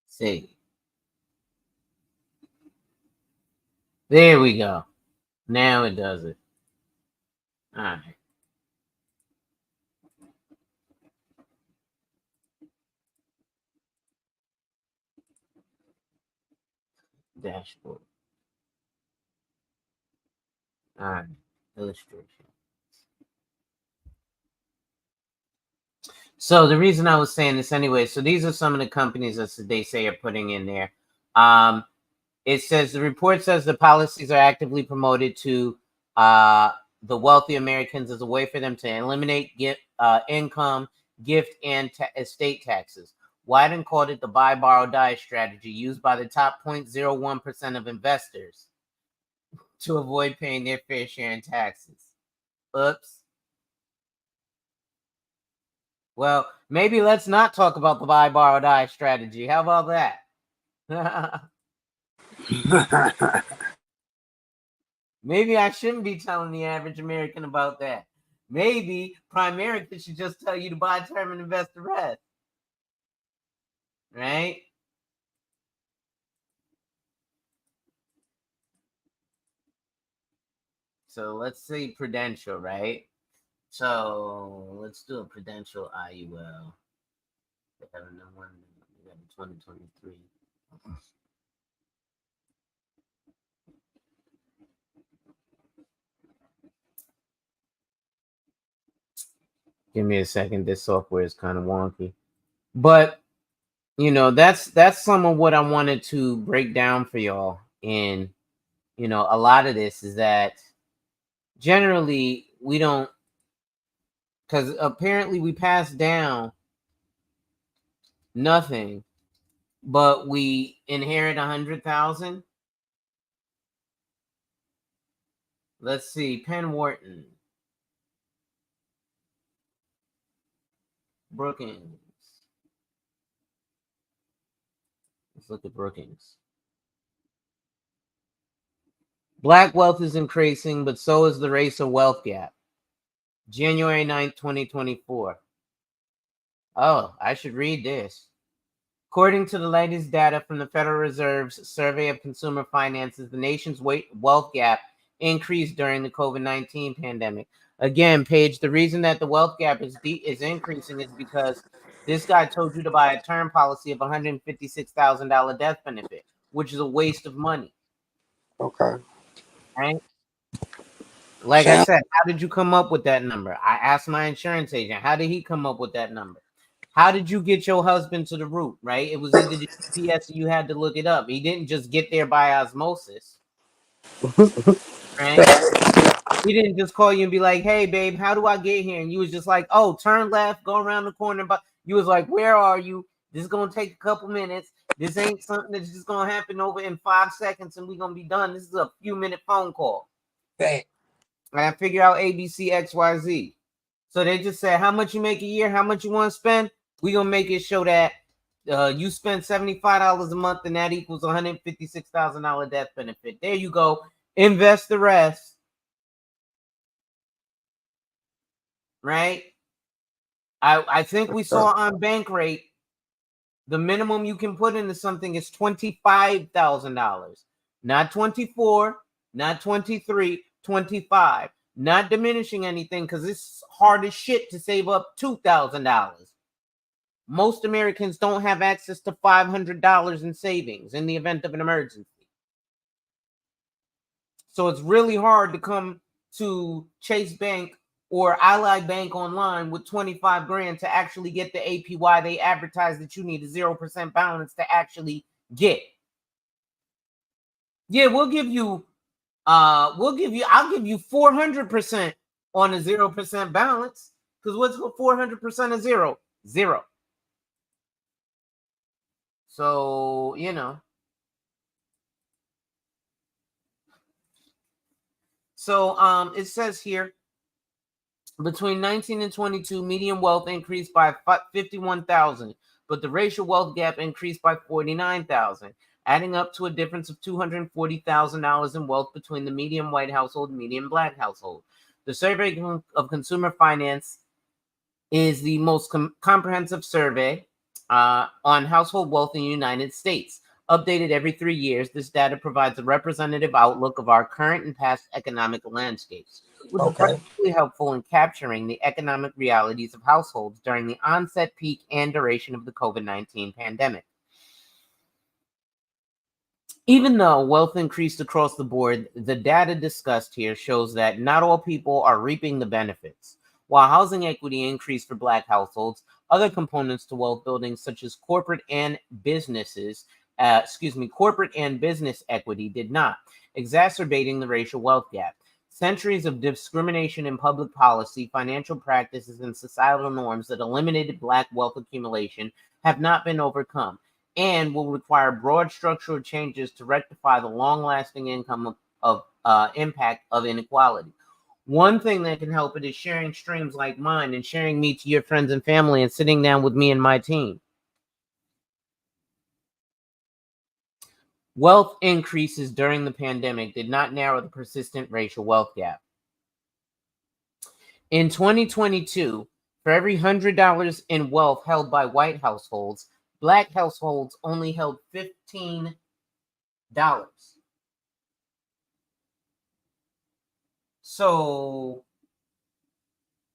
See. There we go. Now it does it. Alright. Dashboard. Alright. Illustration. So the reason I was saying this anyway, so these are some of the companies that they say are putting in there. It says the report says the policies are actively promoted to the wealthy Americans as a way for them to eliminate income, gift, and estate taxes. Wyden called it the buy, borrow, die strategy used by the top 0.01% of investors to avoid paying their fair share in taxes. Oops. Well, maybe let's not talk about the buy, borrow, die strategy. How about that? Maybe I shouldn't be telling the average American about that. Maybe Primerica should just tell you to buy term and invest the rest. Right? So let's say Prudential, right? So let's do a Prudential IUL. They have another one. We got 2023. Give me a second. This software is kind of wonky, but that's some of what I wanted to break down for y'all. And a lot of this is that generally we don't, because apparently we pass down nothing, but we inherit 100,000. Let's see, Penn Wharton, Brookings. Let's look at Brookings. Black wealth is increasing, but so is the racial wealth gap. January 9th, 2024. Oh, I should read this. According to the latest data from the Federal Reserve's Survey of Consumer Finances, the nation's wealth gap increased during the COVID-19 pandemic. Again, Paige, the reason that the wealth gap is increasing is because this guy told you to buy a term policy of $156,000 death benefit, which is a waste of money. Okay. Right? Like I said, how did you come up with that number? I asked my insurance agent. How did he come up with that number? How did you get your husband to the root, right? It was either the GPS or you had to look it up. He didn't just get there by osmosis, right? He didn't just call you and be like, hey, babe, how do I get here? And you was just like, oh, turn left, go around the corner. But you was like, where are you? This is going to take a couple minutes. This ain't something that's just going to happen over in 5 seconds and we're going to be done. This is a few minute phone call. Right. And I figure out ABC, XYZ. So they just said, how much you make a year? How much you want to spend? We're going to make it show that you spend $75 a month and that equals $156,000 death benefit. There you go. Invest the rest. Right? I think we saw on Bankrate, the minimum you can put into something is $25,000. Not 24, not 23, 25. Not diminishing anything because it's hard as shit to save up $2,000. Most Americans don't have access to $500 in savings in the event of an emergency. So it's really hard to come to Chase Bank or Ally Bank online with 25 grand to actually get the APY they advertise that you need a 0% balance to actually get. Yeah, I'll give you 400% on a 0% balance. Because what's 400% of zero? Zero. So, So it says here, between 19 and 22, median wealth increased by 51,000, but the racial wealth gap increased by 49,000, adding up to a difference of $240,000 in wealth between the median white household and median black household. The Survey of Consumer Finance is the most comprehensive survey on household wealth in the United States. Updated every 3 years, this data provides a representative outlook of our current and past economic landscapes, which is particularly helpful in capturing the economic realities of households during the onset, peak, and duration of the COVID-19 pandemic. Even though wealth increased across the board, the data discussed here shows that not all people are reaping the benefits. While housing equity increased for Black households, other components to wealth building, such as corporate and business equity did not, exacerbating the racial wealth gap. Centuries of discrimination in public policy, financial practices, and societal norms that eliminated Black wealth accumulation have not been overcome and will require broad structural changes to rectify the long-lasting impact of inequality. One thing that can help it is sharing streams like mine and sharing me to your friends and family and sitting down with me and my team. Wealth increases during the pandemic did not narrow the persistent racial wealth gap. In 2022, for every $100 in wealth held by white households, black households only held $15. So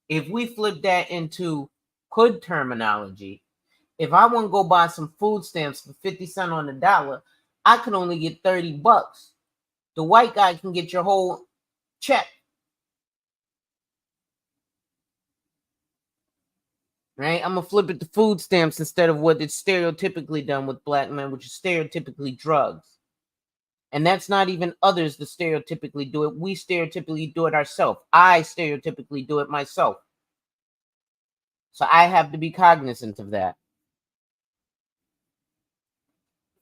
if we flip that into hood terminology, if I want to go buy some food stamps for 50 cents on the dollar, I can only get $30. The white guy can get your whole check. Right? I'm going to flip it to food stamps instead of what it's stereotypically done with black men, which is stereotypically drugs. And that's not even others that stereotypically do it. We stereotypically do it ourselves. I stereotypically do it myself. So I have to be cognizant of that.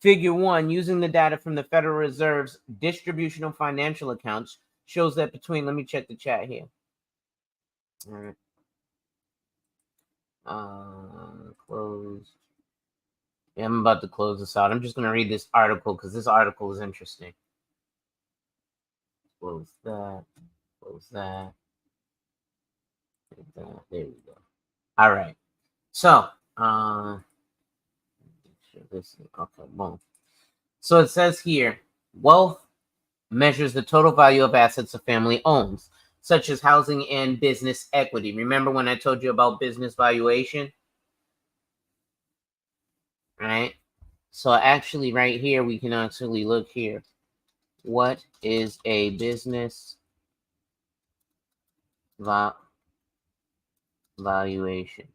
Figure 1, using the data from the Federal Reserve's distribution of financial accounts, shows that between, let me check the chat here. All right. Close. Yeah, I'm about to close this out. I'm just going to read this article because this article is interesting. Close that. Close that. There we go. All right. So, okay, boom. So it says here, wealth measures the total value of assets a family owns, such as housing and business equity. Remember when I told you about business valuation? Right? So actually right here, we can actually look here. What is a business valuation?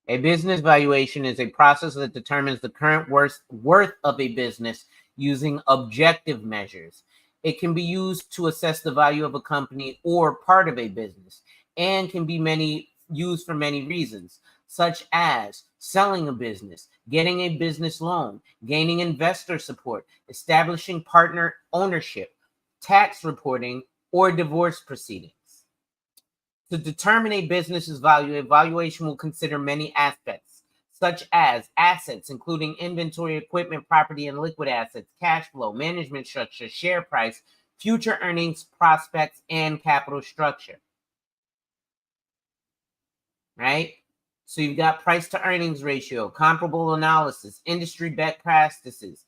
A business valuation is a process that determines the current worth of a business using objective measures. It can be used to assess the value of a company or part of a business, and can be used for many reasons, such as selling a business, getting a business loan, gaining investor support, establishing partner ownership, tax reporting, or divorce proceedings. To determine a business's value, a valuation will consider many aspects, such as assets, including inventory, equipment, property, and liquid assets, cash flow, management structure, share price, future earnings prospects, and capital structure. Right? So you've got price to earnings ratio, comparable analysis, industry best practices,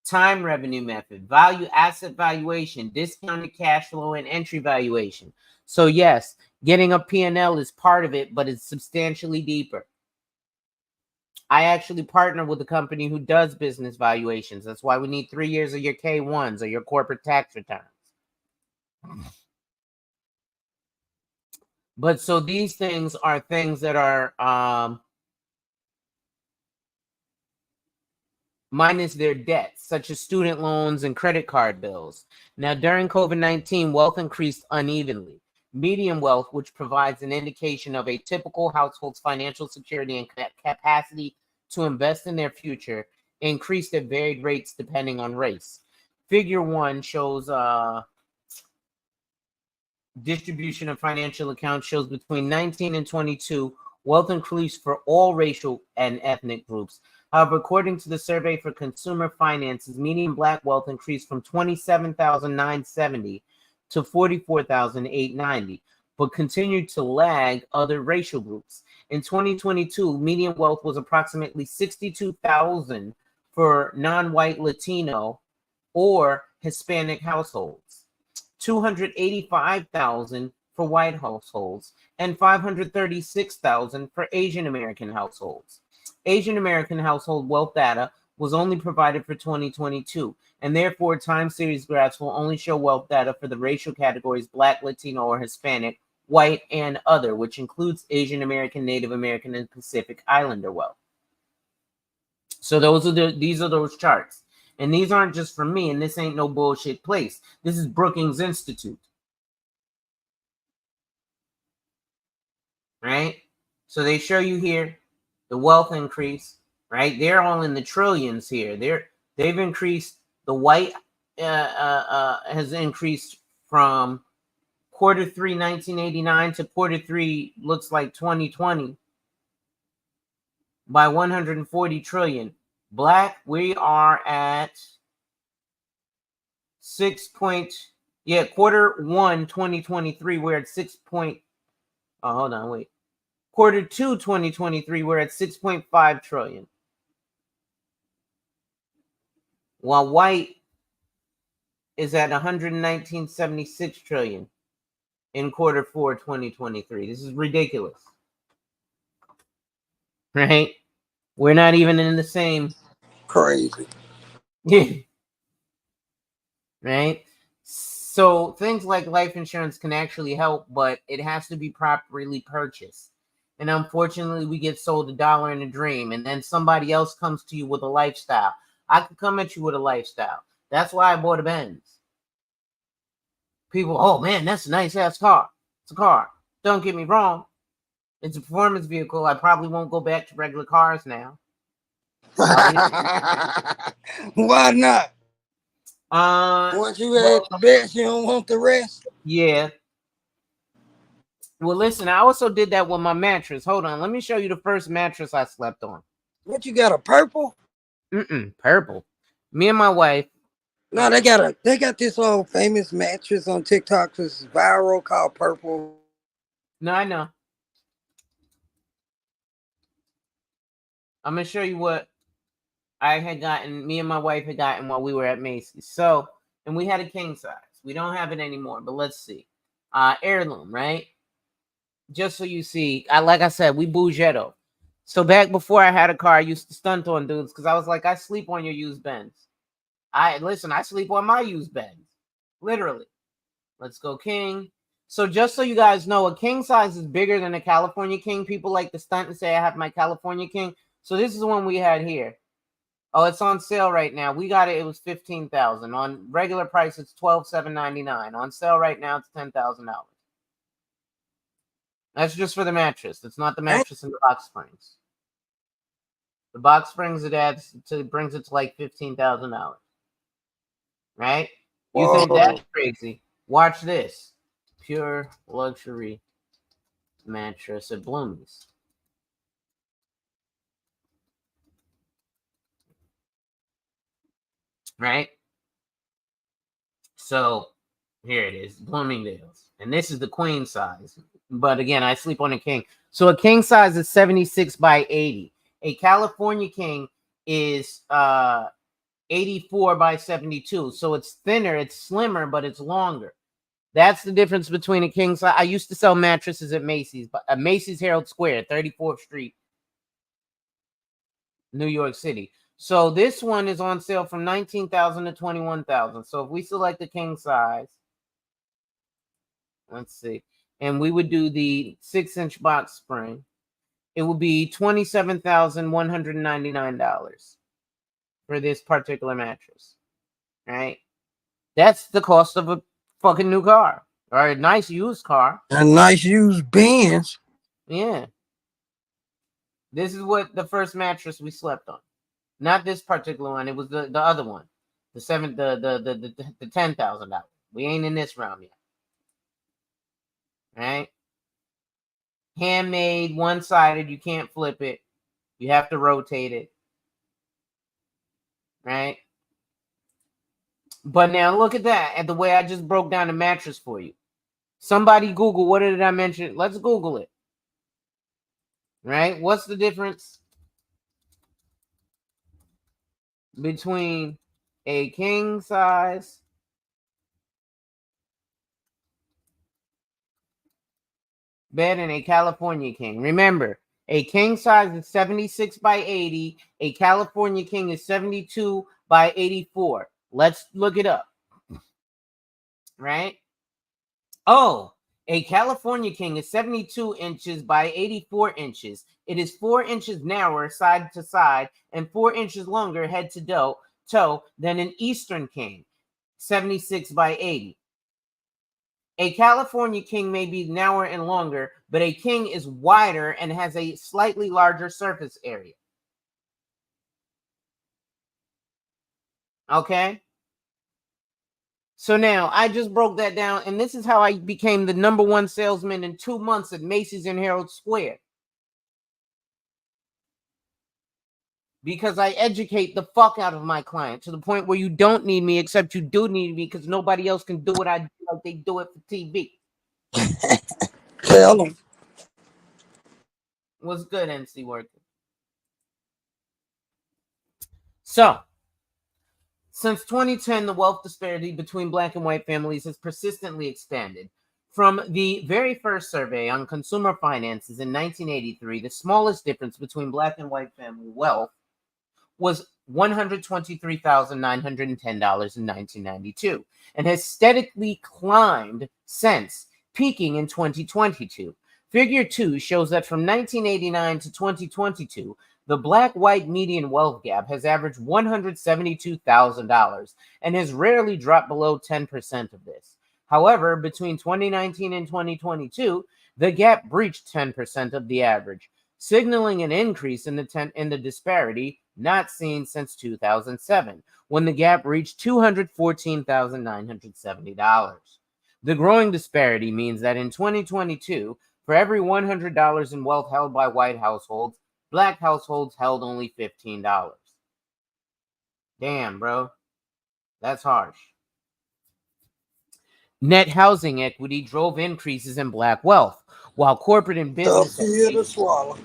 time revenue method, value asset valuation, discounted cash flow, and entry valuation. So yes, getting a P&L is part of it, but it's substantially deeper. I actually partner with a company who does business valuations. That's why we need 3 years of your K-1s or your corporate tax returns. But so these things are things that are minus their debts, such as student loans and credit card bills. Now, during COVID-19, wealth increased unevenly. Median wealth, which provides an indication of a typical household's financial security and capacity to invest in their future, increased at varied rates depending on race. Figure 1 shows distribution of financial accounts, shows between 19 and 22, wealth increased for all racial and ethnic groups. However, according to the Survey for Consumer Finances, median black wealth increased from $27,970 to $44,890, but continued to lag other racial groups. In 2022, median wealth was approximately $62,000 for non-white Latino or Hispanic households, $285,000 for white households, and $536,000 for Asian American households. Asian American household wealth data was only provided for 2022, and therefore time series graphs will only show wealth data for the racial categories Black, Latino, or Hispanic, white, and other, which includes Asian American, Native American, and Pacific Islander wealth. So these are those charts. And these aren't just from me, and this ain't no bullshit place. This is Brookings Institute. Right? So they show you here the wealth increase, right? They're all in the trillions here. They've increased. The white has increased from quarter 3 1989 to quarter 3 looks like 2020. by 140 trillion. Black, we are at quarter 1 2023, we're at 6 point, oh, hold on, wait. Quarter 2 2023, we're at 6.5 trillion. While white is at 119.76 trillion in quarter 4 2023. This is ridiculous. Right? We're not even in the same. Crazy. Right? So things like life insurance can actually help, but it has to be properly purchased. And unfortunately, we get sold $1 in a dream, and then somebody else comes to you with a lifestyle. I could come at you with a lifestyle. That's why I bought a Benz. People, oh man, that's a nice ass car. It's a car. Don't get me wrong. It's a performance vehicle. I probably won't go back to regular cars now. Why not? Once you had the best, you don't want the rest. Yeah. Well, listen, I also did that with my mattress. Hold on, let me show you the first mattress I slept on. What, you got a purple? Purple. Me and my wife. No, they got this old famous mattress on TikTok that's viral called Purple. No, I know. I'm gonna show you what I had gotten. Me and my wife had gotten while we were at Macy's. So, and we had a king size. We don't have it anymore, but let's see. Heirloom, right? Just so you see, like I said, we bougetto. So back before I had a car, I used to stunt on dudes because I was like, I sleep on your used Benz. I sleep on my used Benz. Literally. Let's go king. So just so you guys know, a king size is bigger than a California king. People like to stunt and say I have my California king. So this is the one we had here. Oh, it's on sale right now. We got it. It was $15,000. On regular price, it's $12,799. On sale right now, it's $10,000. That's just for the mattress. It's not the mattress and the box springs. The box springs brings it to like $15,000. Right? You think that's crazy? Watch this. Pure luxury mattress at Bloomie's. Right? So here it is, Bloomingdale's. And this is the queen size. But again, I sleep on a king. So a king size is 76 by 80. A California king is 84 by 72. So it's thinner, it's slimmer, but it's longer. That's the difference between a king size. I used to sell mattresses at Macy's, Macy's Herald Square, 34th Street, New York City. So this one is on sale from $19,000 to $21,000. So if we select the king size, let's see, and we would do the 6-inch box spring, it would be $27,199 for this particular mattress. Right? That's the cost of a fucking new car or a nice used car. A nice used Benz. Yeah. This is what the first mattress we slept on. Not this particular one. It was the other one. The $10,000. We ain't in this realm yet. Right? Handmade, one-sided. You can't flip it. You have to rotate it. Right? But now look at that. At the way I just broke down the mattress for you. Somebody Google, what did I mention? Let's Google it. Right? What's the difference between a king size bed and a California king? Remember, a king size is 76 by 80. A California king is 72 by 84. Let's look it up. Right? Oh, a California king is 72 inches by 84 inches. It is 4 inches narrower side to side and 4 inches longer head to toe than an Eastern king, 76 by 80. A California king may be narrower and longer, but a king is wider and has a slightly larger surface area. Okay? So now I just broke that down, and this is how I became the #1 salesman in 2 months at Macy's in Herald Square. because I educate the fuck out of my client to the point where you don't need me, except you do need me because nobody else can do what I do like they do it for TV. Tell them. What's good, NC Worker? So, since 2010, the wealth disparity between black and white families has persistently expanded. From the very first survey on consumer finances in 1983, the smallest difference between black and white family wealth was $123,910 in 1992 and has steadily climbed since, peaking in 2022. Figure 2 shows that from 1989 to 2022, the black-white median wealth gap has averaged $172,000 and has rarely dropped below 10% of this. However, between 2019 and 2022, the gap breached 10% of the average, signaling an increase in the disparity not seen since 2007, when the gap reached $214,970. The growing disparity means that in 2022, for every $100 in wealth held by white households, black households held only $15. Damn, bro. That's harsh. Net housing equity drove increases in black wealth, while corporate and business Tough pill to swallow.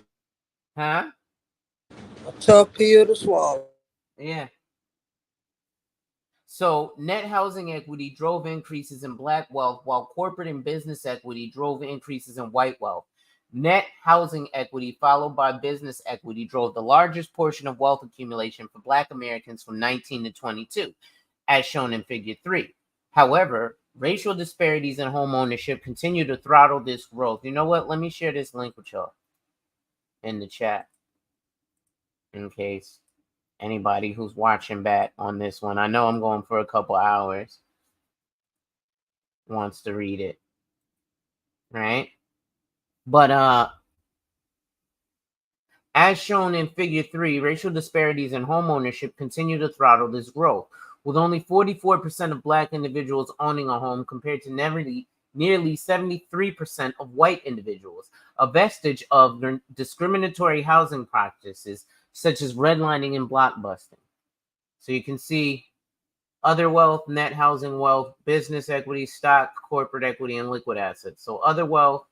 Huh? A tough pill to swallow. Yeah. So net housing equity drove increases in black wealth, while corporate and business equity drove increases in white wealth. Net housing equity, followed by business equity, drove the largest portion of wealth accumulation for black Americans from 19 to 22, as shown in Figure 3. However, racial disparities in home ownership continue to throttle this growth. You know what? Let me share this link with y'all in the chat in case anybody who's watching back on this one. I know I'm going for a couple hours. Wants to read it. Right? But as shown in Figure 3, racial disparities in home ownership continue to throttle this growth, with only 44% of black individuals owning a home compared to nearly 73% of white individuals, a vestige of discriminatory housing practices such as redlining and blockbusting. So you can see other wealth, net housing wealth, business equity, stock, corporate equity, and liquid assets. So other wealth,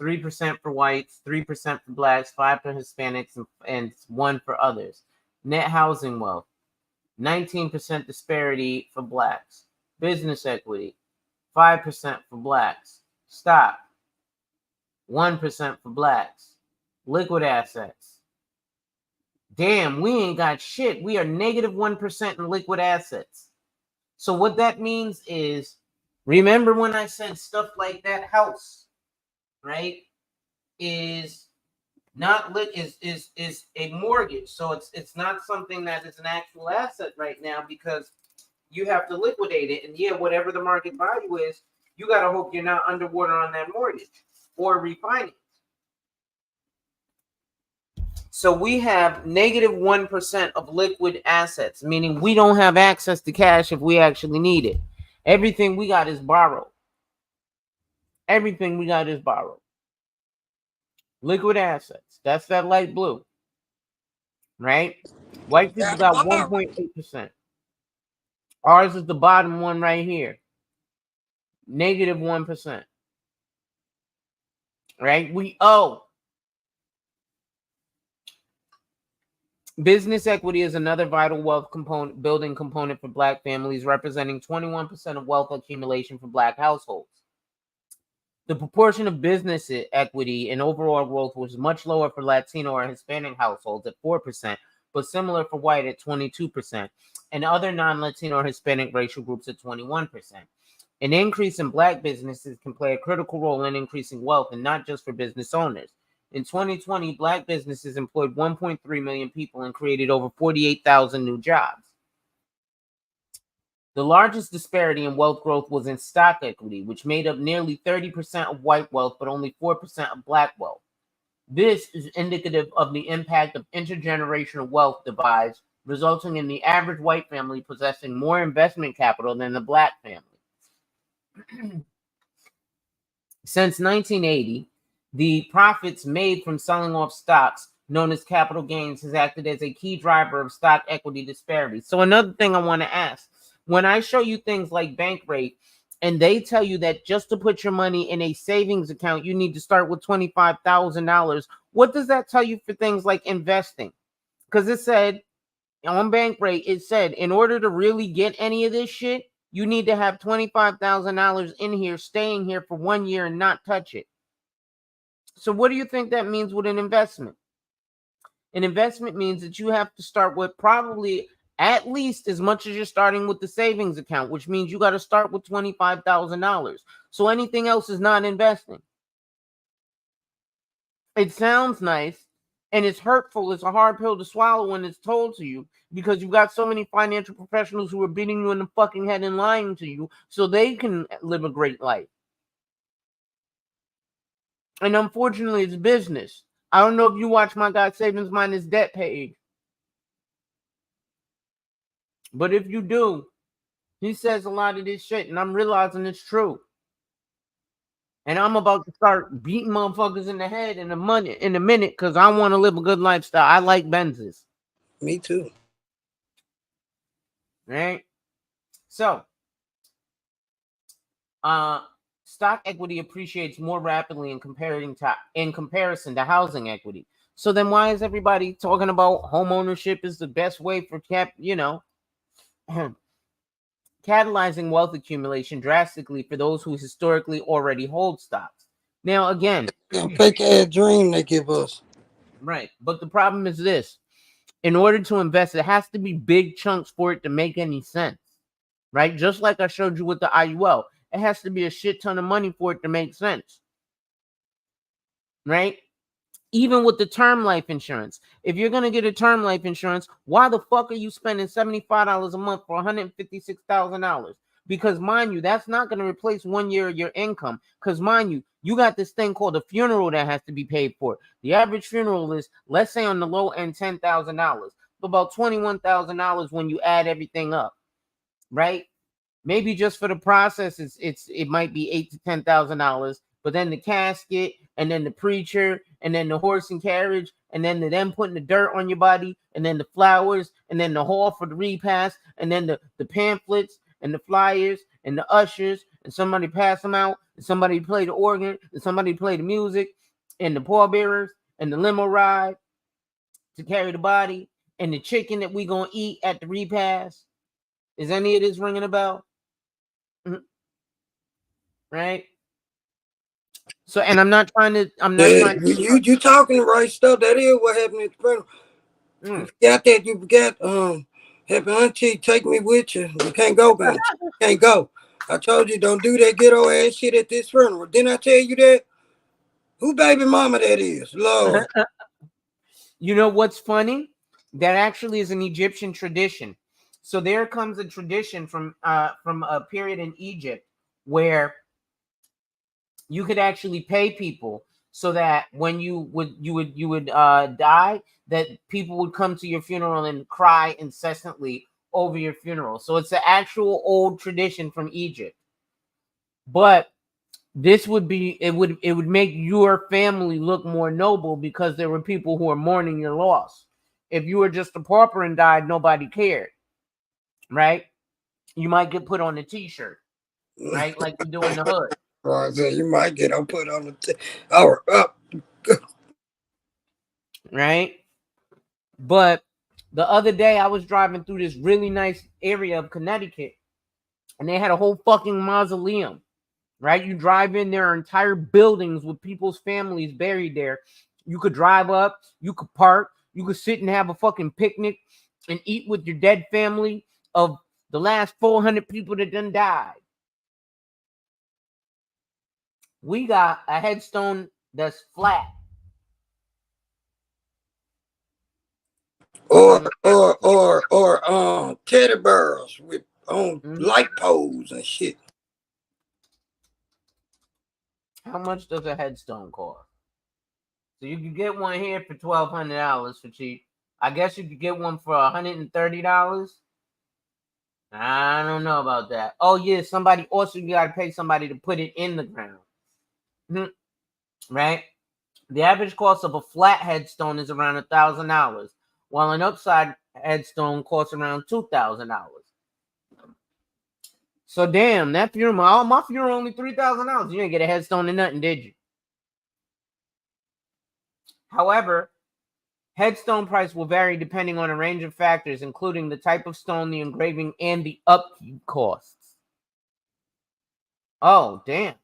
3% for whites, 3% for blacks, 5% for Hispanics, and 1% for others. Net housing wealth, 19% disparity for blacks. Business equity, 5% for blacks. Stock, 1% for blacks. Liquid assets. Damn, we ain't got shit. We are negative 1% in liquid assets. So what that means is, remember when I said stuff like that house, right, is not is a mortgage. So it's not something that is an actual asset right now because you have to liquidate it. And yeah, whatever the market value is, you got to hope you're not underwater on that mortgage or refinance. So we have negative 1% of liquid assets, meaning we don't have access to cash if we actually need it. Everything we got is borrowed. Everything we got is borrowed. Liquid assets. That's that light blue. Right? White people got 1.8%. Ours is the bottom one right here. Negative 1%. Right? We owe. Business equity is another vital wealth building component for black families, representing 21% of wealth accumulation for black households. The proportion of business equity in overall growth was much lower for Latino or Hispanic households at 4%, but similar for white at 22%, and other non-Latino or Hispanic racial groups at 21%. An increase in black businesses can play a critical role in increasing wealth, and not just for business owners. In 2020, black businesses employed 1.3 million people and created over 48,000 new jobs. The largest disparity in wealth growth was in stock equity, which made up nearly 30% of white wealth, but only 4% of black wealth. This is indicative of the impact of intergenerational wealth divides, resulting in the average white family possessing more investment capital than the black family. Since 1980, the profits made from selling off stocks known as capital gains, has acted as a key driver of stock equity disparities. So another thing I want to ask, when I show you things like bank rate, and they tell you that just to put your money in a savings account, you need to start with $25,000. What does that tell you for things like investing? Because it said on bank rate, it said in order to really get any of this shit, you need to have $25,000 in here, staying here for 1 year and not touch it. So what do you think that means with an investment? An investment means that you have to start with probably at least as much as you're starting with the savings account, which means you got to start with $25,000. So anything else is not investing. It sounds nice and it's hurtful. It's a hard pill to swallow when it's told to you, because you've got so many financial professionals who are beating you in the fucking head and lying to you so they can live a great life. And unfortunately, it's business. I don't know if you watch my guy Savings Minus Debt page, but if you do, he says a lot of this shit, and I'm realizing it's true. And I'm about to start beating motherfuckers in the head in a minute, because I want to live a good lifestyle. I like Benzes. Me too. Right? So, stock equity appreciates more rapidly in comparison to housing equity. So then why is everybody talking about home ownership is the best way for catalyzing wealth accumulation drastically for those who historically already hold stocks? Now, again, Fake ass dream they give us. right. But the problem is this. In order to invest, it has to be big chunks for it to make any sense. Right? Just like I showed you with the IUL. It has to be a shit ton of money for it to make sense. Right? Even with the term life insurance. If you're going to get a term life insurance, why the fuck are you spending $75 a month for $156,000? Because mind you, that's not going to replace 1 year of your income. Because mind you, you got this thing called a funeral that has to be paid for. The average funeral is, let's say on the low end, $10,000. About $21,000 when you add everything up. Right? Maybe just for the process, it might be $8,000 to $10,000. But then the casket, and then the preacher, and then the horse and carriage, and then them putting the dirt on your body, and then the flowers, and then the hall for the repast, and then the pamphlets, and the flyers, and the ushers, and somebody pass them out, and somebody play the organ, and somebody play the music, and the pallbearers, and the limo ride to carry the body, and the chicken that we gonna eat at the repast. Is any of this ringing a bell? Right? So, and I'm not trying to. You talking the right stuff. That is what happened at the funeral. You forgot that. You forgot. Happy auntie, take me with you. You can't go, man. You can't go. I told you don't do that ghetto ass shit at this funeral. Didn't I tell you that? Who baby mama that is? Lord. You know what's funny? That actually is an Egyptian tradition. So there comes a tradition from a period in Egypt where you could actually pay people so that when you would die, that people would come to your funeral and cry incessantly over your funeral. So it's an actual old tradition from Egypt. But this would be it would make your family look more noble, because there were people who are mourning your loss. If you were just a pauper and died, nobody cared. Right? You might get put on a t-shirt, right? Like you do in the hood. Right, so you might get put on the Right? But the other day I was driving through this really nice area of Connecticut, and they had a whole fucking mausoleum. Right? You drive in, there are entire buildings with people's families buried there. You could drive up, you could park, you could sit and have a fucking picnic and eat with your dead family of the last 400 people that done died. We got a headstone that's flat. or teddy bears with on light poles and shit. How much does a headstone cost? So you could get one here for $1,200 for cheap. I guess you could get one for $130. I don't know about that. Oh yeah, somebody also, you gotta pay somebody to put it in the ground. Right? The average cost of a flat headstone is around $1,000, while an upside headstone costs around $2,000. So damn, that funeral, my funeral only $3,000. You didn't get a headstone or nothing, did you? However, headstone price will vary depending on a range of factors, including the type of stone, the engraving, and the upkeep costs. Oh, damn.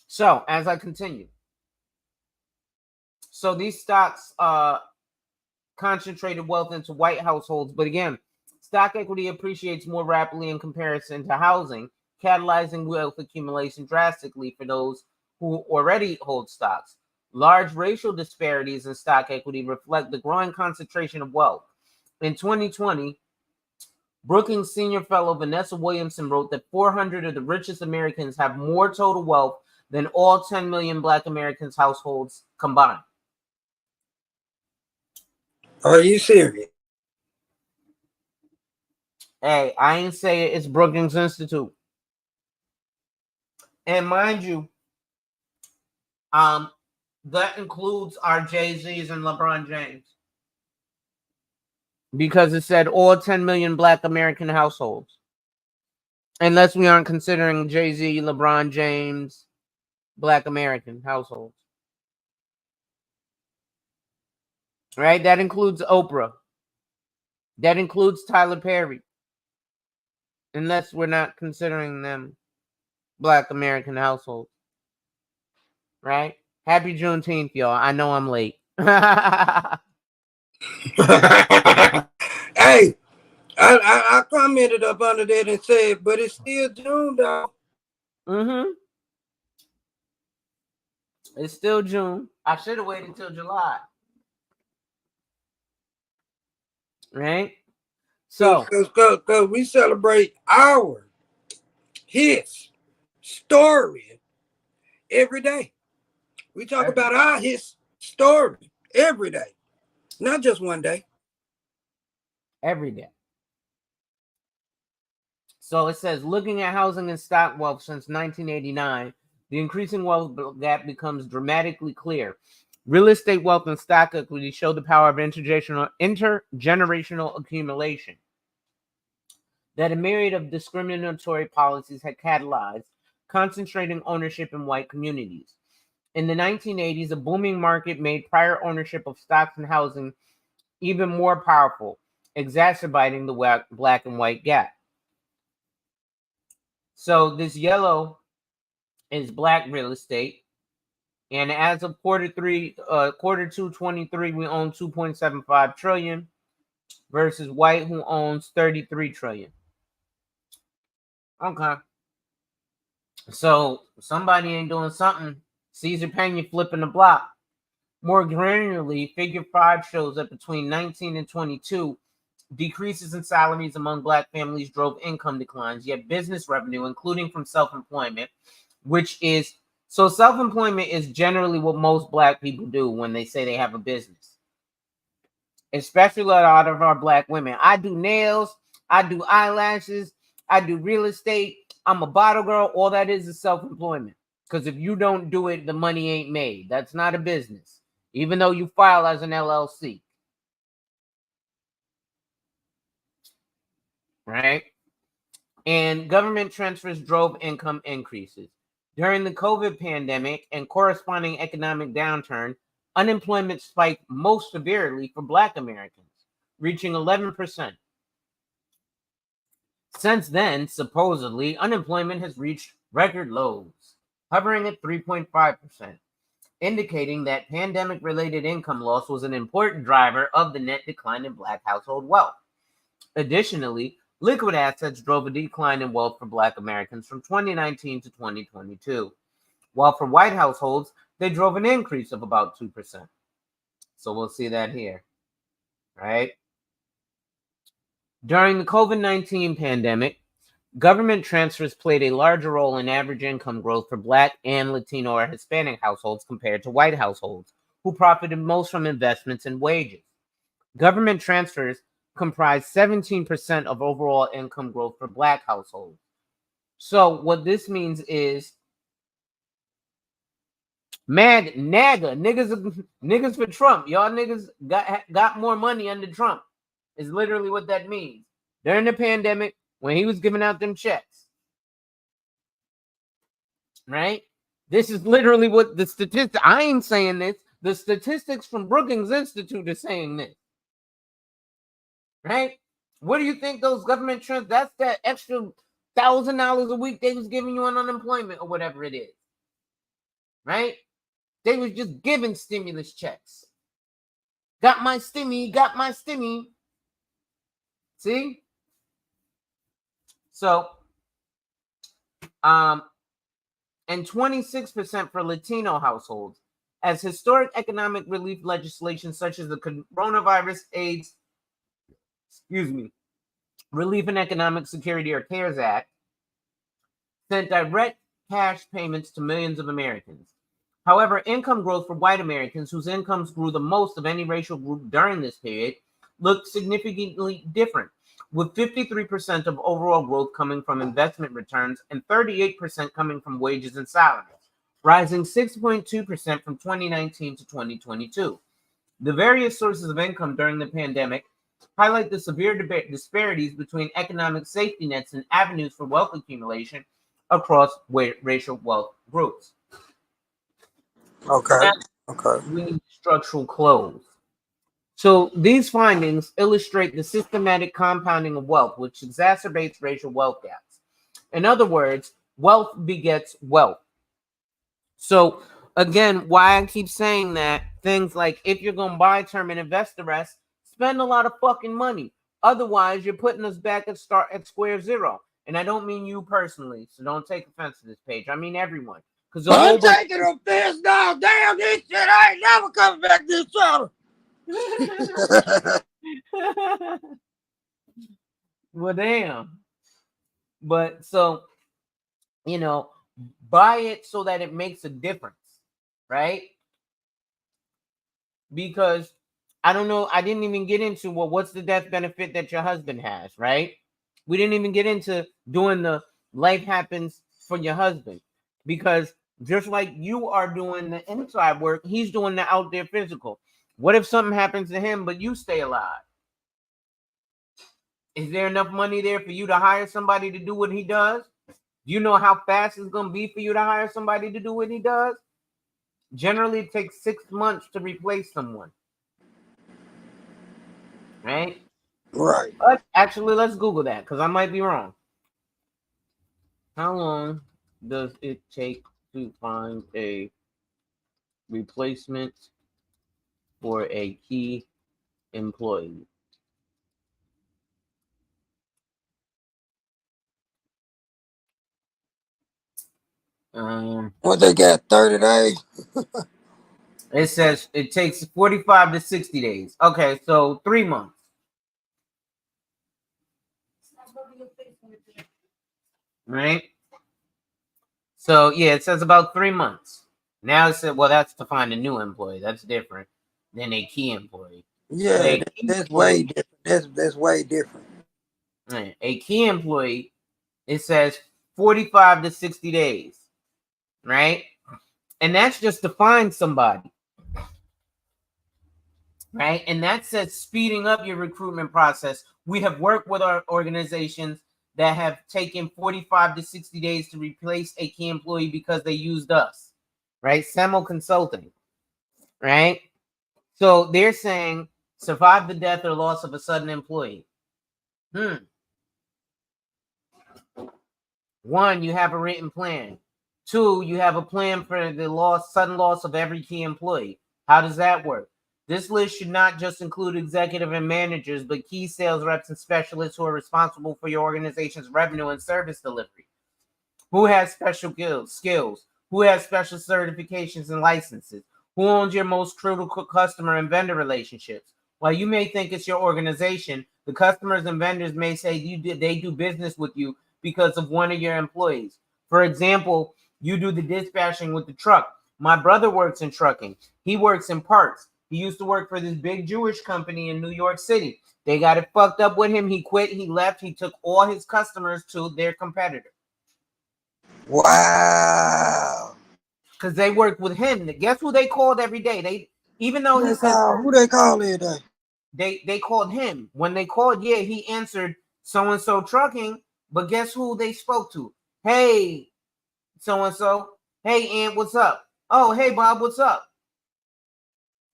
So, as I continue. So, these stocks concentrated wealth into white households. But again, stock equity appreciates more rapidly in comparison to housing, catalyzing wealth accumulation drastically for those who already hold stocks. Large racial disparities in stock equity reflect the growing concentration of wealth. In 2020, Brookings Senior Fellow Vanessa Williamson wrote that 400 of the richest Americans have more total wealth than all 10 million Black Americans' households combined. Are you serious? Hey, I ain't say it. It's Brookings Institute. And mind you, that includes our Jay-Z's and LeBron James. Because it said all 10 million Black American households. Unless we aren't considering Jay-Z, LeBron James, Black American households. Right? That includes Oprah. That includes Tyler Perry. Unless we're not considering them Black American households. Right? Happy Juneteenth, y'all. I know I'm late. Hey, I commented up under that and said, but it's still June, though. It's still June. I should have waited until July. Right? So, because we celebrate his story every day. We talk about his story every day, not just one day. Every day. So it says, looking at housing and stock wealth since 1989, the increasing wealth gap becomes dramatically clear. Real estate wealth and stock equity show the power of intergenerational accumulation that a myriad of discriminatory policies had catalyzed, concentrating ownership in white communities. In the 1980s, a booming market made prior ownership of stocks and housing even more powerful, exacerbating the black and white gap. So this yellow is black real estate. And as of quarter two 23, we own 2.75 trillion versus white, who owns 33 trillion. Okay. So somebody ain't doing something. Caesar Pena flipping the block. More granularly, figure 5 shows that between 19 and 22, decreases in salaries among black families drove income declines, yet business revenue, including from self-employment, which is, so self-employment is generally what most black people do when they say they have a business. Especially a lot of our black women. I do nails, I do eyelashes, I do real estate, I'm a bottle girl. All that is self-employment. Because if you don't do it, the money ain't made. That's not a business. Even though you file as an LLC. Right? And government transfers drove income increases. During the COVID pandemic and corresponding economic downturn, unemployment spiked most severely for Black Americans, reaching 11%. Since then, supposedly, unemployment has reached record lows, hovering at 3.5%, indicating that pandemic-related income loss was an important driver of the net decline in Black household wealth. Additionally, liquid assets drove a decline in wealth for Black Americans from 2019 to 2022, while for white households, they drove an increase of about 2%. So we'll see that here, right? During the COVID-19 pandemic, government transfers played a larger role in average income growth for Black and Latino or Hispanic households compared to white households, who profited most from investments and wages. Government transfers comprise 17% of overall income growth for Black households. So what this means is Mad NAGA niggas for Trump. Y'all niggas got more money under Trump. Is literally what that means. During the pandemic, when he was giving out them checks, right? This is literally what the statistics. I ain't saying this. The statistics from Brookings Institute are saying this, right? What do you think those government trends? That's that extra $1,000 a week they was giving you on unemployment or whatever it is, right? They was just giving stimulus checks. Got my stimmy. See? So, and 26% for Latino households, as historic economic relief legislation such as the coronavirus AIDS, Relief and Economic Security or CARES Act, sent direct cash payments to millions of Americans. However, income growth for white Americans, whose incomes grew the most of any racial group during this period, looked significantly different, with 53% of overall growth coming from investment returns and 38% coming from wages and salaries, rising 6.2% from 2019 to 2022. The various sources of income during the pandemic highlight the severe disparities between economic safety nets and avenues for wealth accumulation across racial wealth groups. Okay. Now, Okay. we need structural close. So these findings illustrate the systematic compounding of wealth, which exacerbates racial wealth gaps. In other words, wealth begets wealth. So again, why I keep saying that, things like if you're going to buy term and invest the rest, spend a lot of fucking money. Otherwise, you're putting us back at square zero. And I don't mean you personally, so don't take offense to this page. I mean everyone. Because I'm taking offense now. Damn, this shit I ain't never coming back this channel. Well, damn. But so, buy it so that it makes a difference, right? Because I don't know, I didn't even get into what's the death benefit that your husband has, right? We didn't even get into doing the life happens for your husband, because just like you are doing the inside work, he's doing the out there physical. What if something happens to him but you stay alive? Is there enough money there for you to hire somebody to do what he does? Do you know how fast it's going to be for you to hire somebody to do what he does? Generally, it takes 6 months to replace someone. Right? Right. But actually, let's Google that because I might be wrong. How long does it take to find a replacement for a key employee? What they got, 30 days? It says it takes 45 to 60 days. Okay, so 3 months. Right? So, yeah, it says about 3 months. Now it said, well, that's to find a new employee. That's different than a key employee. Yeah, that's way different. That's way different. A key employee, it says 45 to 60 days, right? And that's just to find somebody, right? And that says speeding up your recruitment process. We have worked with our organizations that have taken 45 to 60 days to replace a key employee because they used us, right? Semo Consulting, right? So they're saying survive the death or loss of a sudden employee. One, you have a written plan. Two, you have a plan for the sudden loss of every key employee. How does that work? This list should not just include executive and managers, but key sales reps and specialists who are responsible for your organization's revenue and service delivery. Who has special skills? Who has special certifications and licenses? Who owns your most critical customer and vendor relationships? While you may think it's your organization, the customers and vendors may say they do business with you because of one of your employees. For example, you do the dispatching with the truck. My brother works in trucking. He works in parts. He used to work for this big Jewish company in New York City. They got it fucked up with him. He quit. He left. He took all his customers to their competitor. Wow. because they work with him. Guess who they called every day? Even though he says Who they call every day? they called him. When they called, yeah, he answered so and so trucking. But guess who they spoke to? Hey, so and so. Hey, Aunt, what's up? Oh, hey, Bob, what's up?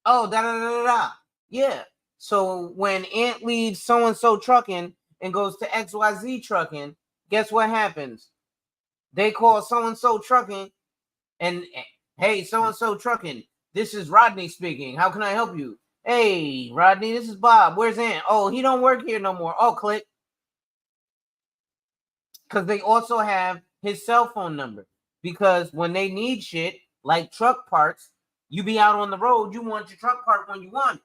Oh, da da da da da. Yeah. So when Aunt leaves so and so trucking and goes to XYZ trucking, guess what happens? They call so and so trucking and hey, so and so trucking. This is Rodney speaking. How can I help you? Hey, Rodney, this is Bob. Where's Aunt? Oh, he don't work here no more. Oh, click. Because they also have his cell phone number. Because when they need shit, like truck parts, you be out on the road, you want your truck part when you want it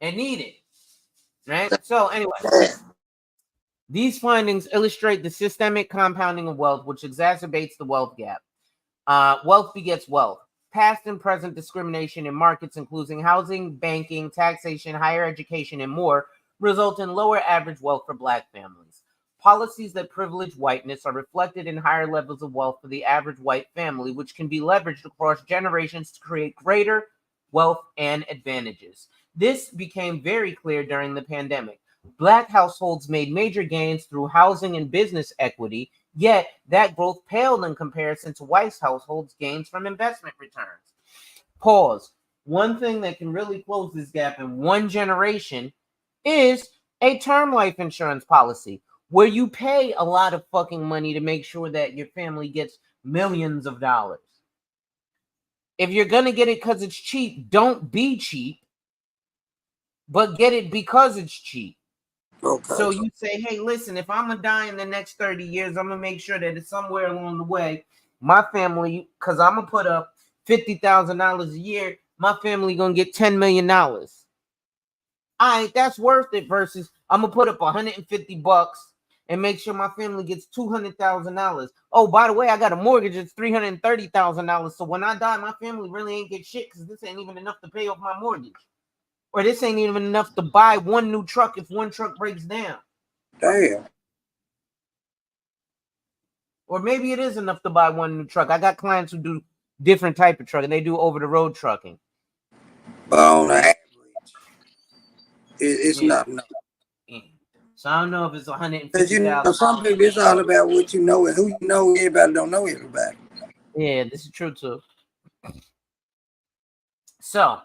and need it. Right? So anyway, these findings illustrate the systemic compounding of wealth, which exacerbates the wealth gap. Wealth begets wealth. Past and present discrimination in markets, including housing, banking, taxation, higher education, and more, result in lower average wealth for Black families. Policies that privilege whiteness are reflected in higher levels of wealth for the average white family, which can be leveraged across generations to create greater wealth and advantages. This became very clear during the pandemic. Black households made major gains through housing and business equity, yet that growth paled in comparison to white households' gains from investment returns. Pause. One thing that can really close this gap in one generation is a term life insurance policy where you pay a lot of fucking money to make sure that your family gets millions of dollars. If you're going to get it because it's cheap, don't be cheap, but get it because it's cheap. Okay. So you say, hey, listen, if I'm going to die in the next 30 years, I'm going to make sure that it's somewhere along the way, my family, because I'm going to put up $50,000 a year, my family going to get $10 million. All right, that's worth it versus I'm going to put up $150 and make sure my family gets $200,000. Oh, by the way, I got a mortgage. It's $330,000. So when I die, my family really ain't get shit because this ain't even enough to pay off my mortgage. Or this ain't even enough to buy one new truck if one truck breaks down. Damn. Or maybe it is enough to buy one new truck. I got clients who do different type of trucking. They do over-the-road trucking. But on average, it's Yeah. not enough. Yeah. So I don't know if it's Because $150,000. some people, it's all about what you know and who you know. Everybody don't know everybody. Yeah, this is true too. So,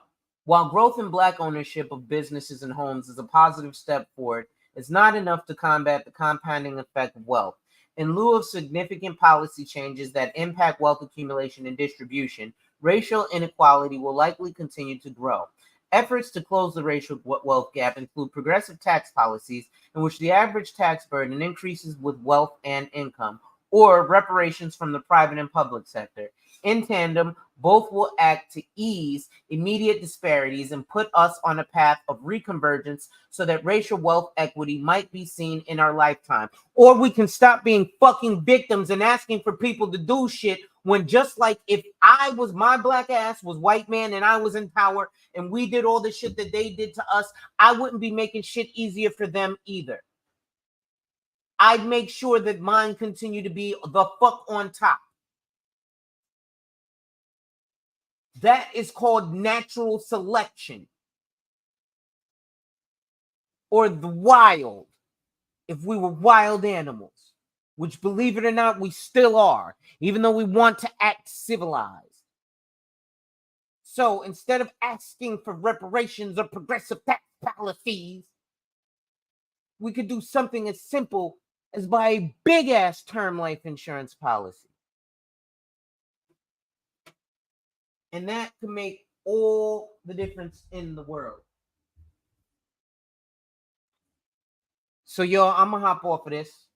while growth in Black ownership of businesses and homes is a positive step forward, it's not enough to combat the compounding effect of wealth. In lieu of significant policy changes that impact wealth accumulation and distribution, racial inequality will likely continue to grow. Efforts to close the racial wealth gap include progressive tax policies in which the average tax burden increases with wealth and income, or reparations from the private and public sector. In tandem, both will act to ease immediate disparities and put us on a path of reconvergence so that racial wealth equity might be seen in our lifetime. Or we can stop being fucking victims and asking for people to do shit when, just like if I was, my Black ass was white man and I was in power and we did all the shit that they did to us, I wouldn't be making shit easier for them either. I'd make sure that mine continue to be the fuck on top. That is called natural selection, or the wild, if we were wild animals, which, believe it or not, we still are, even though we want to act civilized. So instead of asking for reparations or progressive tax policies, we could do something as simple as buy a big ass term life insurance policy. And that could make all the difference in the world. So, y'all, I'm going to hop off of this.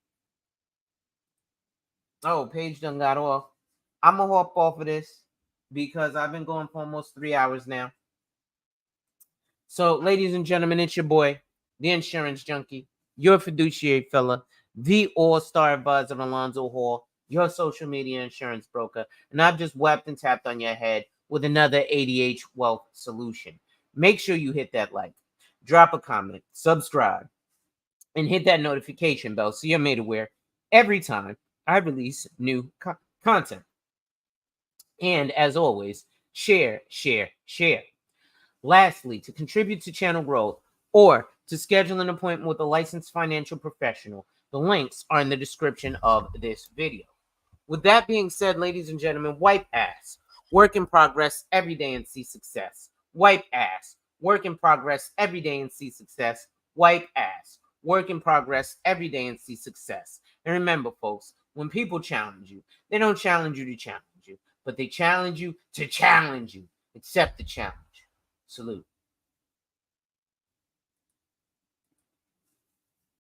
Oh, Paige done got off. I'm going to hop off of this because I've been going for almost 3 hours now. So, ladies and gentlemen, it's your boy, the insurance junkie, your fiduciary fella, the all-star advisor Alonzo Hall, your social media insurance broker. And I've just whapped and tapped on your head with another ADH wealth solution. Make sure you hit that like, drop a comment, subscribe, and hit that notification bell so you're made aware every time I release new content. And as always, share, share, share. Lastly, to contribute to channel growth or to schedule an appointment with a licensed financial professional, the links are in the description of this video. With that being said, ladies and gentlemen, wipe ass. Work in progress every day and see success. Wipe ass. Work in progress every day and see success. Wipe ass. Work in progress every day and see success. And remember, folks, when people challenge you, they don't challenge you to challenge you, but they challenge you to challenge you. Accept the challenge. Salute.